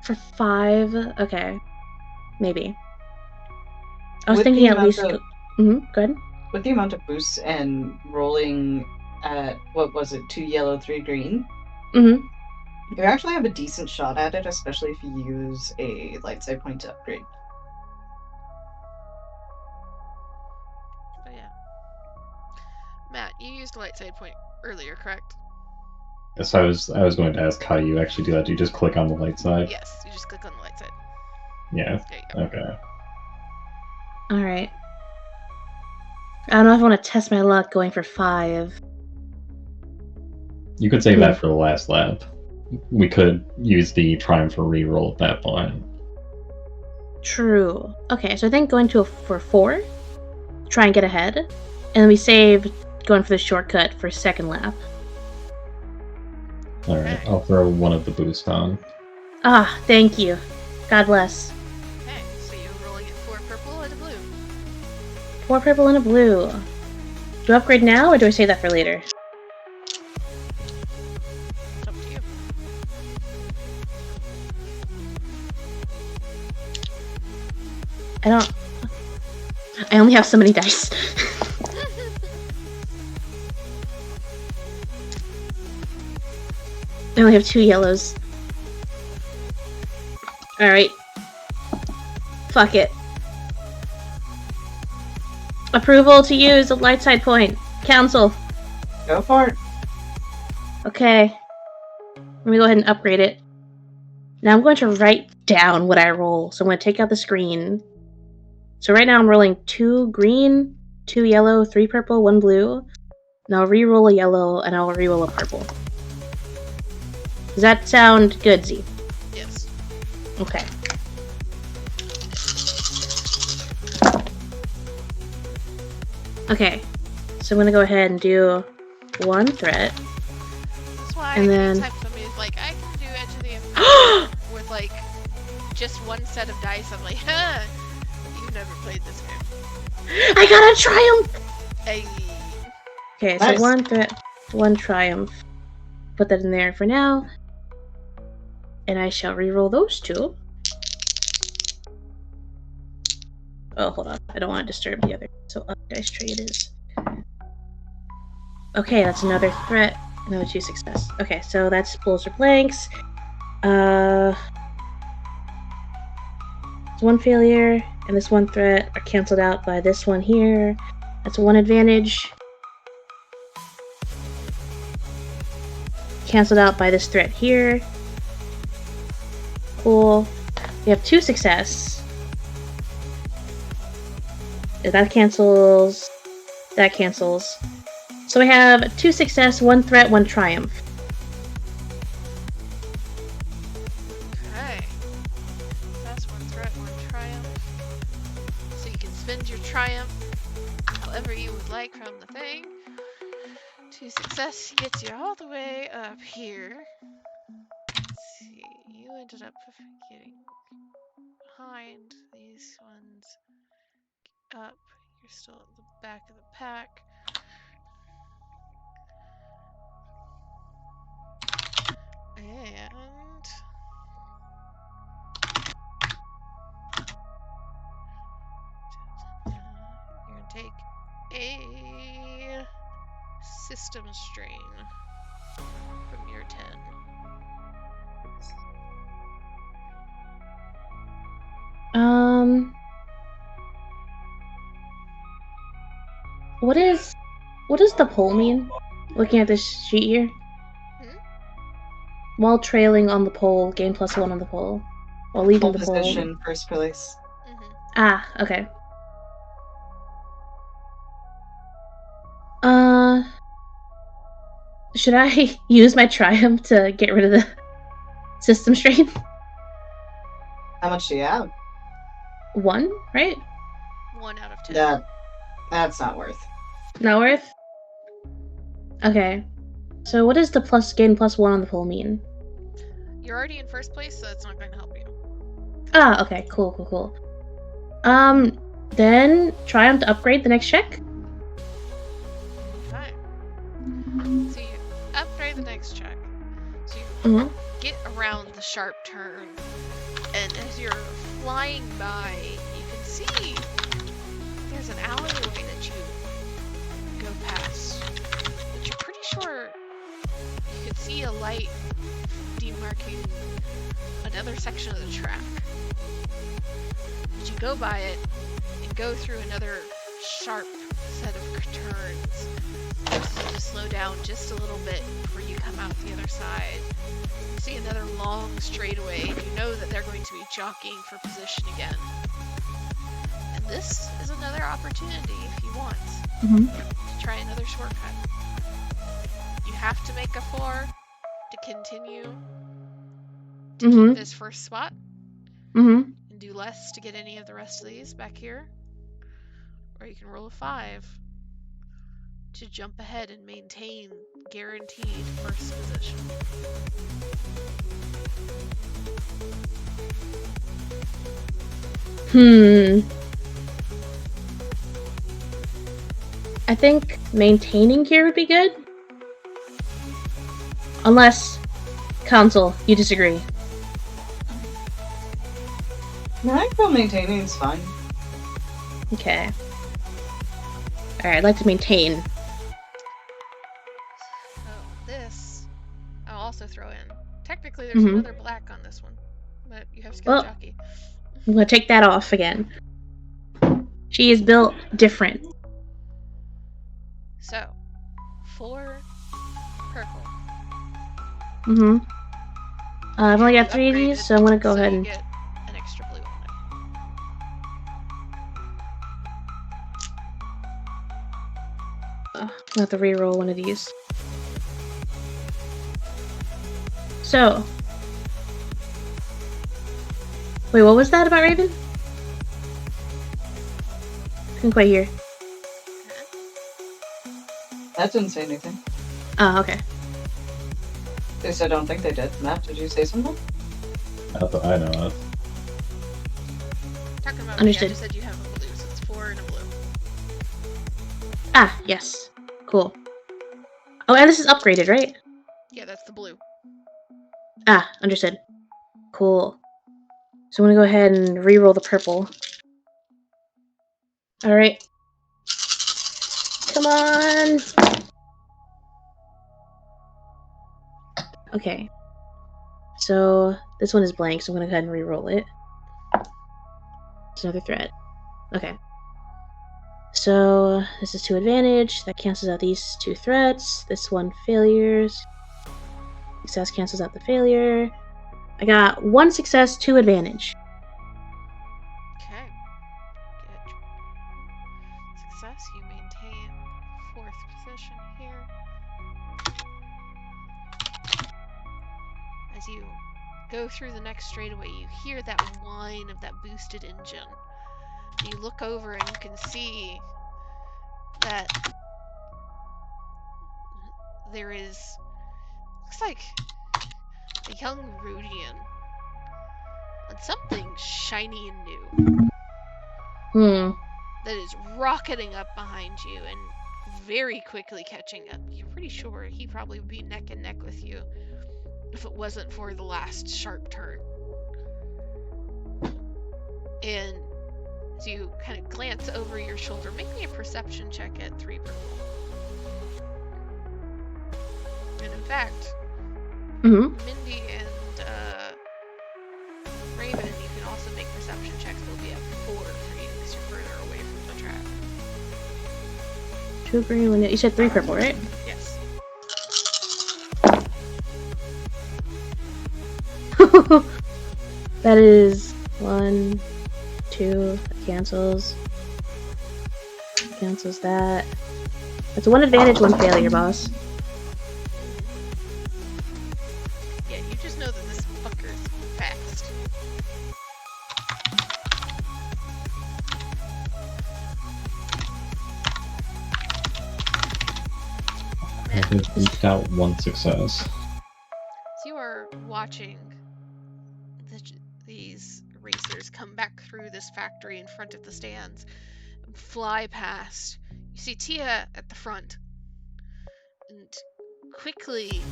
B: For 5? Okay. Maybe. I was
C: With
B: thinking
C: the
B: at
C: amount
B: least...
C: of-
B: Go ahead.
C: With the amount of boosts and rolling at, what was it, 2 yellow, 3 green,
B: Mhm.
C: you actually have a decent shot at it, especially if you use a light side point to upgrade.
A: But yeah. Matt, you used a light side point earlier, correct?
E: Yes, I was going to ask how you actually do that. Do you just click on the light side?
A: Yes, you just click on the light side.
E: Yeah.
A: There you go.
E: Okay.
B: Alright. I don't know if I want to test my luck going for 5.
E: You could save that for the last lap. We could use the triumph for reroll at that point.
B: True. Okay, so I think going for 4, try and get ahead, and then we save going for the shortcut for second lap.
E: Alright, I'll throw one of the boosts on.
B: Ah, thank you. God bless.
A: Okay, so you're rolling it 4 purple and a blue.
B: 4 purple and a blue. Do I upgrade now, or do I save that for later?
A: It's up to you.
B: I only have so many dice. I only have 2 yellows. Alright. Fuck it. Approval to use a light side point. Council.
C: Go for it.
B: Okay. Let me go ahead and upgrade it. Now I'm going to write down what I roll. So I'm going to take out the screen. So right now I'm rolling 2 green, 2 yellow, 3 purple, 1 blue. And I'll re-roll a yellow, and I'll re-roll a purple. Does that sound good, Z?
A: Yes.
B: Okay. Okay. So I'm going to go ahead and do 1 threat.
A: That's why
B: And then-
A: anytime somebody's like, I can do Edge of the Empire with like just 1 set of dice, I'm like, huh, you've never played this game.
B: I got a triumph!
A: Hey.
B: Okay,
C: Nice.
B: so 1 threat, 1 triumph. Put that in there for now. And I shall re-roll those 2. Oh, hold on. I don't want to disturb the other. So up dice tray it is. Okay, that's another threat. Another 2 success. Okay, so that's pulls or blanks. It's 1 failure, and this 1 threat are cancelled out by this one here. That's 1 advantage. Cancelled out by this threat here. Cool. We have 2 success. That cancels. That cancels. So we have 2 success, 1 threat, 1 triumph.
A: Okay. That's 1 threat, 1 triumph. So you can spend your triumph however you would like from the thing. 2 success gets you all the way up here. Let's see. You ended up getting behind these ones. Up. You're still at the back of the pack. And you're gonna take a system strain from your 10.
B: What does the pole mean? Looking at this sheet here. While trailing on the pole, gain +1 on the pole. While leaving
C: Pole
B: the
C: position, first place.
A: Mm-hmm.
B: Ah, okay. Should I use my triumph to get rid of the system strain?
C: How much do you have?
B: 1, right?
A: 1 out of 10.
C: That's not worth.
B: Not worth? Okay. So what does the gain +1 on the pole mean?
A: You're already in first place, so that's not going to help you.
B: Ah, okay, cool. Then triumph to upgrade the next check.
A: Okay. So you upgrade the next check. So you
B: Mm-hmm.
A: get around the sharp turn, and as you're flying by, you can see there's an alleyway that you go past. But you're pretty sure you could see a light demarcating another section of the track. But you go by it and go through another sharp set of turns. You slow down just a little bit before you come out the other side. You see another long straightaway, and you know that they're going to be jockeying for position again. And this is another opportunity, if you want, to try another shortcut. You have to make a 4 to continue to keep this first spot, and do less to get any of the rest of these back here. Or you can roll a 5 to jump ahead and maintain guaranteed first position.
B: I think maintaining here would be good. Unless, Council, you disagree.
C: No, I feel maintaining is fine.
B: Okay. Alright, I'd like to maintain.
A: So this, I'll also throw in. Technically, there's another black on this one, but you have skill jockey.
B: I'm gonna take that off again. She is built different.
A: So, 4 purple.
B: I've only got 3 of
A: Upgraded,
B: these, so I'm gonna go ahead
A: you
B: and...
A: get an extra blue on it.
B: I'm gonna have to reroll one of these. So... Wait, what was that about Raven? Couldn't quite hear.
C: That didn't say anything.
B: Oh, okay.
C: At least I don't think they did. Matt, did you say something?
E: Not that I know of.
A: Talking about
B: Understood.
A: me, I just said you have a blue, so it's 4 and a blue.
B: Ah, yes. Cool. Oh, and this is upgraded, right?
A: Yeah, that's the blue.
B: Ah, understood. Cool. So I'm gonna go ahead and reroll the purple. Alright. Come on! Okay. So, this one is blank, so I'm gonna go ahead and reroll it. It's another thread. Okay. So, this is 2 advantage. That cancels out these 2 threats. This one failures. Success cancels out the failure. I got 1 success, 2 advantage.
A: Okay. Good. Success, you maintain 4th position here. As you go through the next straightaway, you hear that whine of that boosted engine. You look over and you can see that there is, looks like a young Rudian on something shiny and new that is rocketing up behind you and very quickly catching up. You're pretty sure he probably would be neck and neck with you if it wasn't for the last sharp turn. And as you kind of glance over your shoulder, make me a perception check at 3 purple. And in fact, Mindy and Raven, you can also make perception checks. They'll be at 4 for you because you're further away from the trap.
B: 2 green, 1... You said 3 purple, right?
A: Yes.
B: That is 1, 2, cancels. Cancels that. That's 1 advantage, 1 failure, boss.
A: Yeah, you just know that this fucker's fast.
E: I've eked out 1 success.
A: So you are watching these racers come back through this factory in front of the stands and fly past. You see Tia at the front and quickly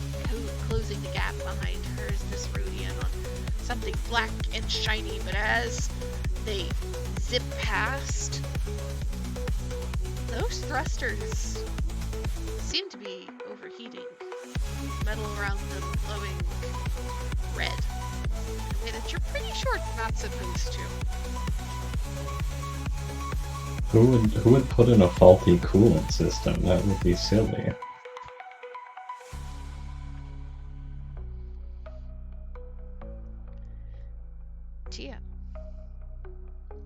A: closing the gap behind her is this Rudian on something black and shiny, but as they zip past, those thrusters seem to be overheating. Metal around them glowing red in a way that you're pretty sure it's not supposed to.
E: Who would put in a faulty coolant system? That would be silly.
A: Tia,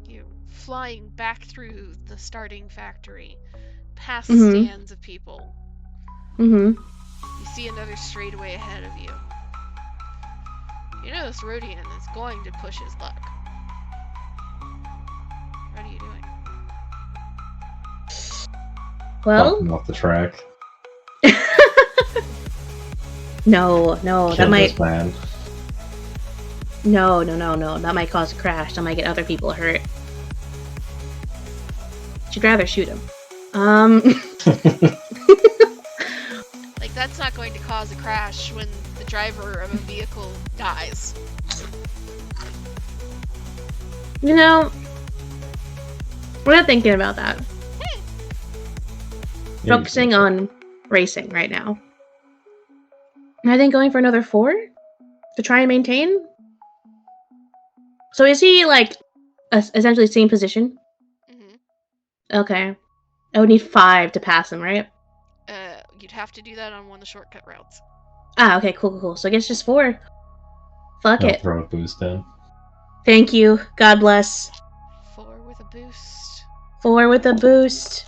A: you flying back through the starting factory, past stands of people.
B: Mm-hmm.
A: You see another straightaway ahead of you. You know this Rodian is going to push his luck. What are you doing?
B: Well,
E: Bumping off the track.
B: no,
E: Kill
B: that might.
E: this man.
B: No. That might cause a crash. That might get other people hurt. You'd rather shoot him.
A: Like, that's not going to cause a crash when the driver of a vehicle dies.
B: You know, we're not thinking about that. Focusing on racing right now. I think going for another 4 to try and maintain. So is he like essentially same position?
A: Mm-hmm.
B: Okay. I would need 5 to pass him, right?
A: You'd have to do that on one of the shortcut routes.
B: Ah, okay, cool. So I guess just 4. Fuck
E: I'll
B: it.
E: throw a boost in.
B: Thank you. God bless.
A: 4 with a boost.
B: 4 with a boost.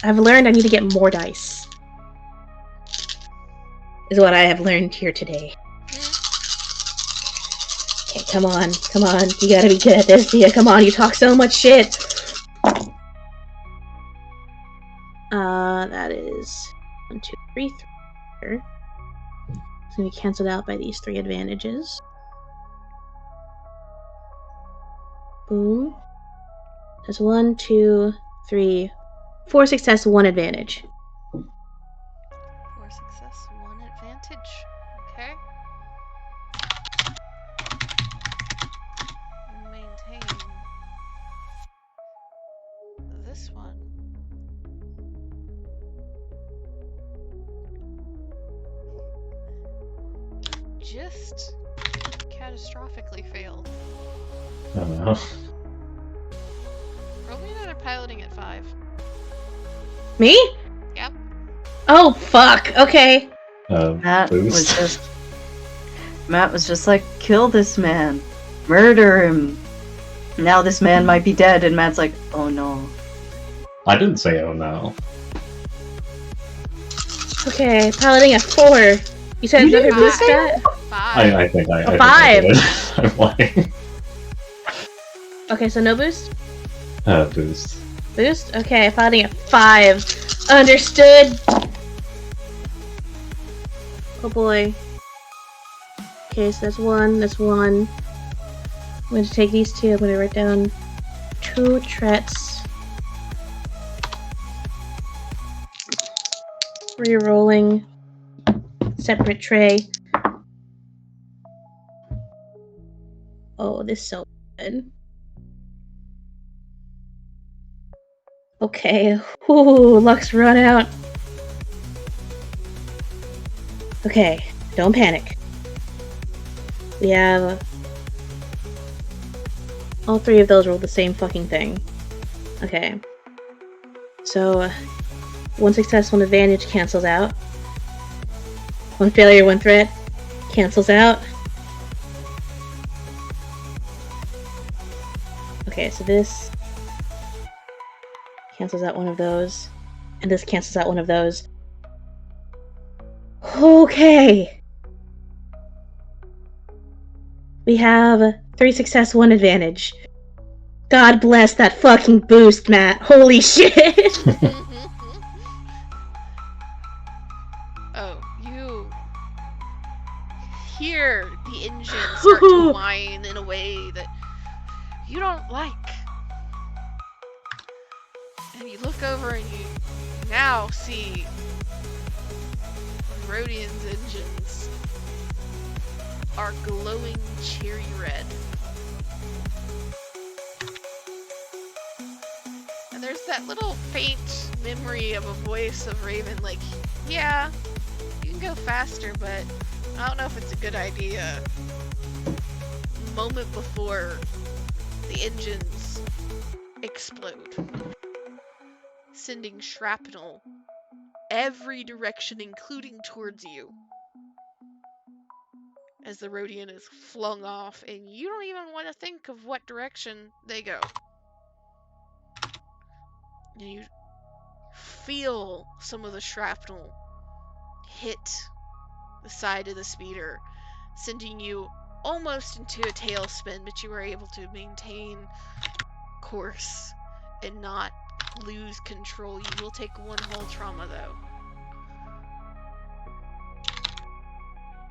B: I've learned I need to get more dice. Is what I have learned here today. Okay, come on. You gotta be good at this, Tia. Come on, you talk so much shit. That is 1, 2, 3, 3. It's gonna be cancelled out by these 3 advantages. Boom. That's 1, 2, 3, 4 success, 1 advantage.
A: 4 success, 1 advantage. Okay. Maintain this one. Just catastrophically failed.
E: I don't know.
A: Roll me another piloting at 5.
B: Me?
A: Yep.
B: Oh, fuck. Okay.
C: Matt
E: Boost.
C: was just like, kill this man, murder him. Now this man might be dead, and Matt's like, oh no.
E: I didn't say oh no.
B: Okay, piloting at 4. You said
C: You
B: another
C: didn't
B: boost
C: say
B: stat?
A: 5.
E: I think I.
B: A
E: I
B: 5.
E: Think I did. I'm lying.
B: Okay, so no boost?
E: Boost.
B: Boost? Okay, piloting at 5. Understood. Oh boy. Okay, so that's 1. I'm going to take these 2. I'm going to write down 2 threats. Rerolling. Separate tray. Oh, this is so good. Okay. Ooh, luck's run out. Okay, don't panic. We have... all 3 of those roll the same fucking thing. Okay. So, 1 success, 1 advantage cancels out. 1 failure, 1 threat cancels out. Okay, so this cancels out one of those, and this cancels out one of those. Okay! We have 3 success, 1 advantage. God bless that fucking boost, Matt. Holy shit!
A: Oh, you hear the engine start to whine in a way that you don't like. And you look over and you now see Rodian's engines are glowing cherry red. And there's that little faint memory of a voice of Raven like, yeah, you can go faster, but I don't know if it's a good idea. moment before the engines explode, sending shrapnel every direction, including towards you, as the Rhodian is flung off, and you don't even want to think of what direction they go. And you feel some of the shrapnel hit the side of the speeder, sending you almost into a tailspin, but you were able to maintain course and not lose control. You will take 1 hull trauma, though,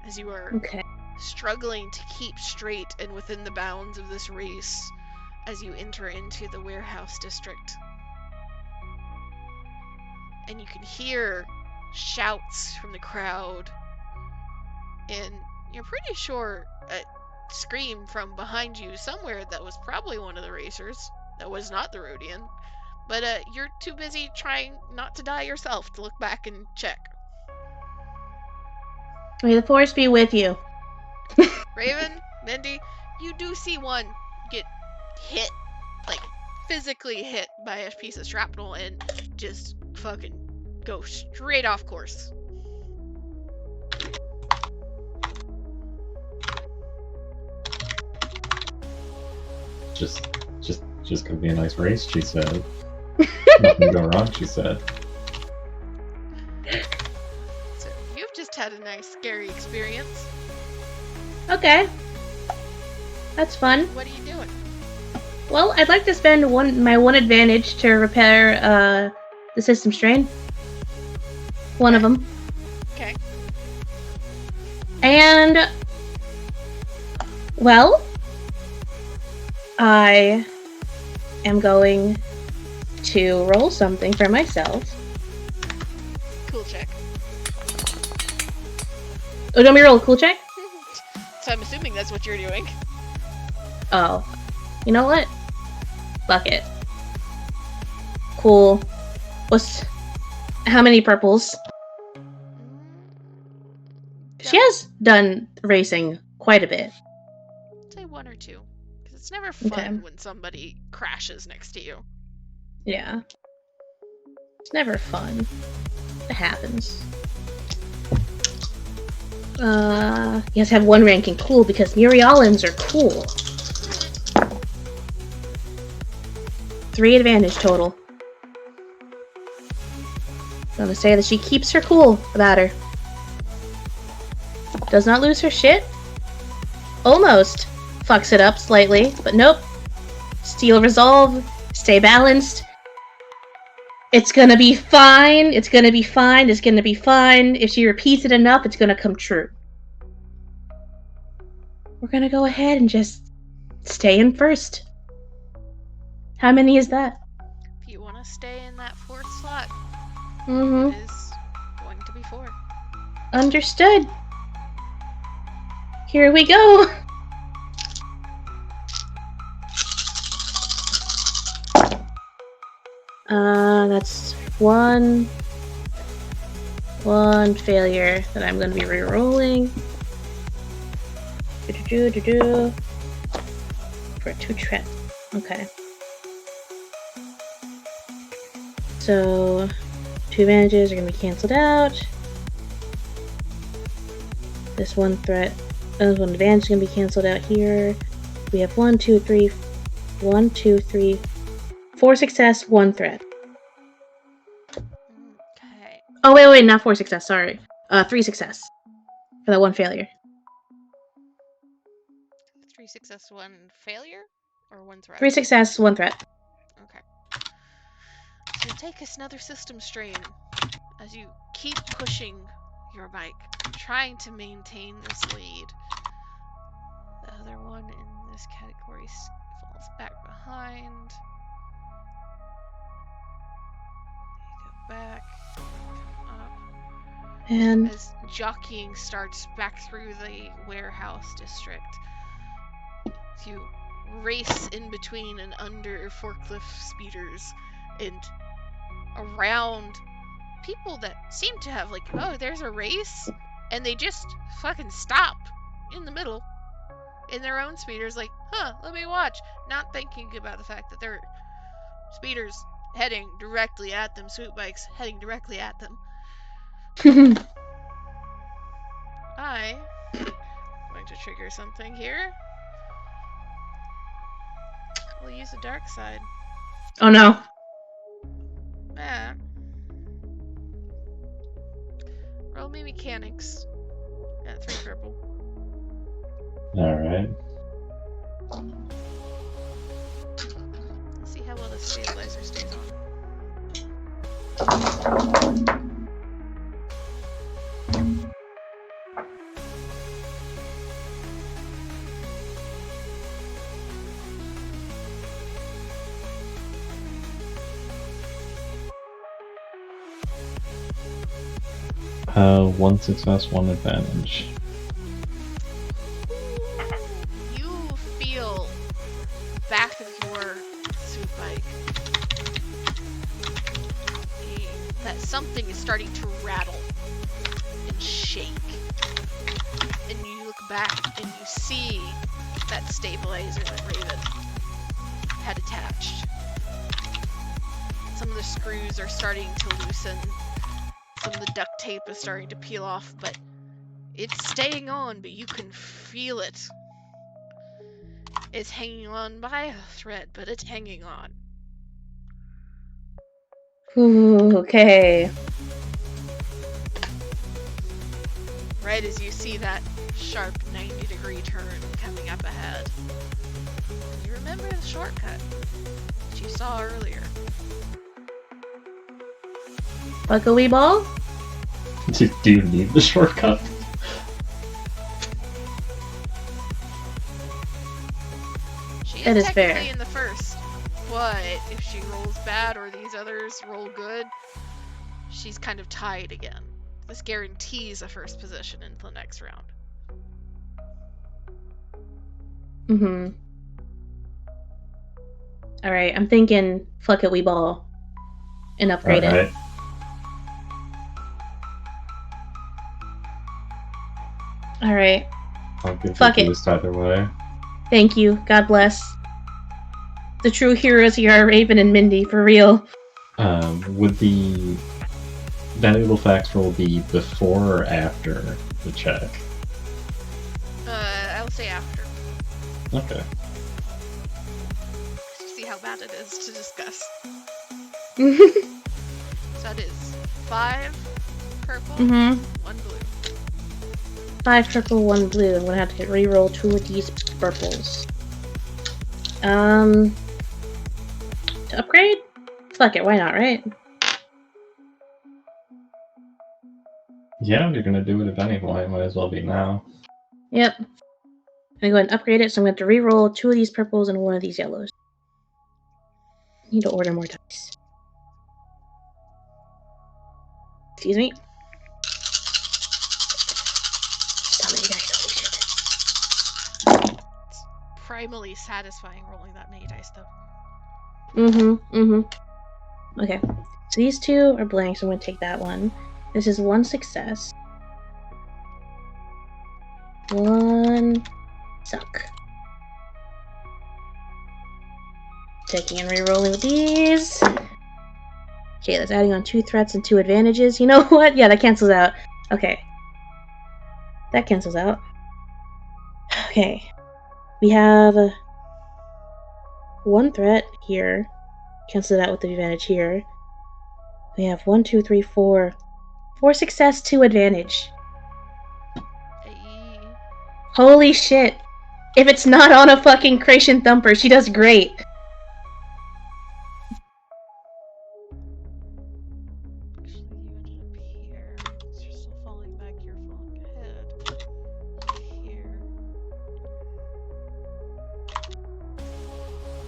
A: as you are
B: Okay.
A: struggling to keep straight and within the bounds of this race as you enter into the warehouse district. And you can hear shouts from the crowd, and you're pretty sure a scream from behind you somewhere that was probably one of the racers, that was not the Rhodian, but you're too busy trying not to die yourself to look back and check.
B: May the force be with you.
A: Raven, Mindy, you do see one get hit, like physically hit by a piece of shrapnel and just fucking go straight off course.
E: Just gonna be a nice race, she said. Nothing go wrong, she said.
A: So you've just had a nice scary experience.
B: Okay. That's fun.
A: What are you doing?
B: Well, I'd like to spend my one advantage to repair the system strain. One of them.
A: Okay.
B: And well, I am going to roll something for myself.
A: Cool check.
B: Oh, don't we roll a cool check?
A: So I'm assuming that's what you're doing.
B: Oh. You know what? Fuck it. Cool. How many purples? She has done racing quite a bit.
A: Say 1 or 2. Because it's never fun
B: Okay.
A: when somebody crashes next to you.
B: Yeah. It's never fun. It happens. You guys have 1 ranking. Cool, because Muriolans are cool. 3 advantage total. I'm gonna say that she keeps her cool about her. Does not lose her shit. Almost fucks it up slightly, but nope. Steel resolve. Stay balanced. It's gonna be fine. It's gonna be fine. It's gonna be fine. If she repeats it enough, it's gonna come true. We're gonna go ahead and just stay in first. How many is that?
A: If you want to stay in that 4th slot,
B: Mm-hmm.
A: it is going to be 4.
B: Understood. Here we go. That's one failure that I'm going to be re-rolling. For 2 trap. Okay. So 2 advantages are going to be cancelled out. This 1 threat, this 1 advantage is going to be cancelled out here. We have 4 success, 1 threat.
A: Okay.
B: Oh, wait, not 4 success, sorry. 3 success. For that 1 failure.
A: 3 success, 1 failure? Or 1 threat?
B: 3 success, 1 threat.
A: Okay. So take us another system strain as you keep pushing your bike, trying to maintain this lead. The other one in this category falls back behind. You go back, come up.
B: And
A: As jockeying starts back through the warehouse district, you race in between and under forklift speeders and around people that seem to have there's a race, and they just fucking stop in the middle. in their own speeders, like, huh, let me watch, not thinking about the fact that they're speeders heading directly at them, swoop bikes heading directly at them. I'm going to trigger something here. We'll use the dark side.
B: Oh no.
A: Ah. Roll me mechanics. Yeah, 3 purple.
E: Alright.
A: Let's see how well the stabilizer stays on.
E: One success, one advantage.
A: You feel back of your suit bike that something is starting to rattle and shake. And you look back and you see that stabilizer that Raven had attached. Some of the screws are starting to loosen. Some of the duct tape is starting to peel off, but it's staying on, but you can feel it. It's hanging on by a thread, but it's hanging on.
B: Ooh, okay.
A: Right as you see that sharp 90-degree turn coming up ahead. You remember the shortcut that you saw earlier.
B: Like a wee ball?
E: Do you need the shortcut?
A: She
B: That
A: is
B: is fair.
A: technically in the first, but if she rolls bad or these others roll good, she's kind of tied again. This guarantees a first position into the next round.
B: Mm-hmm. Alright, I'm thinking fuck it, we ball. And upgrade it.
E: Alright.
B: Alright.
E: I'll give
B: Fuck
E: you
B: it.
E: this either way.
B: Thank you. God bless. The true heroes here are Raven and Mindy, for real.
E: Would the valuable facts roll be before or after the check?
A: I'll say after.
E: Okay.
A: To see how bad it is to discuss.
B: Mm-hmm.
A: So that is 5 purple, 1 blue.
B: 5 purple, 1 blue. I'm gonna have to reroll 2 of these purples. To upgrade? Fuck it, why not, right?
E: Yeah, if you're gonna do it at any point, it might as well be now.
B: Yep. I'm gonna go ahead and upgrade it, so I'm gonna have to reroll 2 of these purples and 1 of these yellows. Need to order more dice. Excuse me. So many dice, holy shit.
A: It's primally satisfying rolling that many dice, though.
B: Okay. So these 2 are blank, so I'm gonna take that one. This is 1 success. 1 suck. Taking and re-rolling with these. Okay, that's adding on 2 threats and 2 advantages. You know what? Yeah, that cancels out. Okay. That cancels out. Okay. We have 1 threat here. Cancel that with the advantage here. We have 1, 2, 3, 4. 4 success, 2 advantage.
A: Hey.
B: Holy shit. If it's not on a fucking Creation Thumper, she does great.
A: Actually, you ended up here. So you're still falling back, you're falling ahead. Here.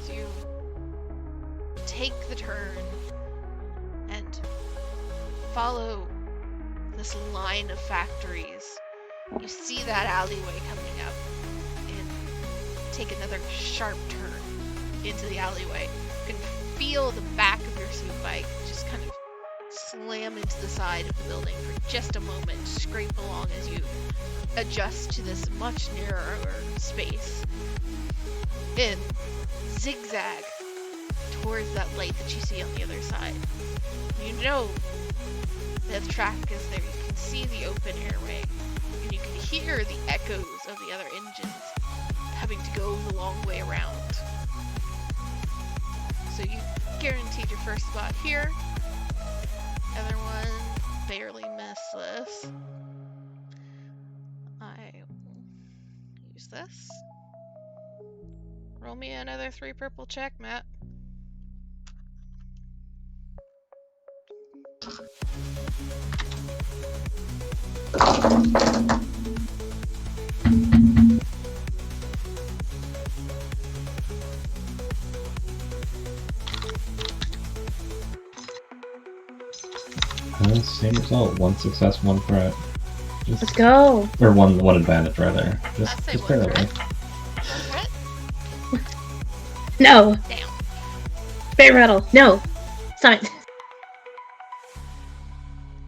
A: So you take the turn and follow this line of factories. You see that alleyway coming up and take another sharp turn into the alleyway. You can feel the back of your suit bike just kind of slam into the side of the building for just a moment, scrape along as you adjust to this much narrower space and zigzag towards that light that you see on the other side. You know that the traffic is there. You can see the open airway, and you can hear the echoes of the other engines having to go the long way around. So you guaranteed your first spot here. Other one barely missed this. I will use this. Roll me another 3 purple check, Matt.
E: Same result. 1 success, 1 threat. Just,
B: Let's go.
E: or one advantage, rather. Just,
A: I'd say
E: just
A: 1
E: barely.
A: threat. 1 threat?
B: No.
A: Damn.
B: Barrel rattle. No. Stop it.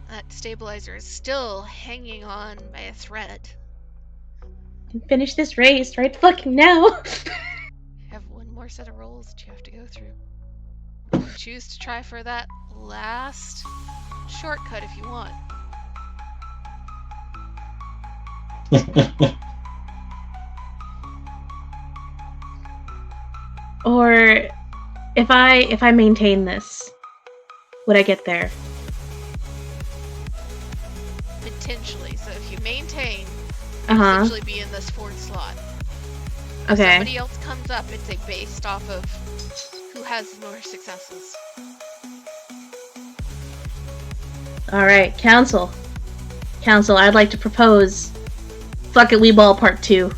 A: That stabilizer is still hanging on by a thread.
B: Finish this race right fucking now.
A: You have 1 more set of rolls that you have to go through. Choose to try for that last shortcut if you want.
B: Or if I maintain this, would I get there?
A: Potentially. So if you maintain,
B: Uh-huh.
A: potentially be in this 4th slot. If
B: Okay.
A: somebody else comes up, it's based off of who has more successes.
B: Alright, Council. Council, I'd like to propose Fuck It, We Ball Part 2.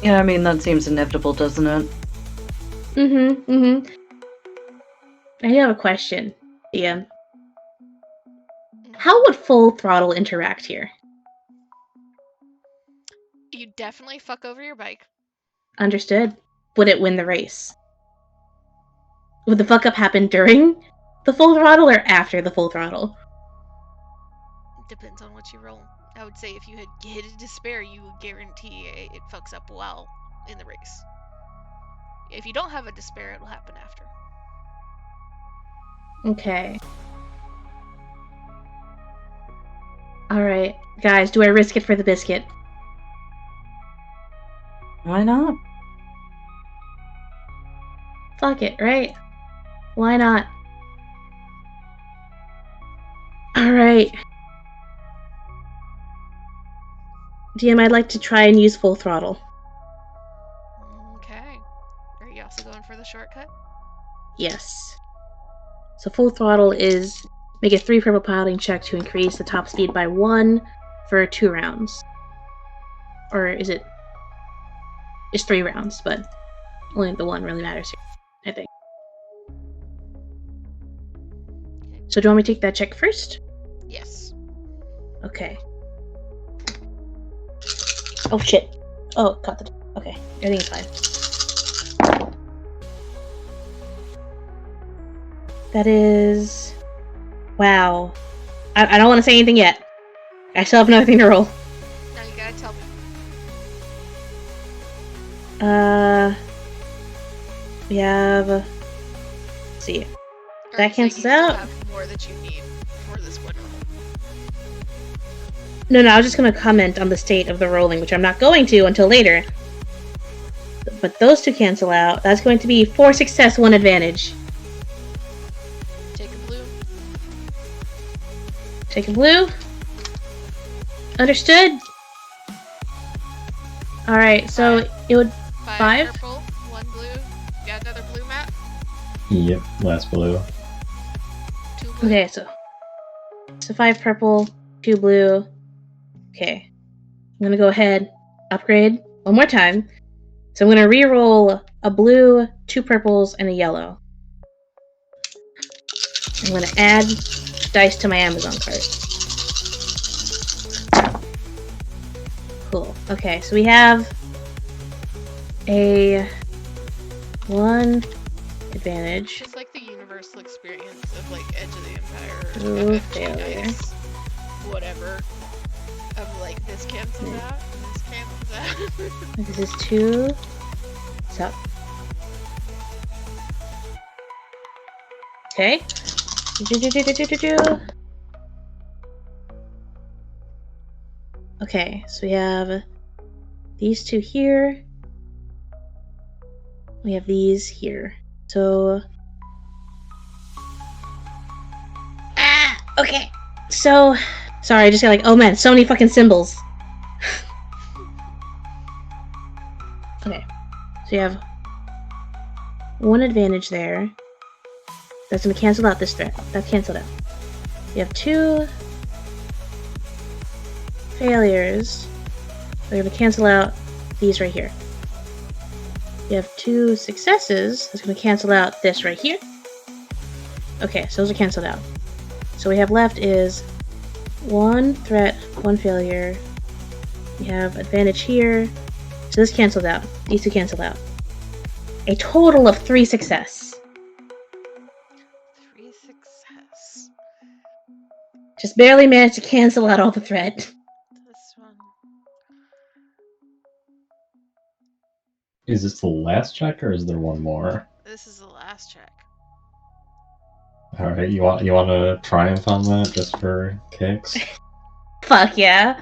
C: Yeah, I mean, that seems inevitable, doesn't it?
B: I do have a question, Ian. How would full throttle interact here?
A: You definitely fuck over your bike.
B: Understood. Would it win the race? Would the fuck up happen during the full throttle or after the full throttle?
A: Depends on what you roll. I would say if you had hit a despair, you would guarantee it fucks up while in the race. If you don't have a despair, it'll happen after.
B: Okay. Alright. Guys, do I risk it for the biscuit?
C: Why not?
B: Fuck it, right? Why not? Alright. DM, I'd like to try and use full throttle.
A: Okay. Are you also going for the shortcut?
B: Yes. So full throttle is make a 3 purple piloting check to increase the top speed by 1 for 2 rounds. Or is it? It's 3 rounds, but only the 1 really matters here, I think. So do you want me to take that check first?
A: Yes.
B: Okay. Oh shit. Oh, caught the. Okay, everything's fine. That is. Wow. I don't want to say anything yet. I still have another thing to roll.
A: Now you gotta tell me.
B: We have. Let's see.
A: Or
B: That
A: you say
B: cancels
A: you still
B: out.
A: have more that you need for this one roll.
B: No, I was just gonna comment on the state of the rolling, which I'm not going to until later. But those 2 cancel out. That's going to be 4 success, 1 advantage.
A: Take a blue.
B: Take a blue. Understood. Alright, so it would.
A: 5
B: 5?
A: purple, 1 blue. You got another blue, Matt?
E: Yep, last blue.
A: 2 blue.
B: Okay, so 5 purple, 2 blue. Okay. I'm gonna go ahead, upgrade one more time. So I'm gonna re-roll a blue, 2 purples, and a yellow. I'm gonna add dice to my Amazon cart. Cool. Okay, so we have a 1 advantage.
A: Just like the universal experience of like Edge of the Empire,
B: Ooh,
A: FFG
B: failure.
A: dice, whatever. Of like, this cancels out, and this cancels out.
B: This is 2. So. Okay. Okay, so we have these 2 here. We have these here. So. Okay. So. Sorry, I just got like, oh man, so many fucking symbols. Okay. So you have 1 advantage there. That's gonna cancel out this threat. That's canceled out. You have 2 failures. They're gonna cancel out these right here. You have 2 successes. That's gonna cancel out this right here. Okay, so those are canceled out. So what we have left is 1 threat, 1 failure. We have advantage here. So this canceled out. These 2 canceled out. A total of 3 success.
A: 3 success.
B: Just barely managed to cancel out all the threat.
A: This one.
E: Is this the last check, or is there one more?
A: This is the last check.
E: All right, you want to triumph on that just for kicks?
B: Fuck yeah.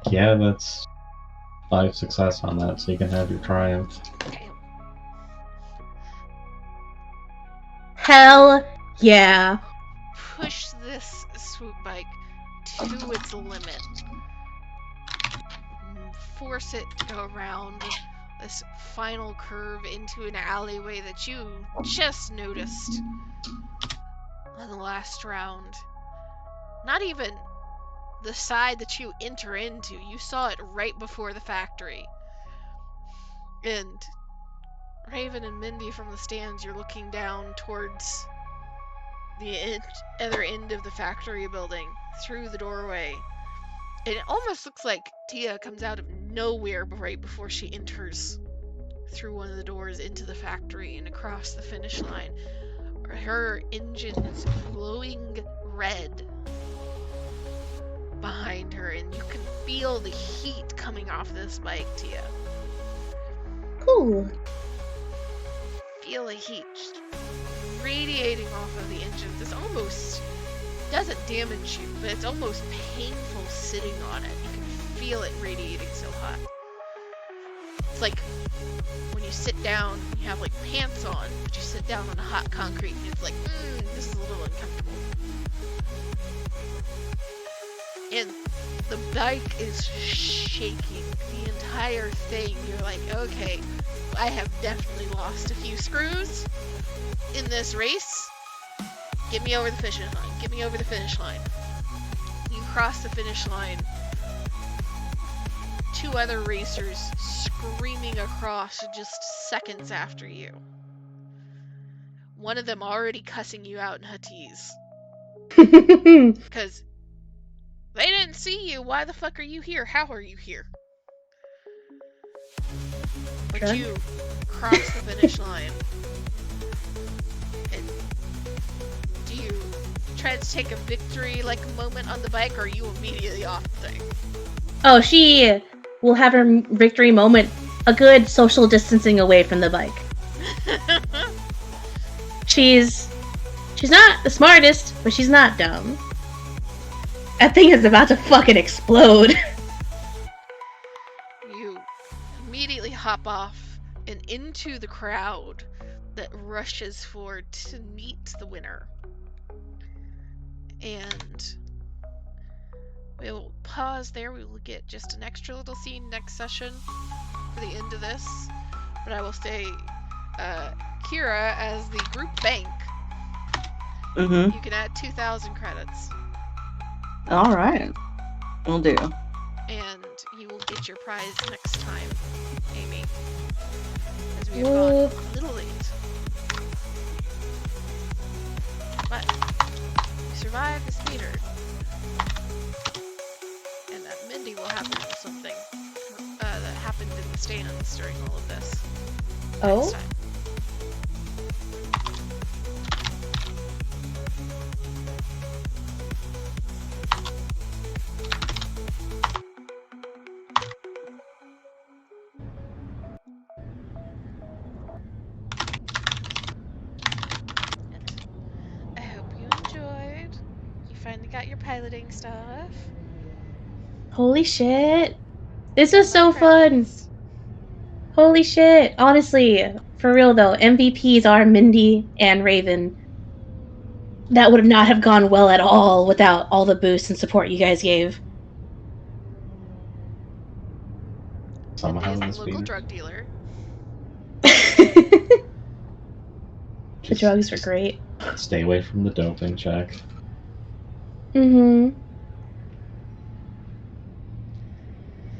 E: Yeah, that's 5 success on that, so you can have your triumph.
B: Hell yeah.
A: Push this swoop bike to its limit. Force it to go around this final curve into an alleyway that you just noticed on the last round. Not even the side that you enter into. You saw it right before the factory. And Raven and Mindy from the stands, you're looking down towards the other end of the factory building through the doorway. And it almost looks like Tia comes out of nowhere right before she enters through one of the doors into the factory and across the finish line. Her engine is glowing red behind her, and you can feel the heat coming off this bike, Tia.
B: Cool.
A: Feel the heat just radiating off of the engine. This almost doesn't damage you, but it's almost painful sitting on it. You can feel it radiating so hot. It's like when you sit down, you have like pants on, but you sit down on a hot concrete and it's like, this is a little uncomfortable. And the bike is shaking the entire thing. You're like, okay, I have definitely lost a few screws in this race. Get me over the finish line. Get me over the finish line. You cross the finish line. 2 other racers screaming across just seconds after you. One of them already cussing you out in Huttese. Because they didn't see you. Why the fuck are you here? How are you here? But
B: Okay.
A: you cross the finish line. And do you try to take a victory like moment on the bike, or are you immediately off the thing?
B: Oh, she will have her victory moment a good social distancing away from the bike. She's not the smartest, but she's not dumb. That thing is about to fucking explode.
A: You immediately hop off and into the crowd that rushes forward to meet the winner. And we'll pause there. We will get just an extra little scene next session for the end of this. But I will say, Kira, as the group bank,
C: Mm-hmm.
A: you can add 2,000 credits.
C: All right. Will do.
A: And you will get your prize next time, Amy. As we have
B: Whoa.
A: gone a little late. But you survived the speeder. And that Mindy will have a little something that happened in the stands during all of this.
B: Oh?
A: Next time. finally got your piloting stuff.
B: Holy shit. This
A: You're
B: is
A: my
B: so fun.
A: friends.
B: Holy shit. Honestly, for real though, MVPs are Mindy and Raven. That would not have gone well at all without all the boost and support you guys gave.
E: Somehow
A: Mindy is
E: this
A: the local
E: beat.
A: drug dealer.
B: The
E: Just
B: drugs were great.
E: stay away from the doping check.
B: Mm-hmm.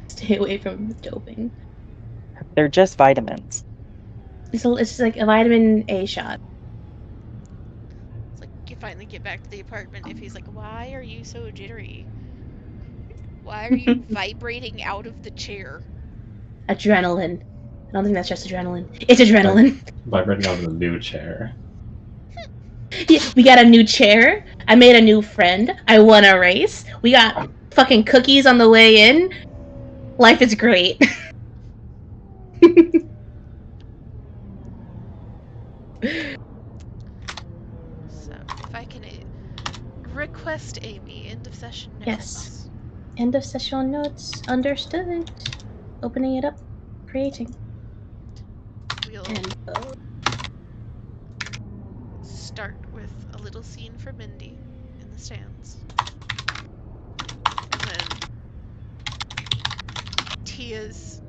B: Stay away from the doping.
F: They're just vitamins.
B: It's like a vitamin A shot.
A: It's like you finally get back to the apartment if he's like, why are you so jittery? Why are you vibrating out of the chair?
B: Adrenaline. I don't think that's just adrenaline. It's adrenaline.
E: Vibrating out of the new chair.
B: Yeah, we got a new chair. I made a new friend. I won a race. We got fucking cookies on the way in. Life is great.
A: So, if I can request Amy, end of session notes.
B: Yes. End of session notes. Understood. Opening it up. Creating.
A: We'll
B: And
A: start with a little scene for Mindy in the stands. And then Tia's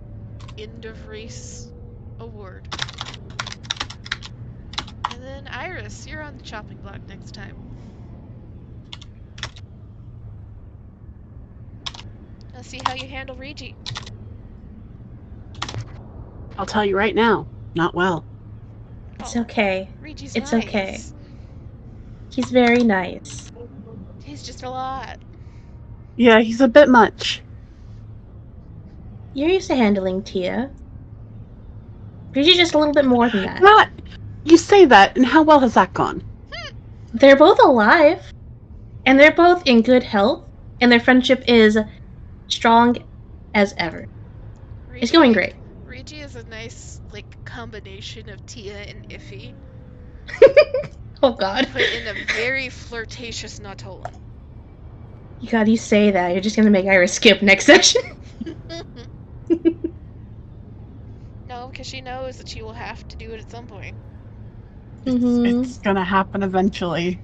A: end of race award. And then Iris, you're on the chopping block next time. Let's see how you handle Regi.
D: I'll tell you right now, not well.
B: it's okay.
A: Regi's
B: It's
A: nice.
B: okay. He's very nice.
A: He's just a lot.
D: Yeah, he's a bit much.
B: You're used to handling Tia. Reggie's just a little bit more than that.
D: Not. You say that, and how well has that gone?
B: They're both alive. And they're both in good health. And their friendship is strong as ever. It's going great.
A: Regi is a nice, combination of Tia and Iffy.
B: Oh god.
A: Put in a very flirtatious Natolan.
B: God, you say that. You're just gonna make Iris skip next session.
A: No, because she knows that she will have to do it at some point.
D: It's gonna happen eventually.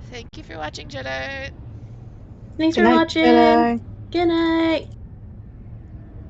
A: Thank you for watching, Jedi.
B: Thanks for
D: Good night,
B: watching.
D: Jedi.
B: Good night.